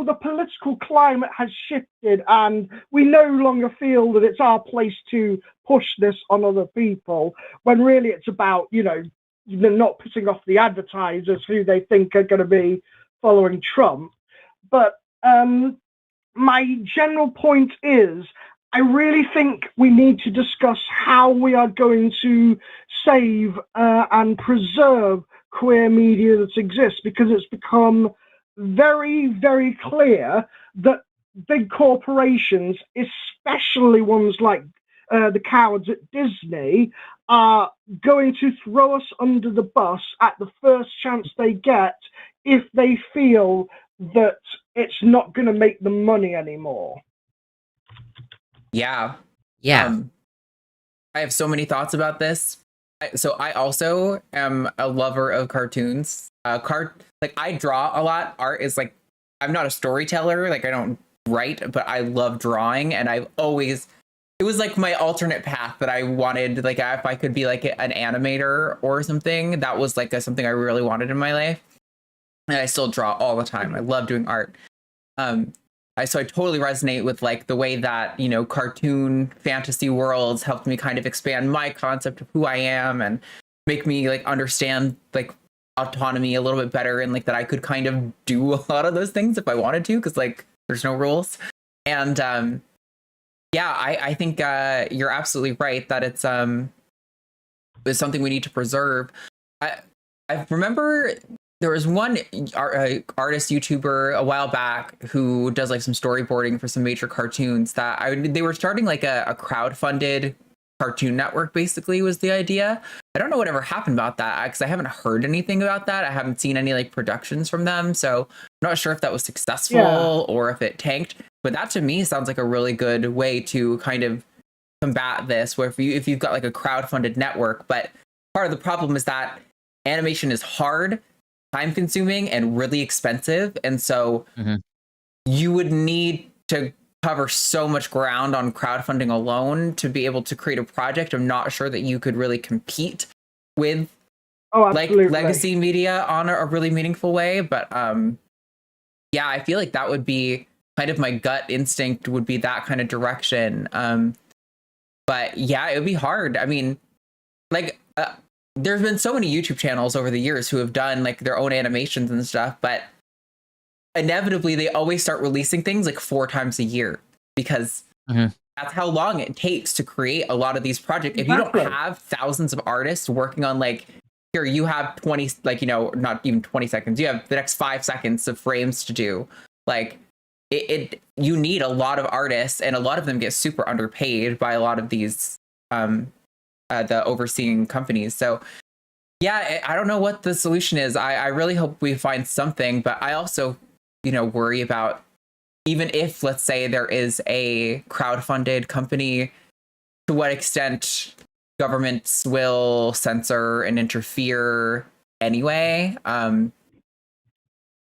the political climate has shifted and we no longer feel that it's our place to push this on other people, when really it's about, not pissing off the advertisers who they think are going to be following Trump. But my general point is, I really think we need to discuss how we are going to save and preserve queer media that exists, because it's become very, very clear that big corporations, especially ones like the cowards at Disney, are going to throw us under the bus at the first chance they get if they feel that it's not going to make them money anymore. Yeah. Yeah. I have so many thoughts about this. So I also am a lover of cartoons. I draw a lot. Art is I'm not a storyteller. I don't write, but I love drawing, and it was my alternate path that I wanted. If I could be an animator or something, that was something I really wanted in my life. And I still draw all the time. I love doing art. So I totally resonate with the way that, cartoon fantasy worlds helped me kind of expand my concept of who I am and make me understand autonomy a little bit better, and that I could kind of do a lot of those things if I wanted to, because there's no rules. And I think you're absolutely right that it's something we need to preserve. I remember there was one artist YouTuber a while back who does some storyboarding for some major cartoons that they were starting a crowdfunded cartoon network, basically, was the idea. I don't know whatever happened about that, because I haven't heard anything about that. I haven't seen any productions from them, so I'm not sure if that was successful or if it tanked. But that to me sounds like a really good way to kind of combat this, where if you've got a crowdfunded network. But part of the problem is that animation is hard, time consuming, and really expensive, and so you would need to cover so much ground on crowdfunding alone to be able to create a project. I'm not sure that you could really compete with legacy media on a really meaningful way. But I feel that would be kind of my gut instinct, would be that kind of direction. But it would be hard. I mean, there's been so many YouTube channels over the years who have done their own animations and stuff, but inevitably they always start releasing things 4 times a year, because that's how long it takes to create a lot of these projects. If you don't have thousands of artists working on here, you have 20, not even 20 seconds, you have the next 5 seconds of frames to do. You need a lot of artists, and a lot of them get super underpaid by a lot of these the overseeing companies. So I don't know what the solution is. I really hope we find something, but I also worry about, even if, let's say, there is a crowdfunded company, to what extent governments will censor and interfere anyway.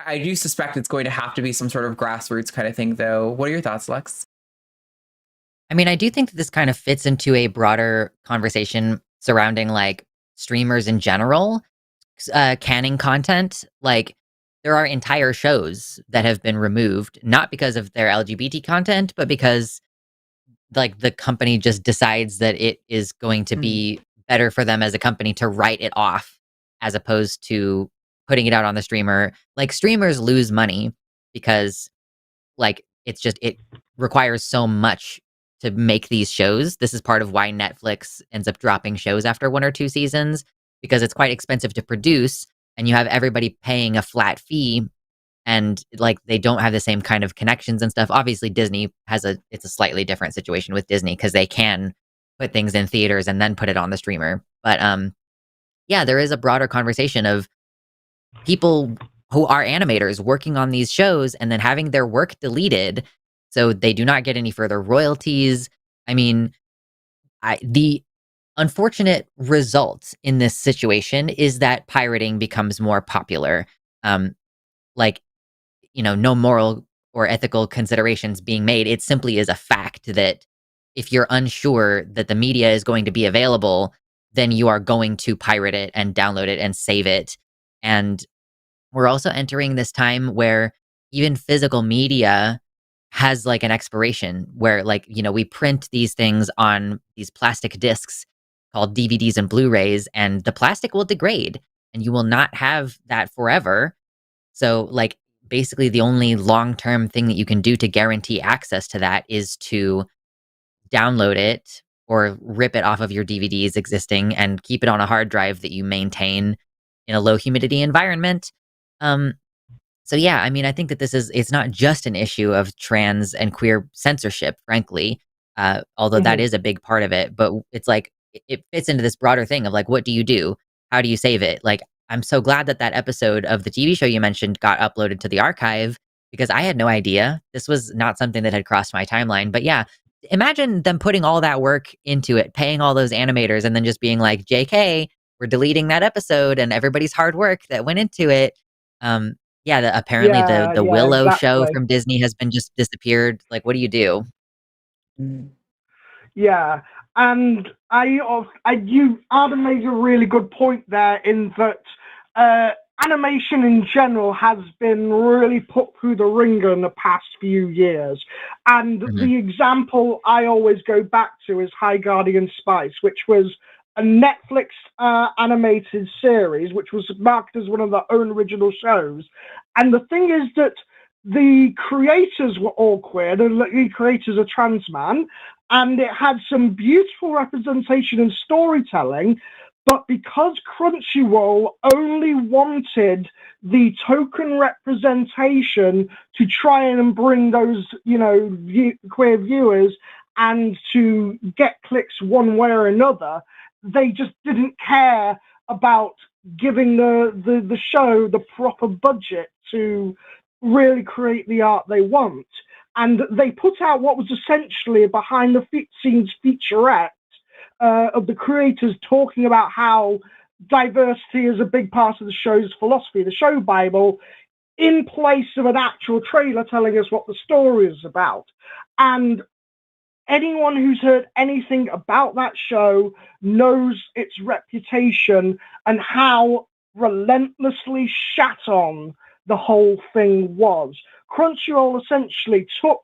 I do suspect it's going to have to be some sort of grassroots kind of thing, though. What are your thoughts, Lex? I mean, I do think that this kind of fits into a broader conversation surrounding like streamers in general, canning content. Like, there are entire shows that have been removed, not because of their LGBT content, but because like the company just decides that it is going to be better for them as a company to write it off as opposed to putting it out on the streamer. Like, streamers lose money because like it requires so much to make these shows. This is part of why Netflix ends up dropping shows after 1 or 2 seasons, because it's quite expensive to produce and you have everybody paying a flat fee, and like they don't have the same kind of connections and stuff. Obviously Disney it's a slightly different situation with Disney because they can put things in theaters and then put it on the streamer. But yeah, there is a broader conversation of people who are animators working on these shows and then having their work deleted so they do not get any further royalties. I mean, the unfortunate result in this situation is that pirating becomes more popular. Like, no moral or ethical considerations being made. It simply is a fact that if you're unsure that the media is going to be available, then you are going to pirate it and download it and save it. And we're also entering this time where even physical media has like an expiration where like, we print these things on these plastic discs called DVDs and Blu-rays, and the plastic will degrade and you will not have that forever. So like basically the only long-term thing that you can do to guarantee access to that is to download it or rip it off of your DVDs existing and keep it on a hard drive that you maintain in a low humidity environment. So yeah, I mean, I think that it's not just an issue of trans and queer censorship, frankly, although that is a big part of it. But it's like, it fits into this broader thing of like, what do you do? How do you save it? Like, I'm so glad that episode of the TV show you mentioned got uploaded to the archive, because I had no idea. This was not something that had crossed my timeline. But yeah, imagine them putting all that work into it, paying all those animators, and then just being like, JK, we're deleting that episode and everybody's hard work that went into it. Yeah, apparently the Willow show from Disney has been just disappeared. Like, what do you do? Yeah, and Arden made a really good point there in that animation in general has been really put through the ringer in the past few years. And the example I always go back to is High Guardian Spice, which was a Netflix animated series, which was marked as one of their own original shows. And the thing is that the creators were all queer, the lead creators are trans man, and it had some beautiful representation and storytelling, but because Crunchyroll only wanted the token representation to try and bring those, queer viewers and to get clicks one way or another, they just didn't care about giving the show the proper budget to really create the art they want. And they put out what was essentially a behind-the-scenes featurette of the creators talking about how diversity is a big part of the show's philosophy, the show Bible, in place of an actual trailer telling us what the story is about. And anyone who's heard anything about that show knows its reputation and how relentlessly shat on the whole thing was. Crunchyroll essentially took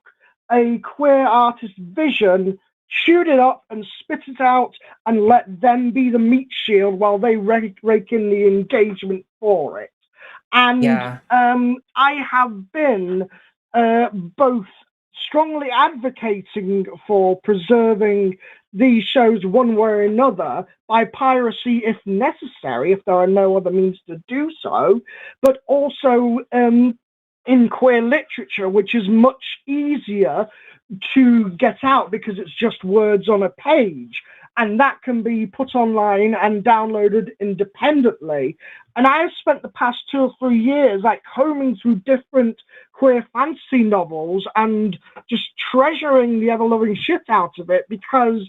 a queer artist's vision, chewed it up and spit it out and let them be the meat shield while they rake in the engagement for it. And I have been both strongly advocating for preserving these shows one way or another by piracy if necessary, if there are no other means to do so, but also in queer literature, which is much easier to get out because it's just words on a page, and that can be put online and downloaded independently. And I've spent the past 2 or 3 years like combing through different queer fantasy novels and just treasuring the ever-loving shit out of it, because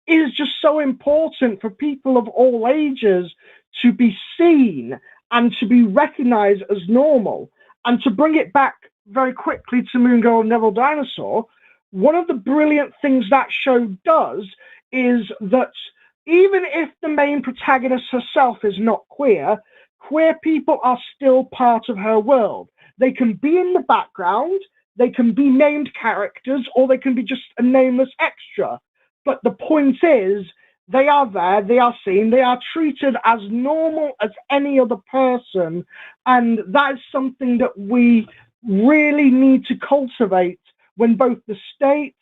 it is just so important for people of all ages to be seen and to be recognized as normal. And to bring it back very quickly to Moon Girl and Neville Dinosaur, one of the brilliant things that show does is that even if the main protagonist herself is not queer, queer people are still part of her world. They can be in the background, they can be named characters, or they can be just a nameless extra. But the point is, they are there, they are seen, they are treated as normal as any other person. And that is something that we really need to cultivate when both the state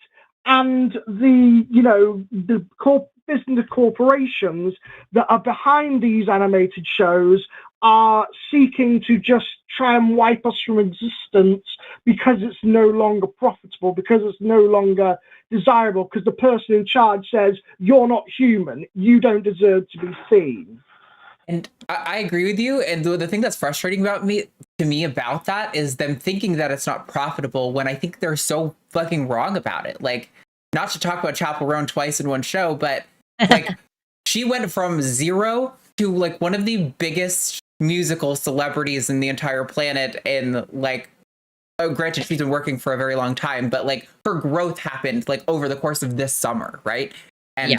and the, the business corporations that are behind these animated shows are seeking to just try and wipe us from existence because it's no longer profitable, because it's no longer desirable, because the person in charge says, you're not human, you don't deserve to be seen. And I agree with you. And the thing that's frustrating to me about that is them thinking that it's not profitable when I think they're so fucking wrong about it. Like, not to talk about Chappell Roan twice in one show, but like she went from zero to like one of the biggest musical celebrities in the entire planet. And like, granted, she's been working for a very long time, but like her growth happened like over the course of this summer, right? And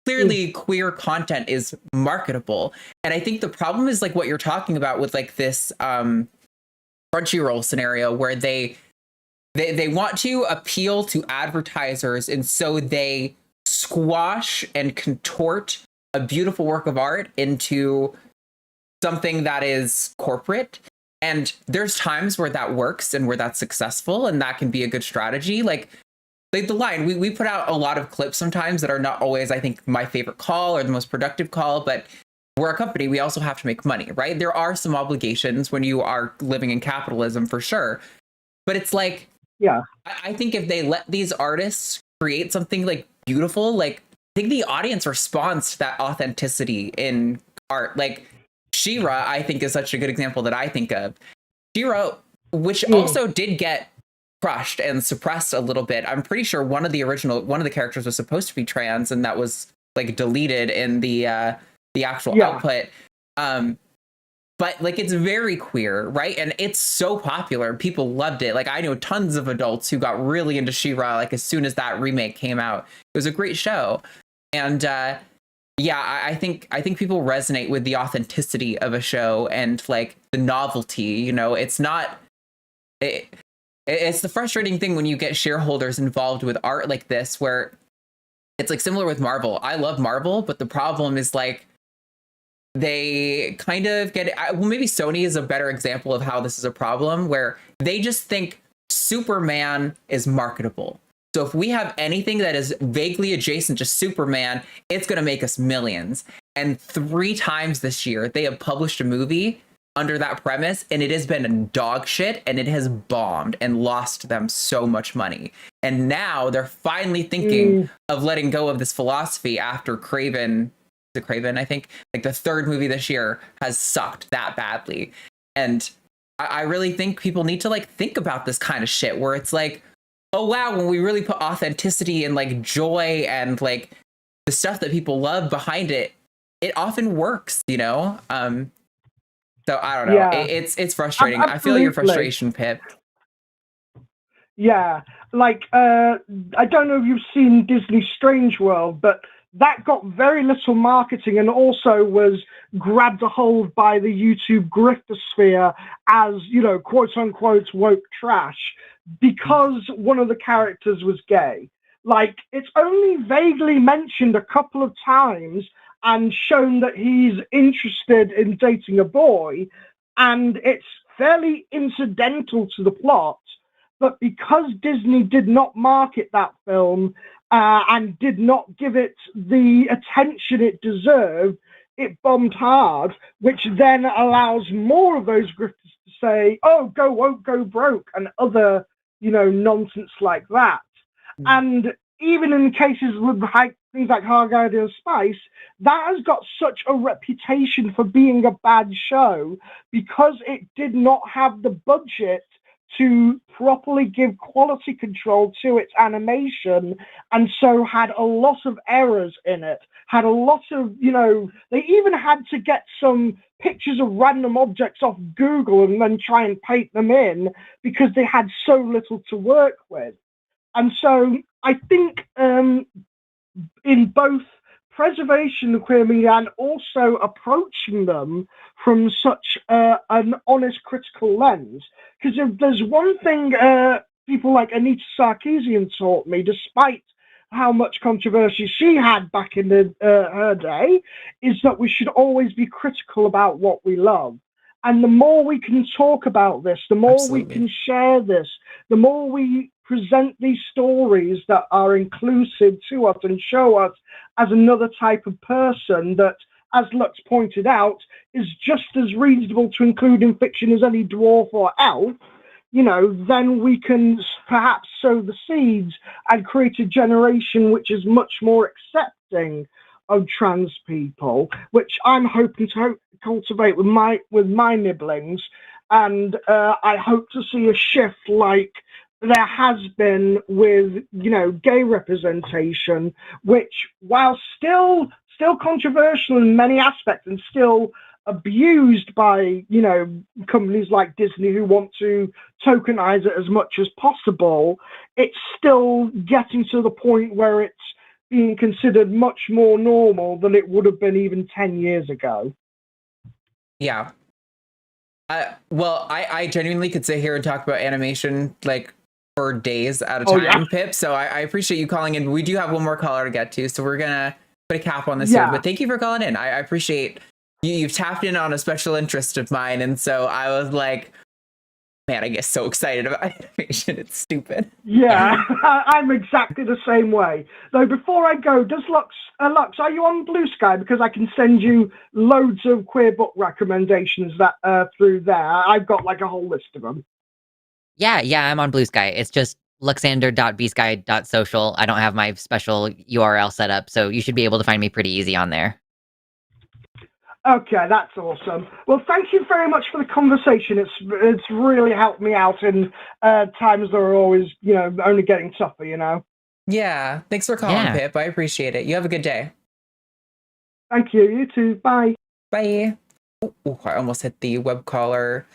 clearly queer content is marketable. And I think the problem is like what you're talking about with like this Crunchyroll scenario where they want to appeal to advertisers, and so they squash and contort a beautiful work of art into something that is corporate. And there's times where that works and where that's successful, and that can be a good strategy. Like the line, we put out a lot of clips sometimes that are not always, I think, my favorite call or the most productive call, but we're a company, we also have to make money, right? There are some obligations when you are living in capitalism, for sure. But it's like, I think if they let these artists create something like beautiful, like I think the audience responds to that authenticity in art. Like She-Ra, I think, is such a good example that I think of. She-Ra, which also did get crushed and suppressed a little bit. I'm pretty sure one of the characters was supposed to be trans, and that was like deleted in the actual output. But like it's very queer, right? And it's so popular. People loved it. Like I know tons of adults who got really into She-Ra like as soon as that remake came out. It was a great show. And I think people resonate with the authenticity of a show and like the novelty. It's not it's the frustrating thing when you get shareholders involved with art like this, where it's like similar with Marvel. I love Marvel, but the problem is like they kind of get maybe Sony is a better example of how this is a problem, where they just think Superman is marketable. So if we have anything that is vaguely adjacent to Superman, it's going to make us millions. And 3 times this year, they have published a movie under that premise, and it has been dog shit, and it has bombed and lost them so much money. And now they're finally thinking of letting go of this philosophy after Craven, I think, like the 3rd movie this year has sucked that badly. And I really think people need to like think about this kind of shit where it's like, oh wow, when we really put authenticity and like joy and like the stuff that people love behind it, it often works, So I don't know. Yeah. It's frustrating. I feel your frustration, Pip. Yeah, like I don't know if you've seen Disney Strange World, but that got very little marketing and also was grabbed a hold by the YouTube griftosphere as, quote unquote, woke trash because one of the characters was gay. Like, it's only vaguely mentioned a couple of times and shown that he's interested in dating a boy, and it's fairly incidental to the plot. But because Disney did not market that film and did not give it the attention it deserved, it bombed hard, which then allows more of those grifters to say, oh, go woke, go broke, and other, nonsense like that. And even in cases with things like Hard Guardian Spice, that has got such a reputation for being a bad show because it did not have the budget to properly give quality control to its animation, and so had a lot of errors in it, had a lot of, they even had to get some pictures of random objects off Google and then try and paint them in because they had so little to work with. And so I think in both preservation of queer media and also approaching them from such an honest critical lens. Because if there's one thing people like Anita Sarkeesian taught me, despite how much controversy she had back in her day, is that we should always be critical about what we love. And the more we can talk about this, the more we can share this, the more we present these stories that are inclusive to us and show us as another type of person that, as Lux pointed out, is just as reasonable to include in fiction as any dwarf or elf, then we can perhaps sow the seeds and create a generation which is much more accepting of trans people, which I'm hoping to cultivate with my nibblings. And I hope to see a shift like there has been with, gay representation, which, while still controversial in many aspects and still abused by, companies like Disney who want to tokenize it as much as possible, it's still getting to the point where it's being considered much more normal than it would have been even 10 years ago. Yeah. Well, I genuinely could sit here and talk about animation for days at a time, Pip. So I appreciate you calling in. We do have one more caller to get to, so we're gonna put a cap on this here. But thank you for calling in. I appreciate you've tapped in on a special interest of mine, and so I was like, man, I get so excited about animation. It's stupid. Yeah, I'm exactly the same way. Though before I go, does Lux, are you on Blue Sky? Because I can send you loads of queer book recommendations that through there. I've got a whole list of them. Yeah, I'm on Blue Sky. It's just luxander.bsky.social. I don't have my special URL set up, so you should be able to find me pretty easy on there. Okay, that's awesome. Well, thank you very much for the conversation. It's really helped me out in times that are always, only getting tougher, Yeah, thanks for calling, Pip. I appreciate it. You have a good day. Thank you. You too. Bye. Bye. Ooh, I almost hit the web caller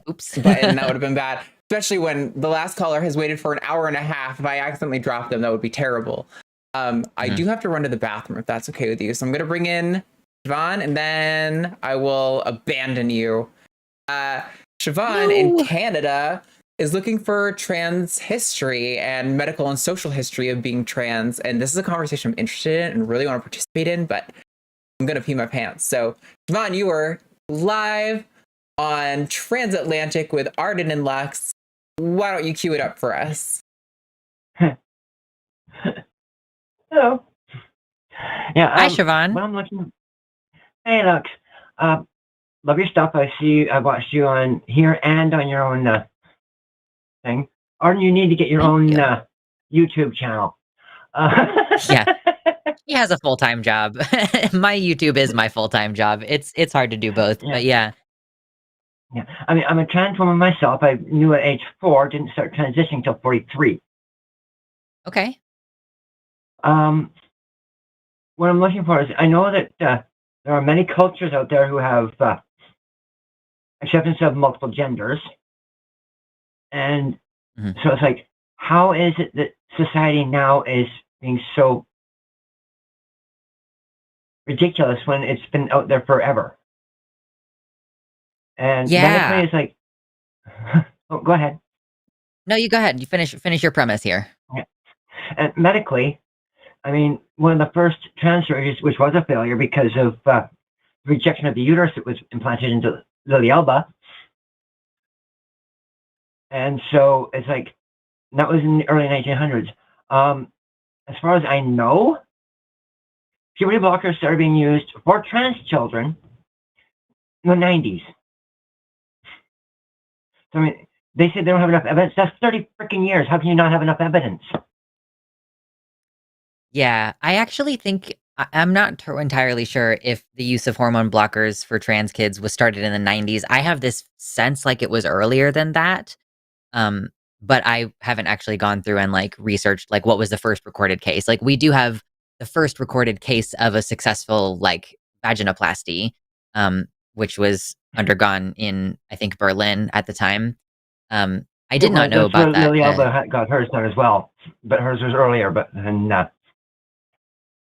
oops button. That would have been bad, especially when the last caller has waited for an hour and a half. If I accidentally dropped them, that would be terrible. I do have to run to the bathroom if that's okay with you, so I'm gonna bring in Siobhan, and then I will abandon you. Siobhan in Canada is looking for trans history and medical and social history of being trans, and this is a conversation I'm interested in and really want to participate in, but I'm gonna pee my pants. So Siobhan, you are live on Transatlantic with Arden and Lux. Why don't you cue it up for us? Hello. Yeah. Hi, Siobhan. Well, I'm looking. Hey, Lux. Love your stuff. I watched you on here and on your own thing. Arden, you need to get your own YouTube channel. Yeah. He has a full-time job. My YouTube is my full-time job. It's hard to do both, but yeah. Yeah. I mean, I'm a trans woman myself. I knew at age 4, didn't start transitioning till 43. Okay. What I'm looking for is, I know that there are many cultures out there who have acceptance of multiple genders. And so it's like, how is it that society now is being so ridiculous when it's been out there forever? And medically is like, oh, go ahead. No, you go ahead. You finish your premise here. Yeah. And medically, I mean, one of the first trans surgeries, which was a failure because of rejection of the uterus that was implanted into Lily Alba. And so it's like, that was in the early 1900s. As far as I know, puberty blockers started being used for trans children in the 90s. So, I mean, they say they don't have enough evidence. That's 30 freaking years. How can you not have enough evidence? Yeah, I actually think I'm not entirely sure if the use of hormone blockers for trans kids was started in the 90s. I have this sense like it was earlier than that. But I haven't actually gone through and like researched like what was the first recorded case. Like we do have the first recorded case of a successful like vaginoplasty, which was undergone in I think Berlin at the time. I did not know That's where about that. Lily Alba got hers done as well, but hers was earlier. But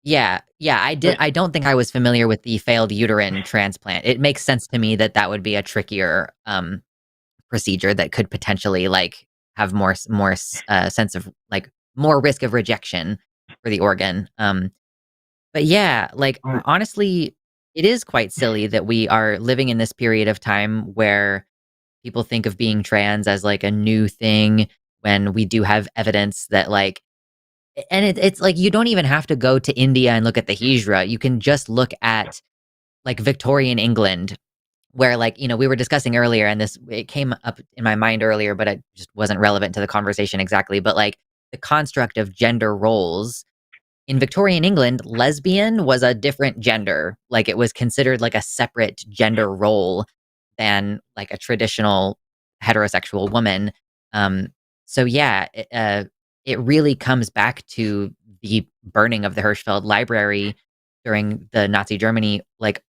Yeah, I did. I don't think I was familiar with the failed uterine transplant. It makes sense to me that that would be a trickier procedure that could potentially like have more sense of like more risk of rejection for the organ. But yeah, like honestly, it is quite silly that we are living in this period of time where people think of being trans as like a new thing when we do have evidence that like and it's like you don't even have to go to India and look at the hijra. You can just look at like Victorian England, where like we were discussing earlier, and it came up in my mind earlier, but it just wasn't relevant to the conversation exactly. But like the construct of gender roles in Victorian England, lesbian was a different gender. Like it was considered like a separate gender role than like a traditional heterosexual woman. So yeah, it really comes back to the burning of the Hirschfeld Library during the Nazi Germany, like,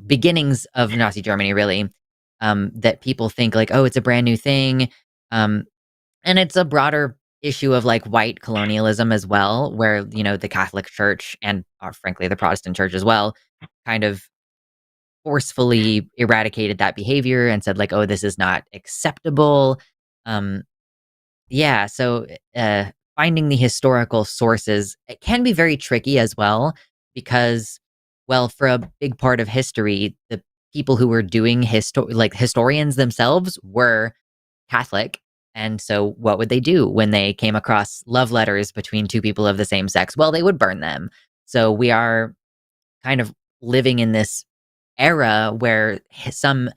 beginnings of Nazi Germany, really, that people think like, oh, it's a brand new thing. And it's a broader issue of like white colonialism as well, where, the Catholic Church and frankly, the Protestant Church as well, kind of forcefully eradicated that behavior and said like, oh, this is not acceptable. Yeah, so finding the historical sources, it can be very tricky as well because, well, for a big part of history, the people who were doing historians themselves were Catholic. And so what would they do when they came across love letters between two people of the same sex? Well, they would burn them. So we are kind of living in this era where some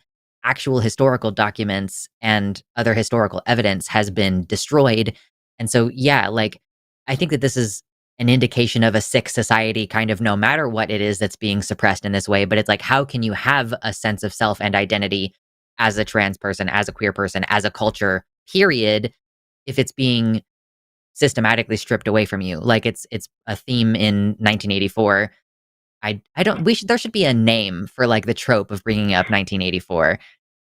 actual historical documents and other historical evidence has been destroyed. And so, yeah, like, I think that this is an indication of a sick society, kind of no matter what it is that's being suppressed in this way. But it's like, how can you have a sense of self and identity as a trans person, as a queer person, as a culture, period, if it's being systematically stripped away from you? Like it's a theme in 1984. I don't. There should be a name for like the trope of bringing up 1984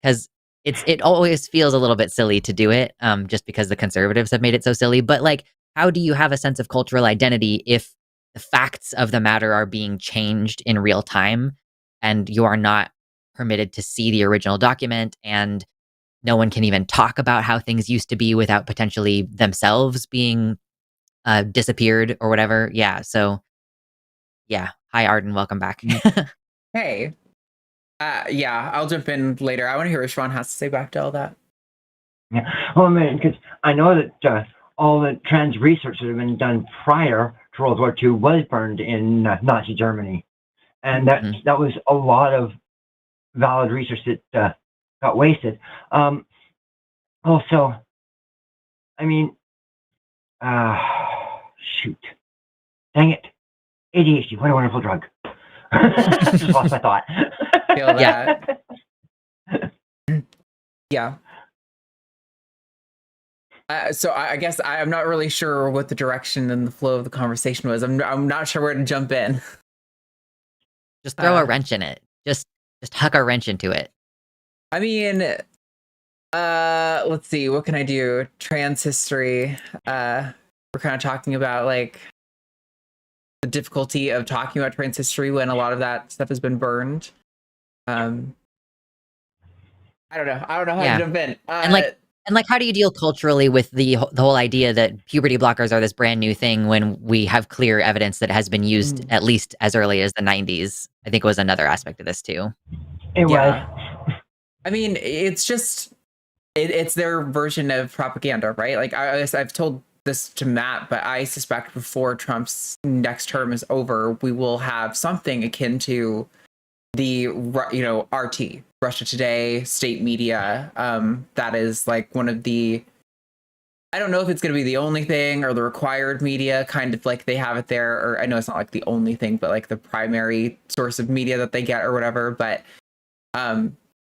because it always feels a little bit silly to do it, just because the conservatives have made it so silly. But like, how do you have a sense of cultural identity if the facts of the matter are being changed in real time, and you are not permitted to see the original document, and no one can even talk about how things used to be without potentially themselves being disappeared or whatever? Yeah. So. Yeah. Hi, Arden. Welcome back. Hey. Yeah, I'll jump in later. I want to hear what Sean has to say back to all that. Yeah. Well, I mean, because I know that all the trans research that had been done prior to World War II was burned in Nazi Germany. And that was a lot of valid research that got wasted. Also, I mean, shoot. Dang it. ADHD, what a wonderful drug. Just lost my thought. Feel that. Yeah. So I guess I'm not really sure what the direction and the flow of the conversation was. I'm not sure where to jump in. Just throw a wrench in it. Just huck a wrench into it. I mean, let's see. What can I do? Trans history. We're kind of talking about like the difficulty of talking about trans history when a lot of that stuff has been burned. I don't know how to jump in. And like, how do you deal culturally with the whole idea that puberty blockers are this brand new thing when we have clear evidence that it has been used at least as early as the 90s? I think was another aspect of this too. It was. I mean, it's just it's their version of propaganda, right? Like I've told this to Matt, but I suspect before Trump's next term is over, we will have something akin to the RT, Russia Today, state media. That is like one of the, I don't know if it's going to be the only thing or the required media, kind of like they have it there, or I know it's not like the only thing, but like the primary source of media that they get or whatever. But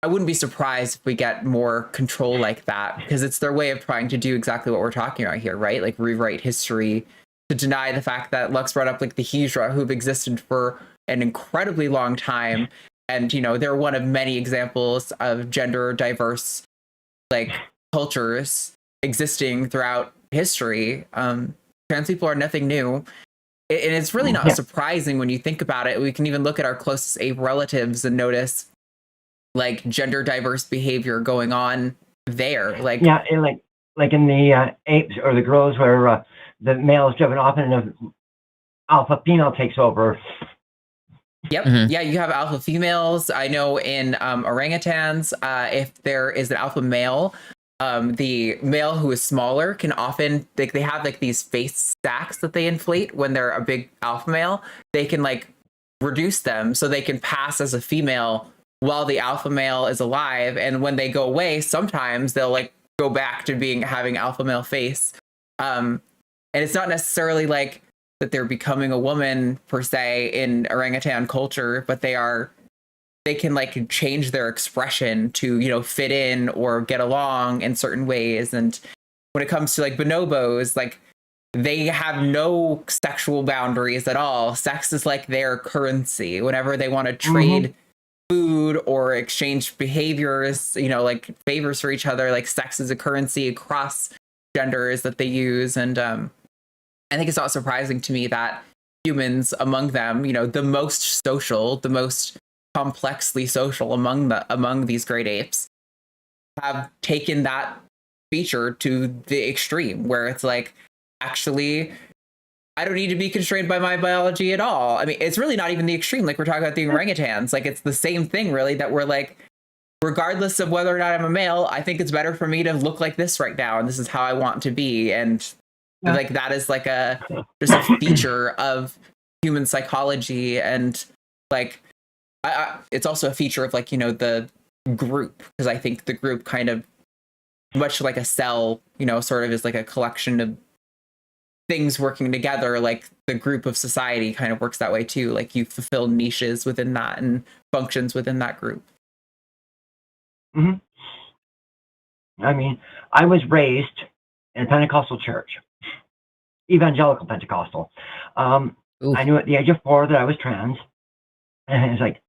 I wouldn't be surprised if we get more control like that, because it's their way of trying to do exactly what we're talking about here, right? Like rewrite history to deny the fact that Lux brought up like the Hydra, who've existed for an incredibly long time. And, you know, they're one of many examples of gender diverse like cultures existing throughout history. Trans people are nothing new. And it's really not surprising when you think about it. We can even look at our closest ape relatives and notice like gender diverse behavior going on there. Like and like in the apes or the gorillas where the male is driven off and the alpha female takes over. Yep. Yeah, you have alpha females. I know in orangutans, if there is an alpha male, the male who is smaller can often they have like these face stacks that they inflate when they're a big alpha male. They can like reduce them so they can pass as a female while the alpha male is alive, and when they go away, sometimes they'll like go back to having alpha male face. And it's not necessarily like that they're becoming a woman per se in orangutan culture, but they can like change their expression to, you know, fit in or get along in certain ways. And when it comes to like bonobos, like they have no sexual boundaries at all. Sex is like their currency. Whenever they want to trade food or exchange behaviors, you know, like favors for each other, like sex is a currency across genders that they use. And I think it's not surprising to me that humans among them, you know, the most social, the most complexly social among these great apes, have taken that feature to the extreme where it's like, actually, I don't need to be constrained by my biology at all. I mean, it's really not even the extreme. Like we're talking about the orangutans, like it's the same thing really, that we're like, regardless of whether or not I'm a male, I think it's better for me to look like this right now. And this is how I want to be. And like, that is like just a feature of human psychology. And like, it's also a feature of like, you know, the group, because I think the group kind of, much like a cell, you know, sort of is like a collection of things working together. Like the group of society kind of works that way too. Like you fulfill niches within that and functions within that group. I mean, I was raised in a Pentecostal church, evangelical Pentecostal. I knew at the age of 4 that I was trans, and it's like,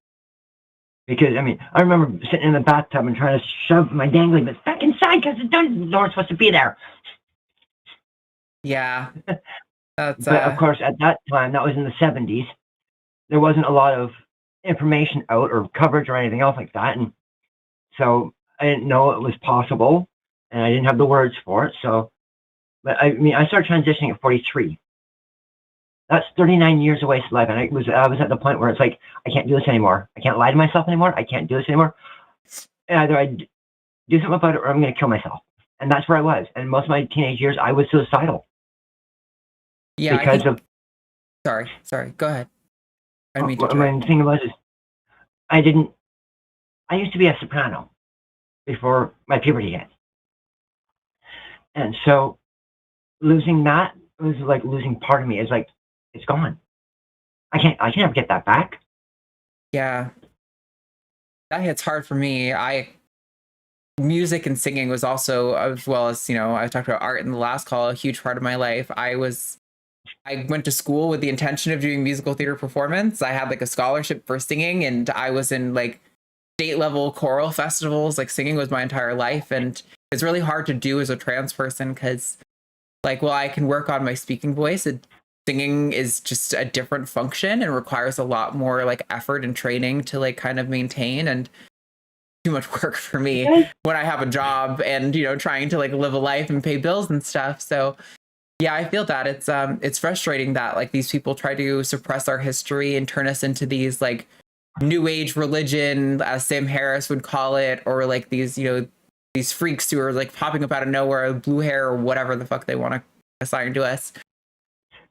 because I mean, I remember sitting in the bathtub and trying to shove my dangly bits back inside because the door's supposed to be there. Yeah. That's, but of course, at that time, that was in the 70s, there wasn't a lot of information out or coverage or anything else like that. And so I didn't know it was possible, and I didn't have the words for it. So, but I mean, I started transitioning at 43. That's 39 years away from life. And I was at the point where it's like, I can't do this anymore. I can't lie to myself anymore. I can't do this anymore. And either I do something about it or I'm going to kill myself. And that's where I was. And most of my teenage years, I was suicidal. Yeah. Because of. Sorry. Go ahead. I didn't mean to the thing was, I used to be a soprano before my puberty hit. And so losing that was like losing part of me. It's like, it's gone. I can't ever get that back. Yeah. That hits hard for me. Music and singing was also, as well as, you know, I talked about art in the last call, a huge part of my life. I went to school with the intention of doing musical theater performance. I had like a scholarship for singing, and I was in like state level choral festivals. Like singing was my entire life. And it's really hard to do as a trans person because like, well, I can work on my speaking voice. Singing is just a different function and requires a lot more like effort and training to like kind of maintain, and too much work for me when I have a job and, you know, trying to like live a life and pay bills and stuff. So yeah, I feel that it's frustrating that like these people try to suppress our history and turn us into these like new age religion, as Sam Harris would call it, or like these, you know, these freaks who are like popping up out of nowhere with blue hair or whatever the fuck they want to assign to us.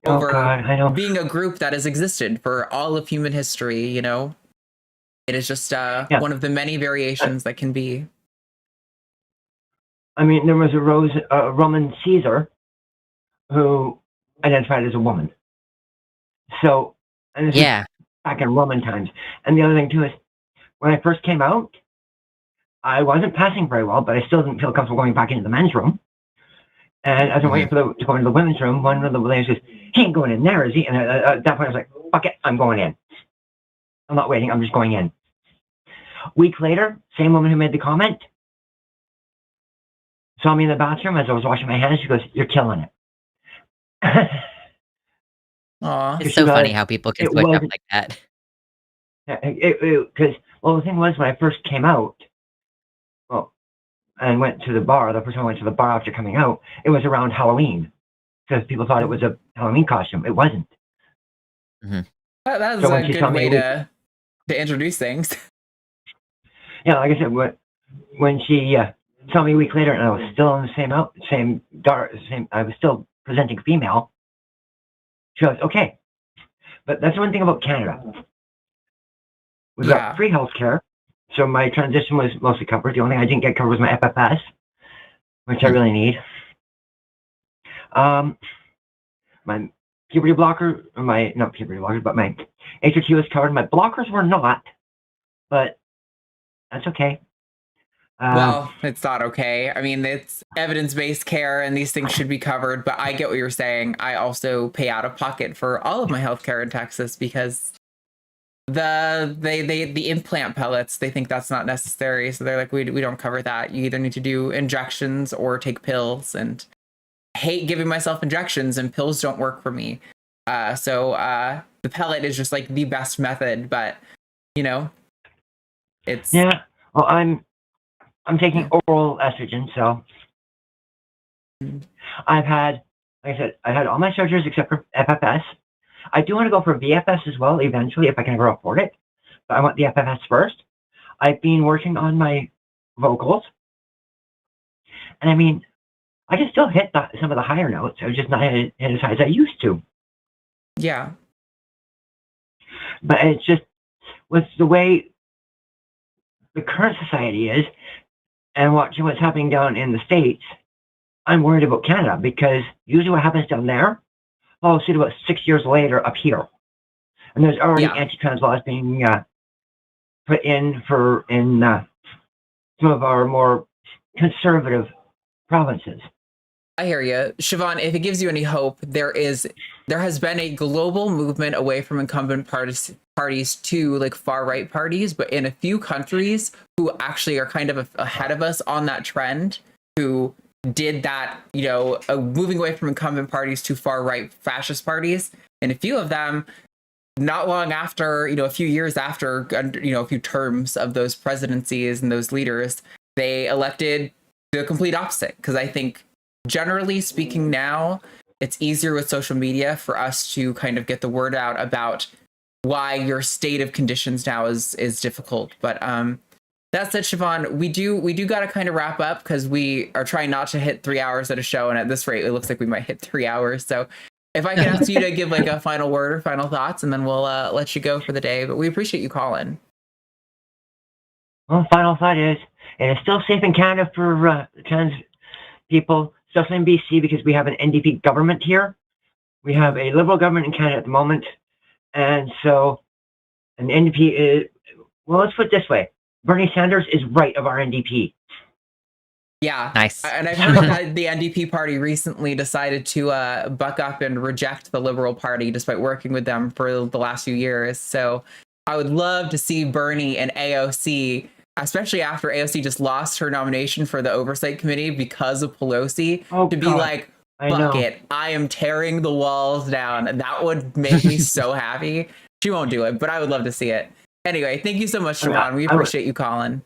Over I know. Being a group that has existed for all of human history, you know, it is just one of the many variations that can be. I mean, there was a Roman Caesar who identified as a woman. So, and this is back in Roman times. And the other thing too is, when I first came out, I wasn't passing very well, but I still didn't feel comfortable going back into the men's room. And as I'm waiting to go into the women's room, one of the ladies says, "He ain't going in there, is he?" And at that point, I was like, "Fuck it, I'm going in. I'm not waiting. I'm just going in." A week later, same woman who made the comment saw me in the bathroom as I was washing my hands. She goes, "You're killing it." Aw. It's so funny how people can switch up like that. Because the thing was, when I first came out, and went to the bar, the first time I went to the bar after coming out, it was around Halloween, because people thought it was a Halloween costume. It wasn't. That was a good way to introduce things. Yeah, like I said, when she saw me a week later, and I was still in the same, I was still presenting female. She goes, "Okay," but that's one thing about Canada. We've got free healthcare, so my transition was mostly covered. The only thing I didn't get covered was my FFS, which I really need. My puberty blocker, not puberty blockers, but my HRT was covered. My blockers were not, but that's okay. Well, it's not okay. I mean, it's evidence-based care and these things should be covered, but I get what you're saying. I also pay out of pocket for all of my healthcare in Texas because the implant pellets, they think that's not necessary. So they're like, we don't cover that. You either need to do injections or take pills, and I hate giving myself injections, and pills don't work for me. So the pellet is just like the best method, but it's... Yeah, well, I'm taking oral estrogen, so I've had, like I said, I had all my surgeries except for FFS. I do want to go for VFS as well eventually if I can ever afford it, but I want the FFS first. I've been working on my vocals, and I mean, I can still hit some of the higher notes. I was just not hit as high as I used to. Yeah. But it's just with the way the current society is, and watching what's happening down in the States, I'm worried about Canada, because usually what happens down there, I'll see about 6 years later up here. And there's already anti-trans laws being put in some of our more conservative provinces. I hear you. Siobhan, if it gives you any hope, there has been a global movement away from incumbent parties to like far right parties, but in a few countries who actually are kind of ahead of us on that trend, who did that, moving away from incumbent parties to far right fascist parties. And a few of them, not long after, a few years after, a few terms of those presidencies and those leaders, they elected the complete opposite. Because I think, generally speaking now, it's easier with social media for us to kind of get the word out about why your state of conditions now is difficult. But that said, Siobhan, we do got to kind of wrap up because we are trying not to hit 3 hours at a show, and at this rate, it looks like we might hit 3 hours. So if I could ask you to give like a final word or final thoughts, and then we'll let you go for the day. But we appreciate you calling. Well, final thought is, it is still safe in Canada for trans people, especially in BC, because we have an NDP government here. We have a Liberal government in Canada at the moment. And so an NDP is, well, let's put it this way. Bernie Sanders is right of our NDP. Yeah. Nice. And I've heard that the NDP party recently decided to buck up and reject the Liberal Party despite working with them for the last few years. So I would love to see Bernie and AOC, especially after AOC just lost her nomination for the Oversight Committee because of Pelosi, be like, fuck it, I am tearing the walls down. And that would make me so happy. She won't do it, but I would love to see it. Anyway, thank you so much, Siobhan. We appreciate you calling.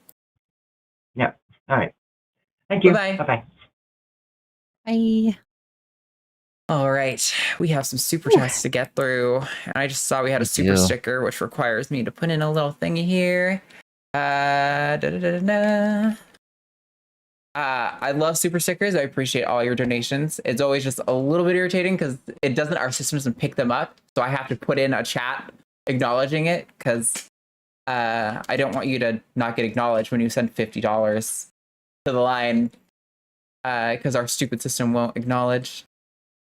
Yeah. All right. Thank you. Bye-bye. Bye-bye. Bye. All right. We have some super chats to get through. And I just saw we had a super sticker, which requires me to put in a little thingy here. I love super stickers. I appreciate all your donations. It's always just a little bit irritating because our system doesn't pick them up. So I have to put in a chat acknowledging it because I don't want you to not get acknowledged when you send $50 to the line because our stupid system won't acknowledge.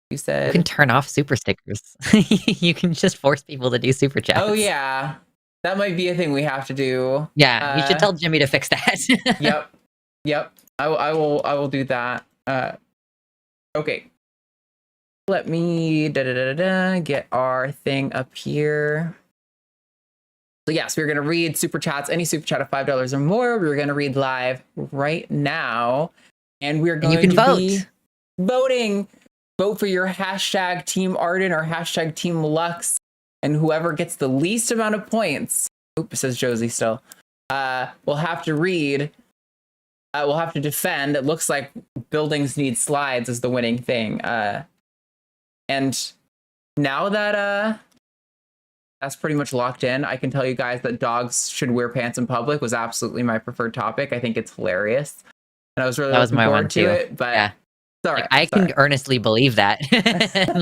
You said you can turn off super stickers. You can just force people to do super chats. Oh yeah, That might be a thing we have to do. Yeah, you should tell Jimmy to fix that. Yep. I will do that. Okay. Let me get our thing up here. So yes, we're going to read super chats, any super chat of $5 or more. We're going to read live right now. And we're going to be voting. Vote for your hashtag Team Arden or hashtag Team Lux. And whoever gets the least amount of points, oops, says Josie still, will have to read, we'll have to defend. It looks like buildings need slides is the winning thing. And now that that's pretty much locked in, I can tell you guys that dogs should wear pants in public was absolutely my preferred topic. I think it's hilarious. And I was really looking forward to it. But yeah. Sorry, I can earnestly believe that.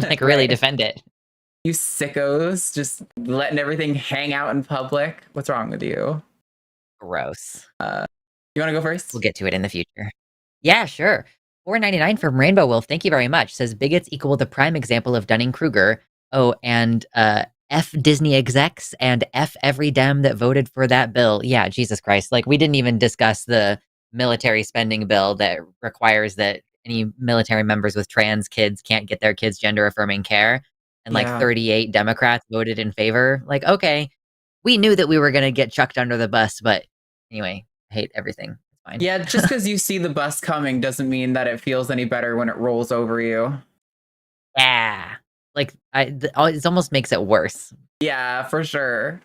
Like really defend it. You sickos, just letting everything hang out in public. What's wrong with you? Gross. You want to go first? We'll get to it in the future. Yeah, sure. $4.99 from Rainbow Wolf. Thank you very much. Says bigots equal the prime example of Dunning-Kruger. Oh, and F Disney execs and F every Dem that voted for that bill. Yeah, Jesus Christ. Like, we didn't even discuss the military spending bill that requires that any military members with trans kids can't get their kids gender affirming care. And like 38 Democrats voted in favor. Like, okay, we knew that we were going to get chucked under the bus, but anyway, I hate everything. It's fine. Yeah, just because you see the bus coming doesn't mean that it feels any better when it rolls over you. Yeah. Like, it almost makes it worse. Yeah, for sure.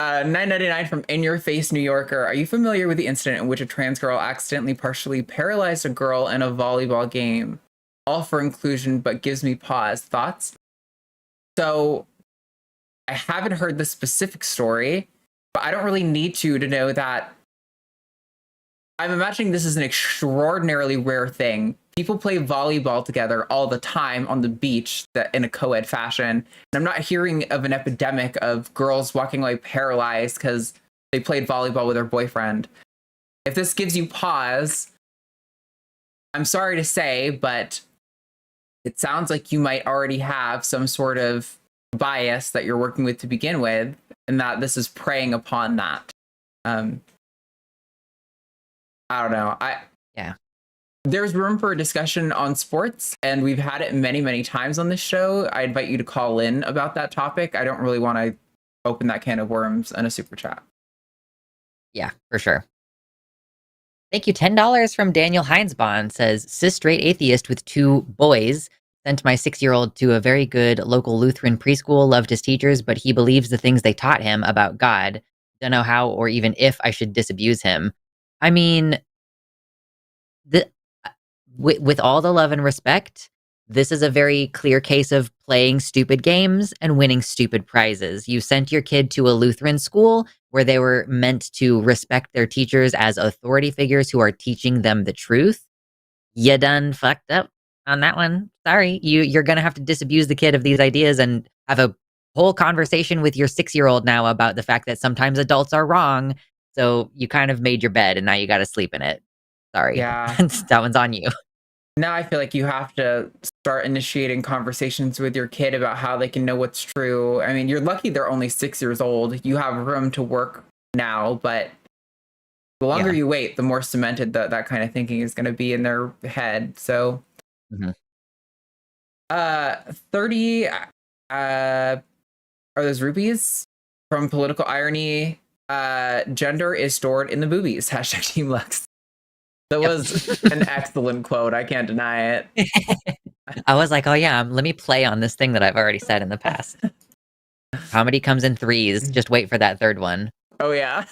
$9.99 from In Your Face New Yorker. Are you familiar with the incident in which a trans girl accidentally partially paralyzed a girl in a volleyball game? All for inclusion, but gives me pause. Thoughts? So, I haven't heard the specific story, but I don't really need to know that. I'm imagining this is an extraordinarily rare thing. People play volleyball together all the time on the beach in a co-ed fashion. And I'm not hearing of an epidemic of girls walking away paralyzed because they played volleyball with their boyfriend. If this gives you pause, I'm sorry to say, but it sounds like you might already have some sort of bias that you're working with to begin with, and that this is preying upon that. I don't know. Yeah. There's room for a discussion on sports, and we've had it many, many times on this show. I invite you to call in about that topic. I don't really want to open that can of worms in a super chat. Yeah, for sure. Thank you. $10 from Daniel Heinsbon. Says, cis straight atheist with 2 boys. Sent my 6-year-old to a very good local Lutheran preschool. Loved his teachers, but he believes the things they taught him about God. Don't know how or even if I should disabuse him. I mean, with all the love and respect, this is a very clear case of playing stupid games and winning stupid prizes. You sent your kid to a Lutheran school where they were meant to respect their teachers as authority figures who are teaching them the truth. You done fucked up on that one. Sorry. You're going to have to disabuse the kid of these ideas and have a whole conversation with your 6-year-old now about the fact that sometimes adults are wrong. So you kind of made your bed and now you got to sleep in it. Sorry. Yeah. That one's on you. Now I feel like you have to start initiating conversations with your kid about how they can know what's true. I mean, you're lucky they're only 6 years old. You have room to work now, but the longer you wait, the more cemented that kind of thinking is going to be in their head. So, 30 are those rupees from Political Irony. Gender is stored in the boobies. Hashtag Team Lux. That was an excellent quote. I can't deny it. I was like, oh yeah, let me play on this thing that I've already said in the past. Comedy comes in 3s. Just wait for that 3rd one. Oh yeah.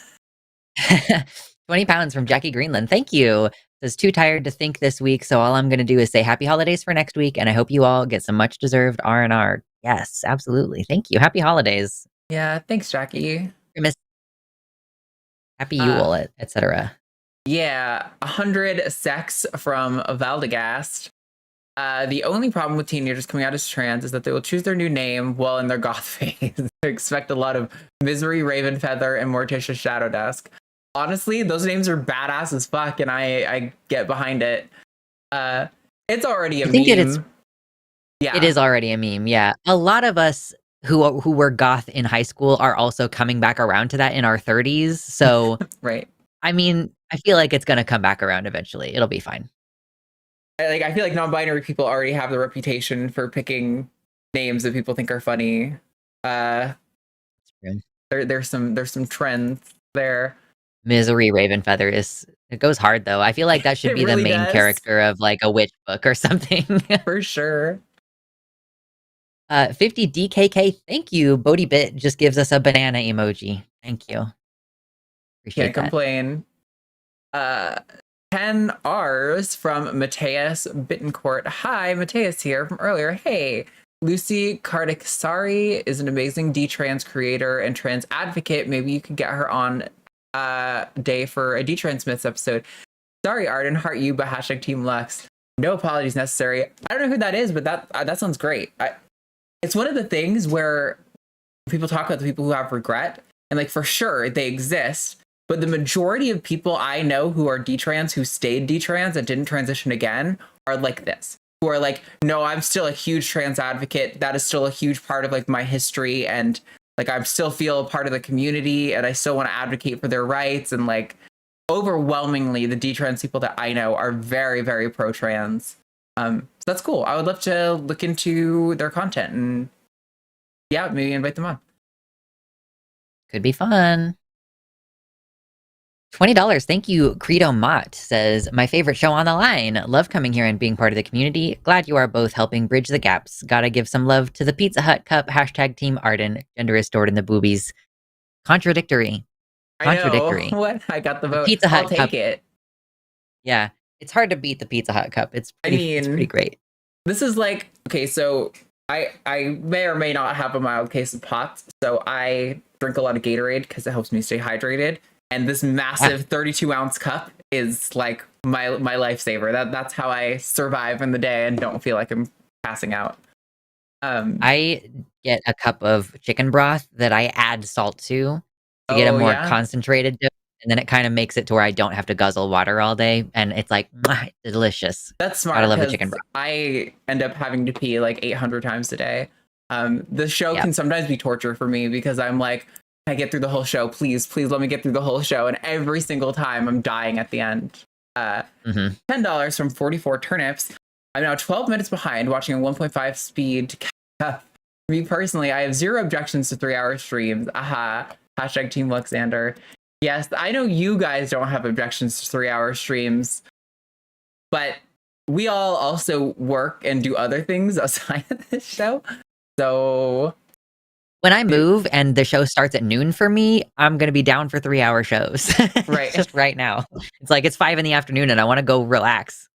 20 pounds from Jackie Greenland. Thank you. Says, too tired to think this week, so all I'm going to do is say happy holidays for next week, and I hope you all get some much deserved R&R. Yes, absolutely. Thank you. Happy holidays. Yeah, thanks, Jackie. Happy Yule, etc. Yeah, 100 sex from Valdegast. The only problem with teenagers coming out as trans is that they will choose their new name while in their goth phase. They expect a lot of Misery, Ravenfeather, and Morticia Shadowdusk. Honestly, those names are badass as fuck, and I get behind it. It's already a meme. It is already a meme, yeah. A lot of us who were goth in high school are also coming back around to that in our 30s. So, Right. I mean, I feel like it's going to come back around eventually. It'll be fine. I feel like non-binary people already have the reputation for picking names that people think are funny. There's some trends there. Misery Ravenfeather it goes hard though. I feel like that should It be really the main does. character of like a witch book or something. For sure. 50 DKK, thank you. Bodhi Bit just gives us a banana emoji. Thank you. Appreciate Can't complain. 10 R's from Mateus Bittencourt. Hi, Mateus here from earlier. Hey, Lucy Kardiksari is an amazing D-trans creator and trans advocate. Maybe you could get her on day for a D-Trans Myths episode. Sorry, Arden Hart Luxander, but hashtag Team Lux. No apologies necessary. I don't know who that is, but that sounds great. It's one of the things where people talk about the people who have regret, and like for sure they exist. But the majority of people I know who are D-trans, who stayed D-trans and didn't transition again, are like this. Who are like, no, I'm still a huge trans advocate. That is still a huge part of like my history. And like, I still feel a part of the community and I still want to advocate for their rights. And like, overwhelmingly, the D-trans people that I know are very, very pro-trans. So that's cool. I would love to look into their content and yeah, maybe invite them on. Could be fun. $20. Thank you. Credo Mott says, my favorite show on the line. Love coming here and being part of the community. Glad you are both helping bridge the gaps. Gotta give some love to the Pizza Hut cup. Hashtag Team Arden. Gender is stored in the boobies. Contradictory. Contradictory. I know. What? I got the vote. Pizza Hut I'll take cup. it. Yeah. It's hard to beat the Pizza Hut cup. It's pretty great. This is like, okay, so I may or may not have a mild case of POTS. So I drink a lot of Gatorade because it helps me stay hydrated. And this massive 32-ounce cup is like my lifesaver. That's how I survive in the day and don't feel like I'm passing out. I get a cup of chicken broth that I add salt to get a more concentrated dose, and then it kind of makes it to where I don't have to guzzle water all day, and it's like delicious. That's smart. I love the chicken broth. I end up having to pee like 800 times a day. The show can sometimes be torture for me because I'm like, I get through the whole show. Please let me get through the whole show. And every single time I'm dying at the end. $10 from 44 turnips. I'm now 12 minutes behind watching a 1.5 speed to catch up. Me personally, I have zero objections to 3-hour streams. Aha. Hashtag Team Luxander. Yes, I know you guys don't have objections to 3-hour streams, but we all also work and do other things outside of this show. So when I move and the show starts at noon for me, I'm going to be down for 3-hour shows. Right. Just right now. It's like it's 5 p.m. and I want to go relax.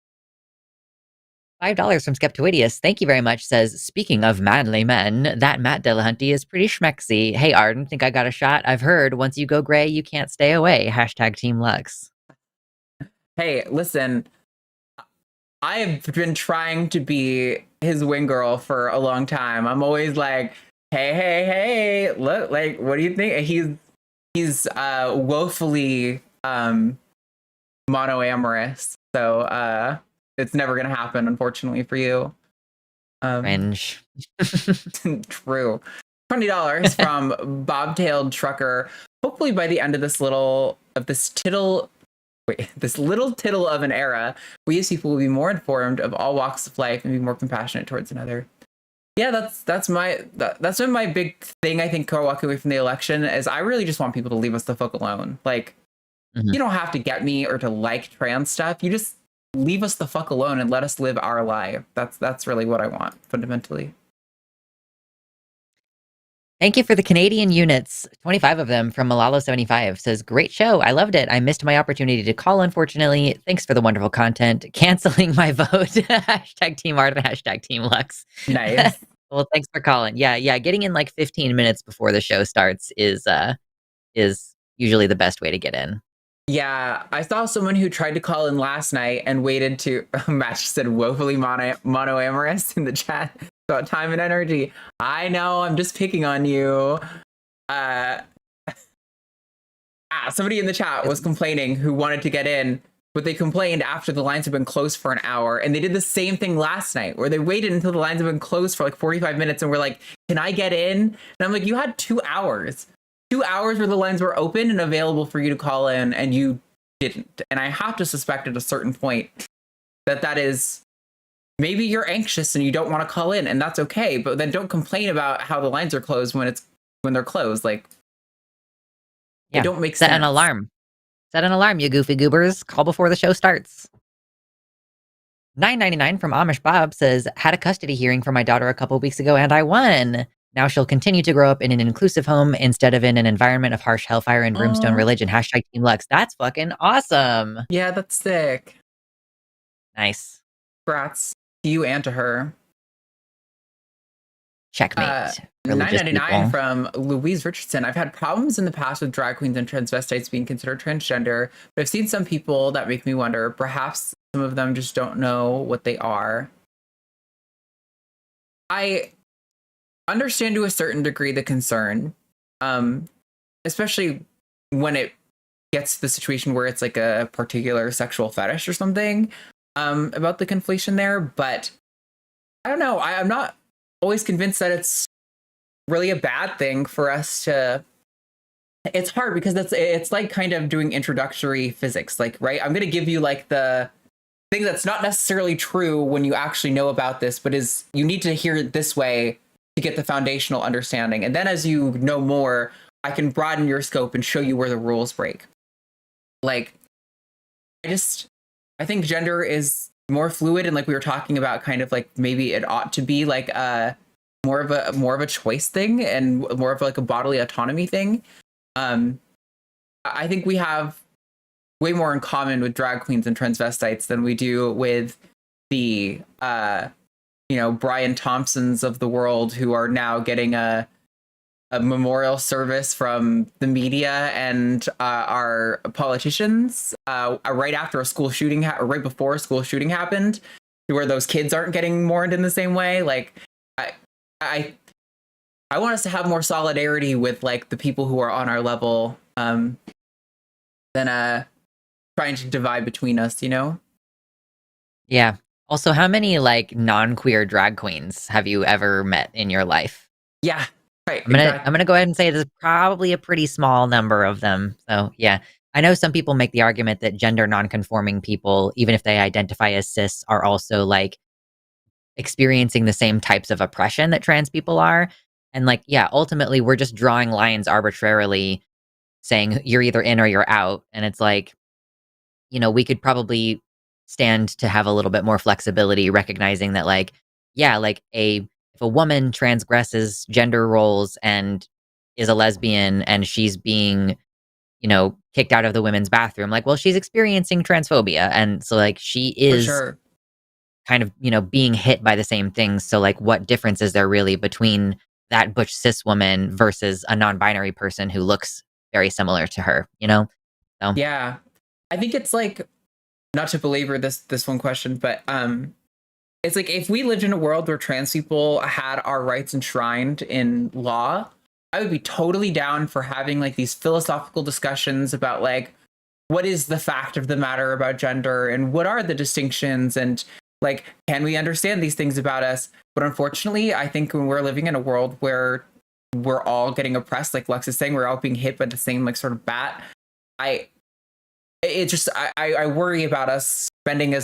$5 from Skeptoidius. Thank you very much. Says, speaking of manly men, that Matt Dillahunty is pretty schmexy. Hey, Arden, think I got a shot? I've heard once you go gray, you can't stay away. Hashtag Team Lux. Hey, listen, I've been trying to be his wing girl for a long time. I'm always like, hey, look, like, what do you think? He's woefully monoamorous, so it's never gonna happen, unfortunately for you. Cringe. True. $20 from Bobtailed Trucker. Hopefully by the end of this little tittle of an era, we as people will be more informed of all walks of life and be more compassionate towards another. Yeah, that's been my big thing. I think walking away from the election is I really just want people to leave us the fuck alone. Like, you don't have to get me or to like trans stuff. You just leave us the fuck alone and let us live our life. That's really what I want fundamentally. Thank you for the Canadian units. 25 of them from Malalo75 says, great show. I loved it. I missed my opportunity to call, unfortunately. Thanks for the wonderful content. Canceling my vote. Hashtag Team Arden, hashtag Team Lux. Nice. Well, thanks for calling. Yeah. Getting in like 15 minutes before the show starts is usually the best way to get in. Yeah, I saw someone who tried to call in last night and waited to match said woefully monoamorous in the chat about time and energy. I know, I'm just picking on you. Somebody in the chat was complaining who wanted to get in but they complained after the lines have been closed for an hour. And they did the same thing last night where they waited until the lines have been closed for like 45 minutes and were like, can I get in? And I'm like, you had 2 hours. 2 hours where the lines were open and available for you to call in, and you didn't. And I have to suspect at a certain point that is maybe you're anxious and you don't want to call in, and that's okay. But then don't complain about how the lines are closed when they're closed. Like, Yeah. it don't make Set sense. an alarm. Set an alarm, you goofy goobers. Call before the show starts. $9.99 from Amish Bob says, had a custody hearing for my daughter a couple weeks ago and I won. Now she'll continue to grow up in an inclusive home instead of in an environment of harsh hellfire and brimstone Aw. religion. Hashtag Team Lux. That's fucking awesome. Yeah, that's sick. Nice. Congrats to you and to her. Checkmate. Religious $9.99 people. from Louise Richardson. I've had problems in the past with drag queens and transvestites being considered transgender, but I've seen some people that make me wonder, perhaps some of them just don't know what they are. I understand to a certain degree the concern, especially when it gets to the situation where it's like a particular sexual fetish or something, about the conflation there. But I don't know. I'm not always convinced that it's really a bad thing for us to. It's hard because it's like kind of doing introductory physics, like, right? I'm going to give you like the thing that's not necessarily true when you actually know about this, but is you need to hear it this way to get the foundational understanding. And then as you know more, I can broaden your scope and show you where the rules break. Like, I think gender is more fluid, and like we were talking about, kind of like maybe it ought to be like more of a choice thing and more of like a bodily autonomy thing. I think we have way more in common with drag queens and transvestites than we do with the Brian Thompsons of the world, who are now getting a memorial service from the media and our politicians right after a school shooting or right before a school shooting happened, where those kids aren't getting mourned in the same way. Like, I want us to have more solidarity with like the people who are on our level than trying to divide between us, you know? Yeah. Also, how many like non-queer drag queens have you ever met in your life? Yeah. Right. I'm gonna go ahead and say there's probably a pretty small number of them. So yeah. I know some people make the argument that gender non-conforming people, even if they identify as cis, are also like experiencing the same types of oppression that trans people are. And like, yeah, ultimately we're just drawing lines arbitrarily saying you're either in or you're out. And it's like, we could probably stand to have a little bit more flexibility, recognizing that like, yeah, like if a woman transgresses gender roles and is a lesbian and she's being, kicked out of the women's bathroom, like, well, she's experiencing transphobia. And so like she is kind of, being hit by the same things. So like, what difference is there really between that butch cis woman versus a non-binary person who looks very similar to her, So yeah, I think it's like, not to belabor this one question, but it's like if we lived in a world where trans people had our rights enshrined in law, I would be totally down for having like these philosophical discussions about like, what is the fact of the matter about gender and what are the distinctions, and like, can we understand these things about us? But unfortunately, I think when we're living in a world where we're all getting oppressed, like Lux is saying, we're all being hit by the same like sort of bat. I worry about us spending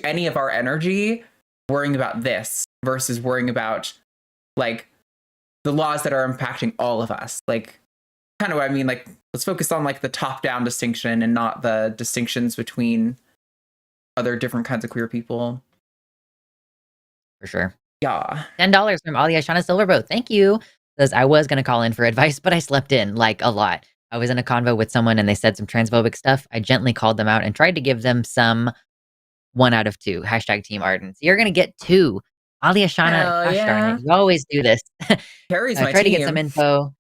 any of our energy worrying about this versus worrying about like the laws that are impacting all of us. Like, kind of what I mean, like, let's focus on like the top-down distinction and not the distinctions between other different kinds of queer people. for sure. Yeah. $10 from Alia Shana Silverboat. Thank you. Says, I was going to call in for advice, but I slept in like a lot. I was in a convo with someone and they said some transphobic stuff. I gently called them out and tried to give them some 1 out of 2. Hashtag Team Arden. So you're going to get 2. Alia Shana, gosh darn it. You always do this. Carrie's I my tried to team. get some info,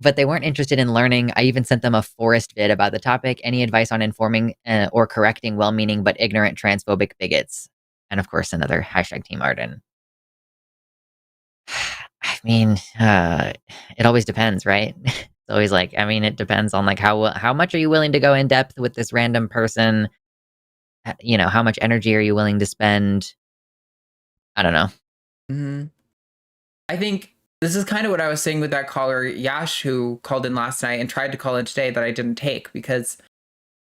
but they weren't interested in learning. I even sent them a Forrest vid about the topic. Any advice on informing or correcting well-meaning but ignorant transphobic bigots? And of course, another hashtag Team Arden. I mean, it always depends, right? It's always like, I mean, it depends on like how much are you willing to go in depth with this random person? You know, how much energy are you willing to spend? I don't know. Mm-hmm. I think this is kind of what I was saying with that caller, Yash, who called in last night and tried to call in today that I didn't take, because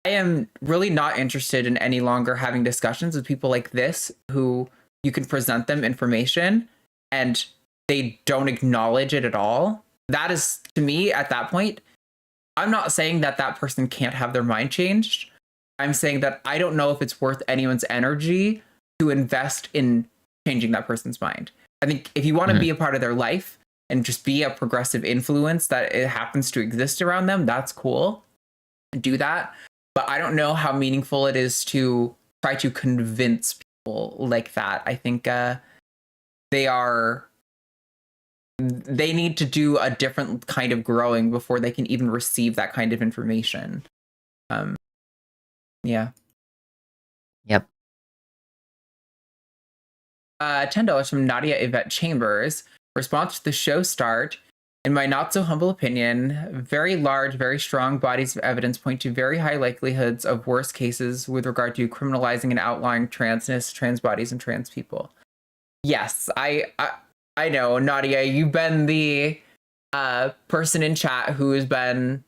I am really not interested in any longer having discussions with people like this who you can present them information and they don't acknowledge it at all. That is, to me, at that point, I'm not saying that that person can't have their mind changed. I'm saying that I don't know if it's worth anyone's energy to invest in changing that person's mind. I think if you want to be a part of their life and just be a progressive influence that it happens to exist around them, that's cool. Do that. But I don't know how meaningful it is to try to convince people like that. I think they need to do a different kind of growing before they can even receive that kind of information. Yeah. Yep. $10 from Nadia Yvette Chambers. Response to the show start. In my not so humble opinion, very large, very strong bodies of evidence point to very high likelihoods of worse cases with regard to criminalizing and outlawing transness, trans bodies, and trans people. Yes, I know, Nadia, you've been the person in chat who has been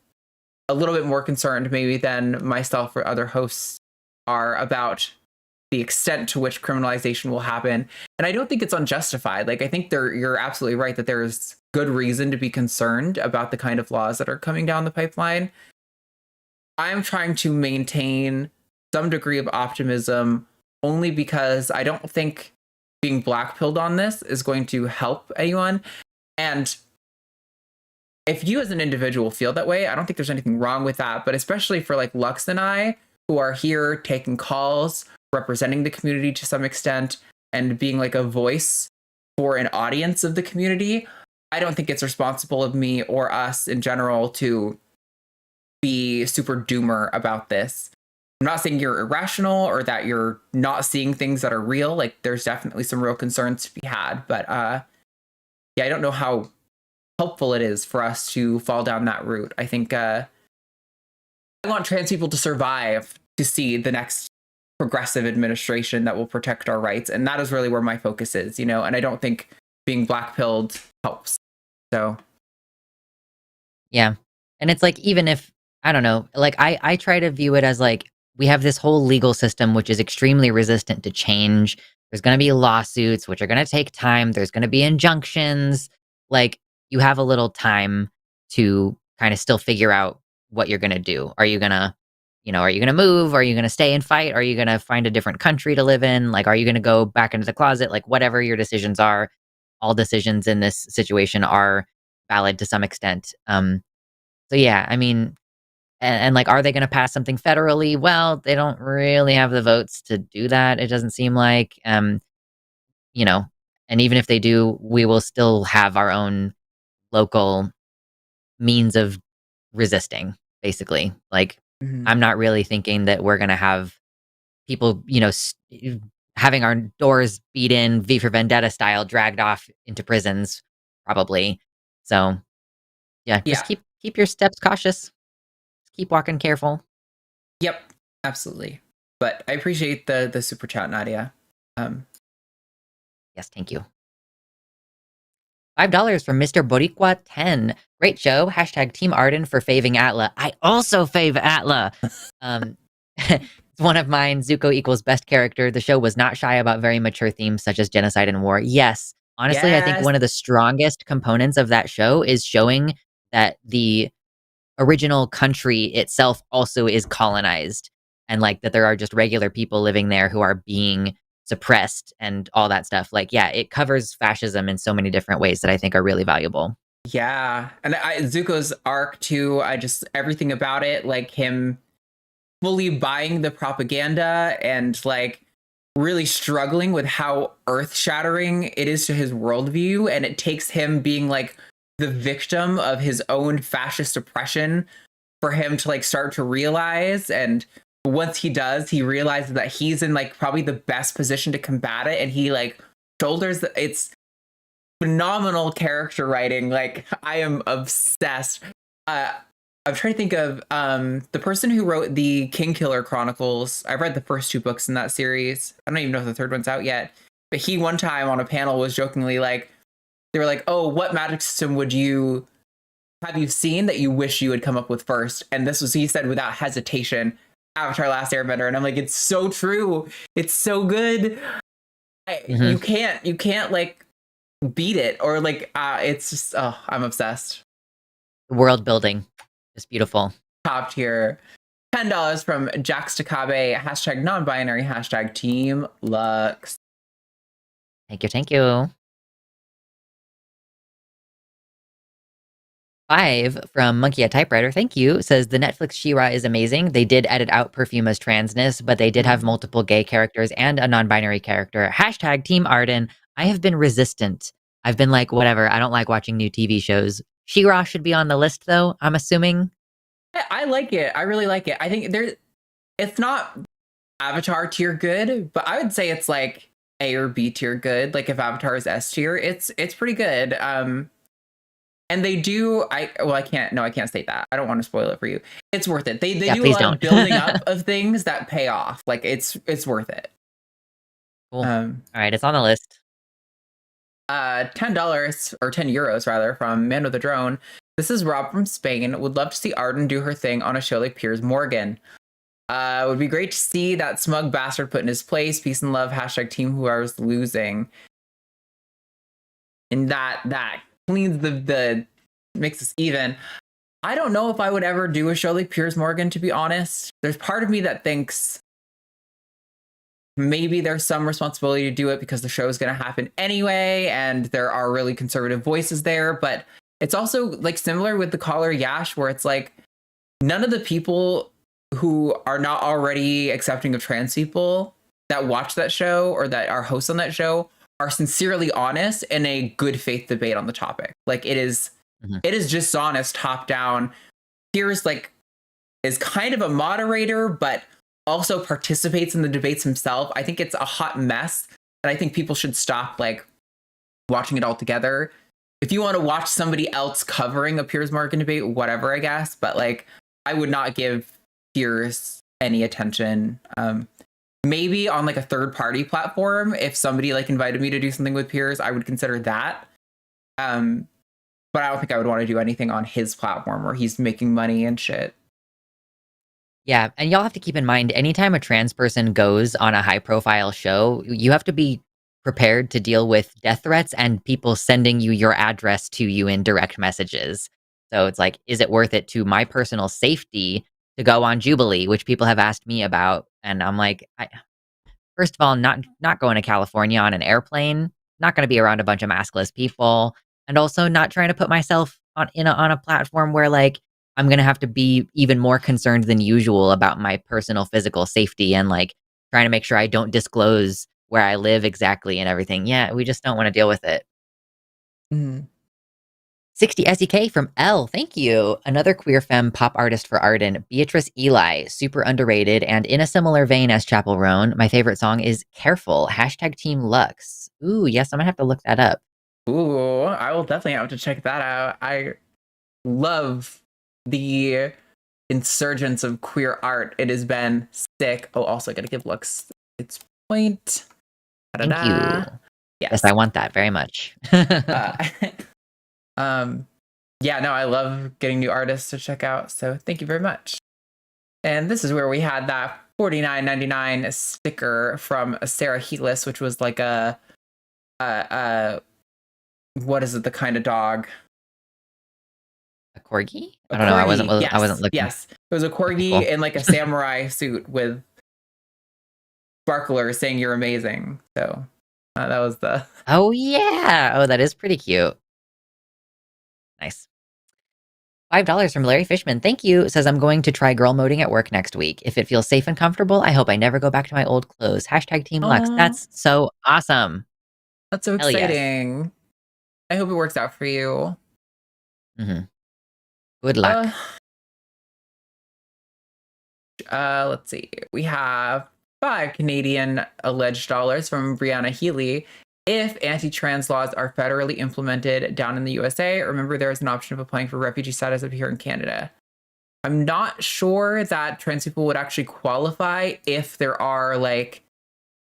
a little bit more concerned maybe than myself or other hosts are about the extent to which criminalization will happen. And I don't think it's unjustified. Like, I think you're absolutely right that there's good reason to be concerned about the kind of laws that are coming down the pipeline. I'm trying to maintain some degree of optimism only because I don't think being blackpilled on this is going to help anyone. And if you as an individual feel that way, I don't think there's anything wrong with that. But especially for like Lux and I, who are here taking calls, representing the community to some extent, and being like a voice for an audience of the community, I don't think it's responsible of me or us in general to be super doomer about this. I'm not saying you're irrational or that you're not seeing things that are real. Like, there's definitely some real concerns to be had, but yeah, I don't know how helpful it is for us to fall down that route. I think I want trans people to survive to see the next progressive administration that will protect our rights, and that is really where my focus is, you know. And I don't think being blackpilled helps. So yeah, and it's like, even if I don't know, like I try to view it as like, we have this whole legal system which is extremely resistant to change. There's going to be lawsuits which are going to take time. There's going to be injunctions. Like, you have a little time to kind of still figure out what you're going to do. Are you going to, you know, are you going to move? Are you going to stay and fight? Are you going to find a different country to live in? Like, are you going to go back into the closet? Like, whatever your decisions are, all decisions in this situation are valid to some extent. So yeah, I mean, and like, are they going to pass something federally? Well, they don't really have the votes to do that, it doesn't seem like. You know, and even if they do, we will still have our own local means of resisting, basically. Like, I'm not really thinking that we're going to have people, you know, having our doors beat in V for Vendetta style, dragged off into prisons, probably. So yeah, just keep your steps cautious. Just keep walking careful. Yep, absolutely. But I appreciate the super chat, Nadia. Yes, thank you. $5 from Mr. Boricua 10. Great show. Hashtag Team Arden for faving Atla. I also fave Atla. It's one of mine. Zuko equals best character. The show was not shy about very mature themes such as genocide and war. Yes. Honestly, I think one of the strongest components of that show is showing that the original country itself also is colonized, and like that there are just regular people living there who are being suppressed and all that stuff. Like, yeah, it covers fascism in so many different ways that I think are really valuable. Yeah. And Zuko's arc too, everything about it, like him fully buying the propaganda and like really struggling with how earth-shattering it is to his worldview, and it takes him being like the victim of his own fascist oppression for him to like start to realize. And once he does, he realizes that he's in like probably the best position to combat it, and he like shoulders it's phenomenal character writing. Like, I am obsessed. I'm trying to think of the person who wrote the King Killer Chronicles. I've read the first 2 books in that series. I don't even know if the 3rd one's out yet. But he one time on a panel was jokingly like, they were like, "Oh, what magic system have you seen that you wish you had come up with first?" And this was, he said without hesitation, Avatar: Last Airbender. And I'm like, it's so true. It's so good. You can't like beat it, or like it's just, oh, I'm obsessed. World building. It's beautiful. Top tier. $10 from Jax Takabe, hashtag non-binary, hashtag Team Lux. Thank you. 5 from Monkey at Typewriter, thank you, says the Netflix She-Ra is amazing. They did edit out Perfuma's transness, but they did have multiple gay characters and a non-binary character. Hashtag Team Arden. I have been resistant. I've been like, whatever, I don't like watching new TV shows. She-Ra should be on the list, though, I'm assuming. I like it. I really like it. I think it's not Avatar tier good, but I would say it's like A or B tier good. Like if Avatar is S tier, it's pretty good. And they do, I can't state that. I don't want to spoil it for you. It's worth it. They do a lot of building up of things that pay off. Like it's worth it. Cool. All right, it's on the list. $10 or €10 rather from Man with a Drone. This is Rob from Spain. Would love to see Arden do her thing on a show like Piers Morgan. Would be great to see that smug bastard put in his place. Peace and love. Hashtag Team Whoever's losing. And that cleans the makes us even. I don't know if I would ever do a show like Piers Morgan, to be honest. There's part of me that thinks maybe there's some responsibility to do it because the show is going to happen anyway, and there are really conservative voices there. But it's also like similar with the caller Yash, where it's like none of the people who are not already accepting of trans people that watch that show or that are hosts on that show are sincerely honest in a good faith debate on the topic. Like it is just honest, top down. Piers like is kind of a moderator, but also participates in the debates himself. I think it's a hot mess, and I think people should stop like watching it all together. If you want to watch somebody else covering a Piers Morgan debate, whatever, I guess. But like, I would not give Piers any attention. Maybe on like a third party platform, if somebody like invited me to do something with Piers, I would consider that. But I don't think I would want to do anything on his platform where he's making money and shit. Yeah, and y'all have to keep in mind, anytime a trans person goes on a high-profile show, you have to be prepared to deal with death threats and people sending you your address to you in direct messages. So it's like, is it worth it to my personal safety to go on Jubilee, which people have asked me about? And I'm like, first of all, not going to California on an airplane, not going to be around a bunch of maskless people, and also not trying to put myself on a platform where like I'm going to have to be even more concerned than usual about my personal physical safety and like trying to make sure I don't disclose where I live exactly and everything. Yeah, we just don't want to deal with it. 60 SEK from L. Thank you. Another queer femme pop artist for Arden, Beatrice Eli. Super underrated and in a similar vein as Chapel Roan. My favorite song is Careful. Hashtag Team Lux. Ooh, yes, I'm going to have to look that up. Ooh, I will definitely have to check that out. I love the insurgence of queer art. It has been sick. Oh, also got to give Lux its point. Thank you. Yes, I want that very much. Yeah, no, I love getting new artists to check out. So thank you very much. And this is where we had that $49.99 sticker from Sarah Heatless, which was like a what is it? The kind of dog? A corgi? I don't know. I wasn't looking. Yes, it was a corgi in like a samurai suit with sparklers saying "You're amazing." So that was the. Oh yeah! Oh, that is pretty cute. Nice. $5 from Larry Fishman. Thank you. Says I'm going to try girl moding at work next week. If it feels safe and comfortable, I hope I never go back to my old clothes. Hashtag Team Lux. That's so awesome. That's so exciting. Yes. I hope it works out for you. Good luck. Let's see. We have 5 Canadian alleged dollars from Brianna Healy. If anti-trans laws are federally implemented down in the USA, remember there is an option of applying for refugee status up here in Canada. I'm not sure that trans people would actually qualify if there are like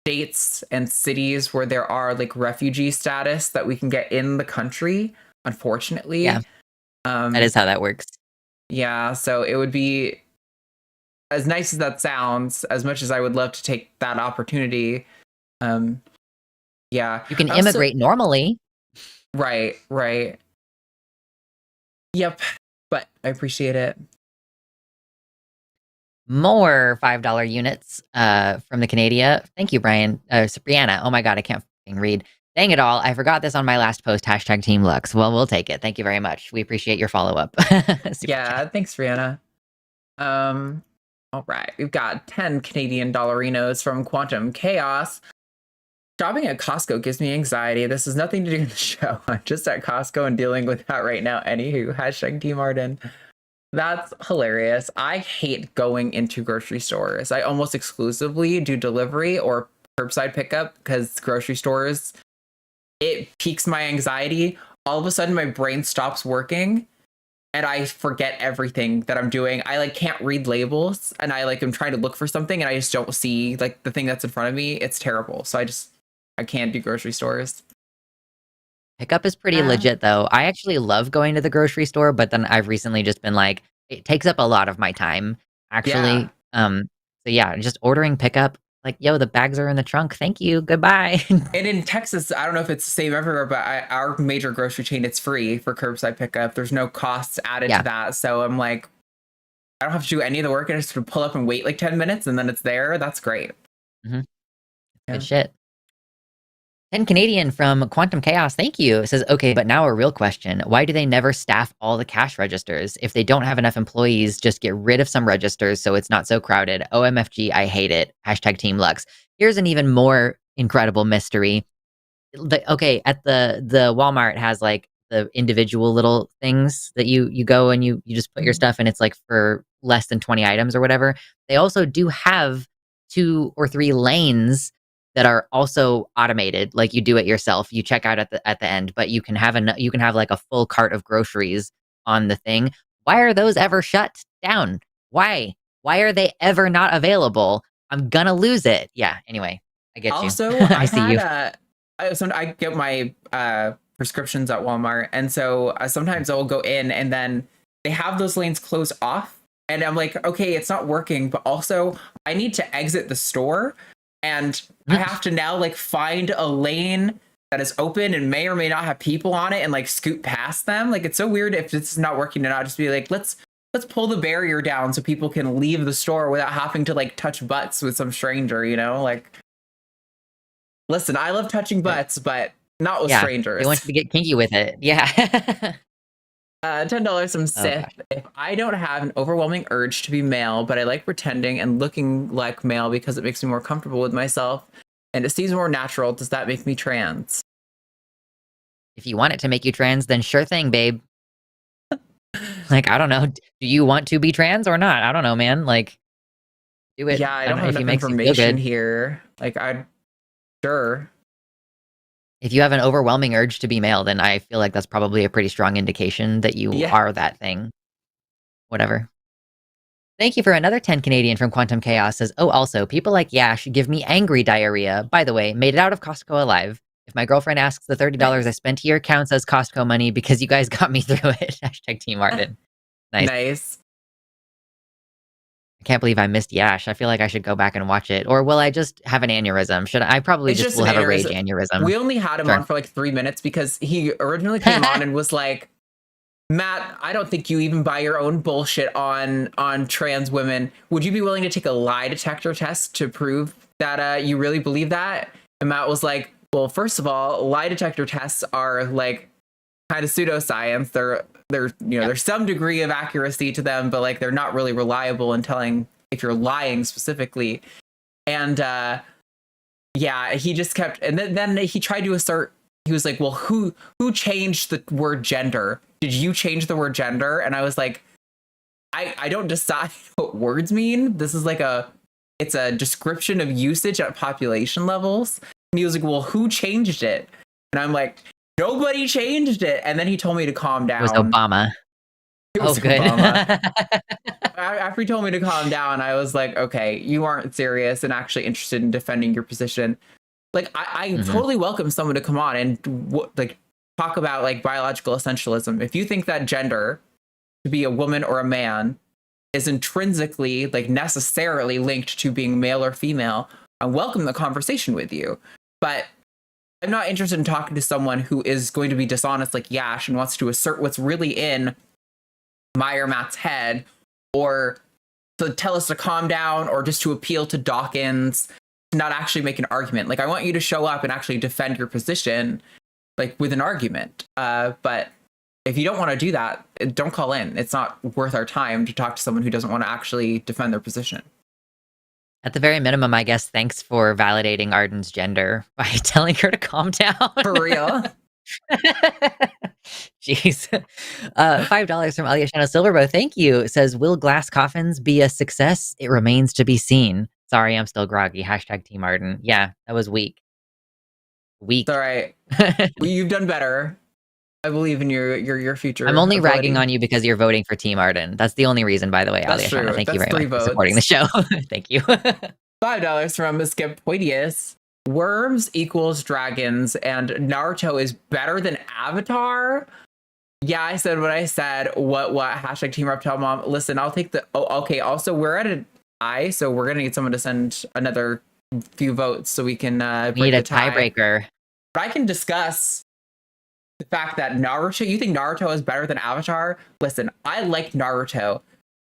states and cities where there are like refugee status that we can get in the country, unfortunately. Yeah. That is how that works. Yeah, so it would be, as nice as that sounds, as much as I would love to take that opportunity. Yeah. You can immigrate normally. Right. Yep. But I appreciate it. More $5 units from the Canada. Thank you, Brian. Brianna. Oh my God, I can't fucking read. Dang it all. I forgot this on my last post. # Team Lux. Well, we'll take it. Thank you very much. We appreciate your follow-up. Yeah, thanks, Brianna. All right. We've got 10 Canadian dollarinos from Quantum Chaos. Shopping at Costco gives me anxiety. This has nothing to do with the show. I'm just at Costco and dealing with that right now. Anywho, # Team Arden. That's hilarious. I hate going into grocery stores. I almost exclusively do delivery or curbside pickup because grocery stores, it piques my anxiety. All of a sudden, my brain stops working and I forget everything that I'm doing. I like can't read labels and I like am trying to look for something and I just don't see like the thing that's in front of me. It's terrible. So I can't do grocery stores. Pickup is pretty legit though. I actually love going to the grocery store, but then I've recently just been like, it takes up a lot of my time, actually. So yeah, just ordering pickup, like, yo, the bags are in the trunk. Thank you. Goodbye. And in Texas, I don't know if it's the same everywhere, but our major grocery chain, it's free for curbside pickup. There's no costs added to that. So I'm like, I don't have to do any of the work. I just pull up and wait like 10 minutes and then it's there. That's great. Good shit. 10 Canadian from Quantum Chaos, thank you. It says, okay, but now a real question. Why do they never staff all the cash registers? If they don't have enough employees, just get rid of some registers so it's not so crowded. OMFG, I hate it. # Team Lux. Here's an even more incredible mystery. At the Walmart has like the individual little things that you go and you just put your stuff and it's like for less than 20 items or whatever. They also do have 2 or 3 lanes that are also automated, like you do it yourself. You check out at the end, but you can have like a full cart of groceries on the thing. Why are those ever shut down? Why are they ever not available? I'm gonna lose it. Yeah. Anyway, I get you. Also, I see you. I get my prescriptions at Walmart, and so sometimes I'll go in and then they have those lanes closed off, and I'm like, okay, it's not working, but also I need to exit the store. And I have to now like find a lane that is open and may or may not have people on it and like scoot past them. Like it's so weird if this is not working to not just be like, let's pull the barrier down so people can leave the store without having to like touch butts with some stranger, you know? Like, listen, I love touching butts, but not with strangers. They want you to get kinky with it. Yeah. $10 from Sith. If I don't have an overwhelming urge to be male, but I like pretending and looking like male because it makes me more comfortable with myself and it seems more natural, does that make me trans? If you want it to make you trans, then sure thing, babe. Like, I don't know. Do you want to be trans or not? I don't know, man. Like, do it. Yeah, I don't have enough information here. Like, sure. If you have an overwhelming urge to be male, then I feel like that's probably a pretty strong indication that you are that thing. Whatever. Thank you for another 10 Canadian from Quantum Chaos. Says, oh, also, people like Yash give me angry diarrhea. By the way, made it out of Costco alive. If my girlfriend asks, the $30 I spent here counts as Costco money because you guys got me through it. # Team Arden. Nice. I can't believe I missed Yash. I feel like I should go back and watch it. Or will I just have an aneurysm? Should I probably just will have a rage aneurysm? We only had him on for like 3 minutes because he originally came on and was like, Matt, I don't think you even buy your own bullshit on trans women. Would you be willing to take a lie detector test to prove that you really believe that? And Matt was like, well, first of all, lie detector tests are like kind of pseudoscience. There's some degree of accuracy to them, but like they're not really reliable in telling if you're lying specifically. And he just kept, and then he tried to assert, he was like, well, who changed the word gender? Did you change the word gender? And I was like, I don't decide what words mean. This is like it's a description of usage at population levels. And he was like, well, who changed it? And I'm like, nobody changed it. And then he told me to calm down. It was Obama. It was Obama. after he told me to calm down, I was like, okay, you aren't serious and actually interested in defending your position. Like, I totally welcome someone to come on and like talk about like biological essentialism. If you think that gender, to be a woman or a man, is intrinsically, like necessarily linked to being male or female, I welcome the conversation with you. But I'm not interested in talking to someone who is going to be dishonest like Yash and wants to assert what's really in my or Matt's head, or to tell us to calm down, or just to appeal to Dawkins, to not actually make an argument. Like, I want you to show up and actually defend your position, like with an argument. But if you don't want to do that, don't call in. It's not worth our time to talk to someone who doesn't want to actually defend their position. At the very minimum, I guess, thanks for validating Arden's gender by telling her to calm down. For real. Jeez. $5 from Alyssa Silverbow. Thank you. It says, will glass coffins be a success? It remains to be seen. Sorry, I'm still groggy. Hashtag Team Arden. Yeah, that was weak. Weak. It's all right. Well, you've done better. I believe in your future. I'm only ability. ragging on you because you're voting for Team Arden. That's the only reason, by the way, That's Alyssa. true. Thank you That's very 3 much for supporting the show. Thank you. $5 from Skippoidius. Worms equals dragons, and Naruto is better than Avatar. Yeah, I said what I said. What? Hashtag Team Reptile Mom. Listen, I'll take the. Oh, okay. Also, we're at an I, so we're gonna need someone to send another few votes so we can We break need a the tie. tiebreaker. But I can discuss the fact that Naruto. You think Naruto is better than Avatar? Listen, I like Naruto.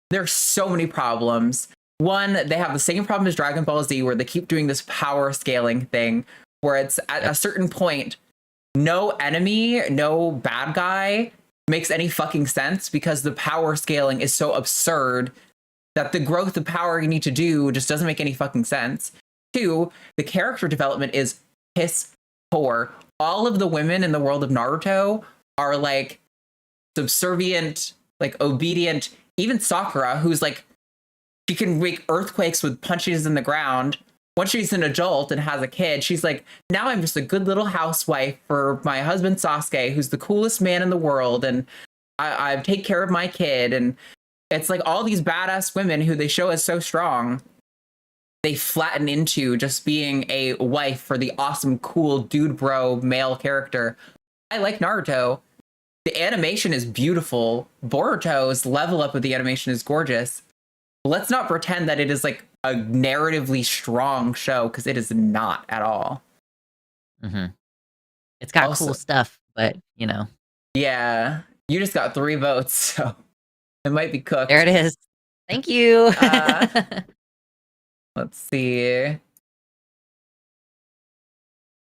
There's so many problems. One, they have the same problem as Dragon Ball Z, where they keep doing this power scaling thing, where it's at a certain point, no enemy, no bad guy makes any fucking sense because the power scaling is so absurd that the growth of power you need to do just doesn't make any fucking sense. 2, the character development is piss poor. All of the women in the world of Naruto are like subservient, like obedient. Even Sakura, who's like, she can make earthquakes with punches in the ground. Once she's an adult and has a kid, she's like, now I'm just a good little housewife for my husband Sasuke, who's the coolest man in the world, and I take care of my kid. And it's like all these badass women who they show as so strong, they flatten into just being a wife for the awesome, cool dude bro male character. I like Naruto. The animation is beautiful. Boruto's level up with the animation is gorgeous. Let's not pretend that it is like a narratively strong show, because it is not at all. It's got Also- cool stuff, but you know. Yeah, you just got 3 votes, so it might be cooked. There it is. Thank you. Let's see.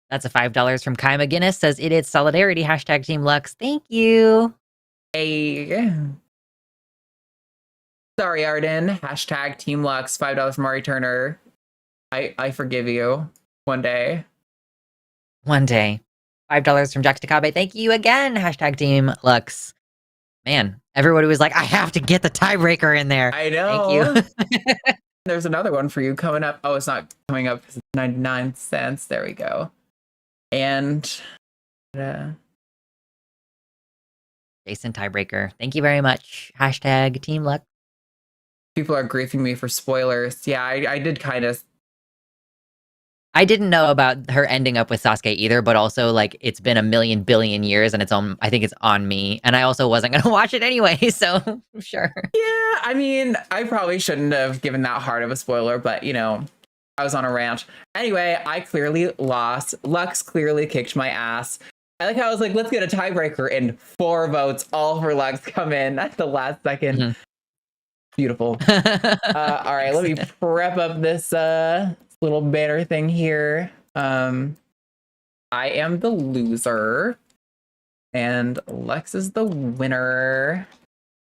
That's a $5 from Kai McGinnis. Says it is solidarity. Hashtag Team Lux. Thank you. Hey. Sorry, Arden. Hashtag Team Lux. $5 from Mari Turner. I forgive you. One day. One day. $5 from Jack Takabe. Thank you again. Hashtag Team Lux. Man, everybody was like, I have to get the tiebreaker in there. I know. Thank you. There's another one for you coming up. Oh, it's not coming up because it's 99 cents. There we go. And Jason tiebreaker. Thank you very much. Hashtag Team Lux. people are griefing me for spoilers. Yeah, I did kind of. I didn't know about her ending up with Sasuke either, but also like it's been a million billion years and it's on. I think it's on me, and I also wasn't gonna watch it anyway. So sure. Yeah, I mean, I probably shouldn't have given that hard of a spoiler, but you know, I was on a rant. Anyway, I clearly lost. Lux clearly kicked my ass. I like how I was like, let's get a tiebreaker, and 4 votes, all for Lux, come in at the last second. Beautiful. All right, let me prep up this little banner thing here. I am the loser, and Lex is the winner.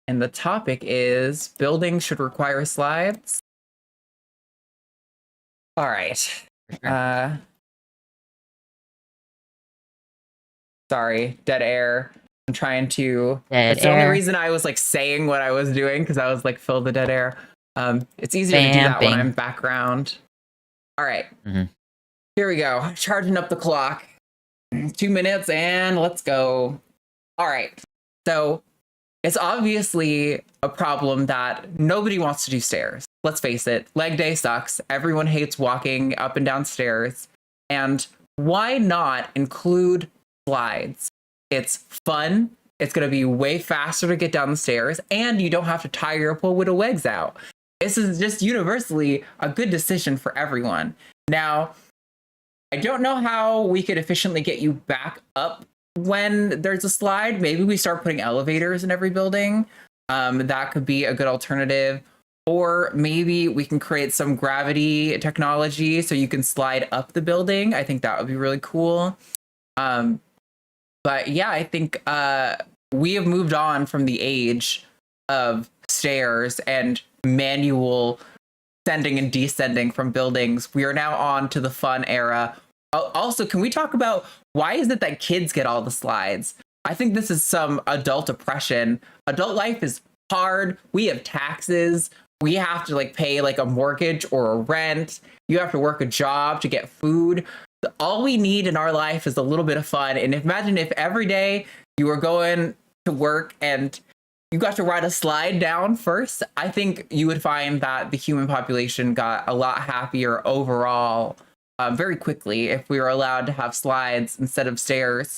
And the topic is building should require slides. All right. Sorry, dead air. I'm trying to. That's the only reason I was like saying what I was doing, because I was like, fill the dead air. It's easier to do that when I'm background. All right. Here we go. Charging up the clock. 2 minutes and let's go. All right. So it's obviously a problem that nobody wants to do stairs. Let's face it, leg day sucks. Everyone hates walking up and down stairs. And why not include slides? It's fun. It's going to be way faster to get down the stairs, and you don't have to tire your poor little legs out. This is just universally a good decision for everyone. Now, I don't know how we could efficiently get you back up when there's a slide. Maybe we start putting elevators in every building. That could be a good alternative. Or maybe we can create some gravity technology so you can slide up the building. I think that would be really cool. But yeah, I think we have moved on from the age of stairs and manual ascending and descending from buildings. We are now on to the fun era. Also, can we talk about why is it that kids get all the slides? I think this is some adult oppression. Adult life is hard. We have taxes. We have to pay a mortgage or a rent. You have to work a job to get food. All we need in our life is a little bit of fun. And imagine if every day you were going to work and you got to ride a slide down first. I think you would find that the human population got a lot happier overall very quickly if we were allowed to have slides instead of stairs.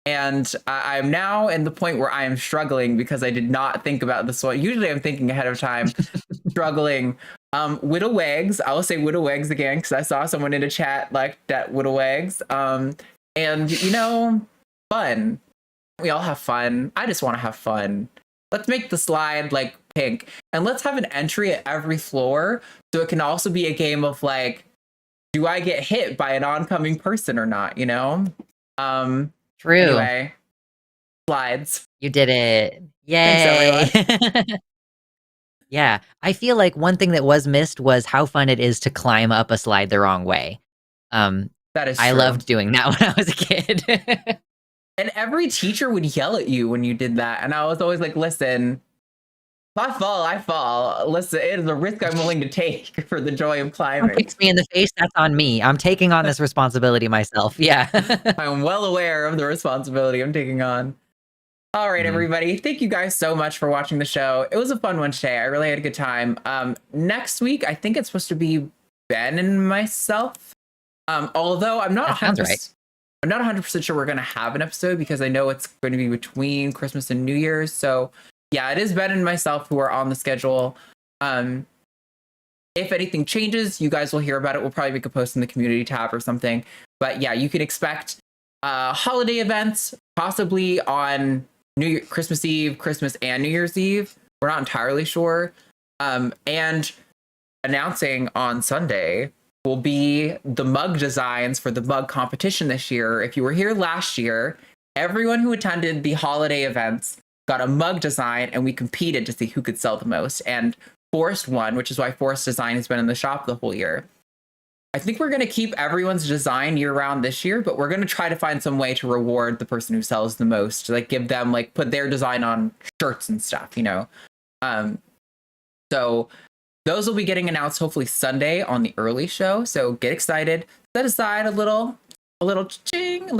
And I'm now in the point where I am struggling because I did not think about this one. Usually I'm thinking ahead of time, struggling. Widow-wags, I will say widow-wags again because I saw someone in a chat like that widow-wags. And, fun. We all have fun. I just want to have fun. Let's make the slide pink. And let's have an entry at every floor so it can also be a game of do I get hit by an oncoming person or not, True. Anyway, slides. You did it. Yay. Thanks, Yeah. I feel like one thing that was missed was how fun it is to climb up a slide the wrong way. That is true. I loved doing that when I was a kid. And every teacher would yell at you when you did that. And I was always listen, if I fall, I fall. Listen, it is a risk I'm willing to take for the joy of climbing. Someone kicks me in the face, that's on me. I'm taking on this responsibility myself. Yeah. I'm well aware of the responsibility I'm taking on. All right, everybody. Thank you guys so much for watching the show. It was a fun one today. I really had a good time. Next week, I think it's supposed to be Ben and myself. Although I'm not 100%, right. I'm not 100% sure we're going to have an episode because I know it's going to be between Christmas and New Year's. So yeah, it is Ben and myself who are on the schedule. If anything changes, you guys will hear about it. We'll probably make a post in the community tab or something. But yeah, you can expect holiday events, possibly on Christmas Eve, Christmas and New Year's Eve. We're not entirely sure. And announcing on Sunday will be the mug designs for the mug competition this year. If you were here last year, everyone who attended the holiday events got a mug design, and we competed to see who could sell the most. And Forrest won, which is why Forrest Design has been in the shop the whole year. I think we're going to keep everyone's design year-round this year, but we're going to try to find some way to reward the person who sells the most, give them, put their design on shirts and stuff, So those will be getting announced hopefully Sunday on the early show. So get excited. Set aside a little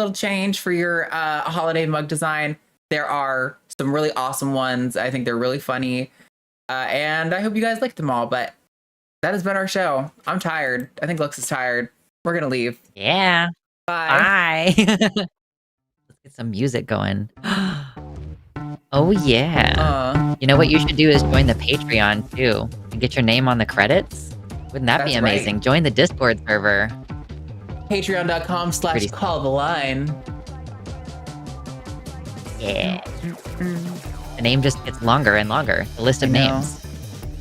change for your holiday mug design. There are some really awesome ones. I think they're really funny. And I hope you guys like them all. But that has been our show. I'm tired. I think Lux is tired. We're going to leave. Yeah. Bye. Let's get some music going. Oh, yeah. You know what you should do is join the Patreon, too, and get your name on the credits. Wouldn't that be amazing? Right. Join the Discord server. Patreon.com/calltheline. Yeah. The name just gets longer and longer. The list of names.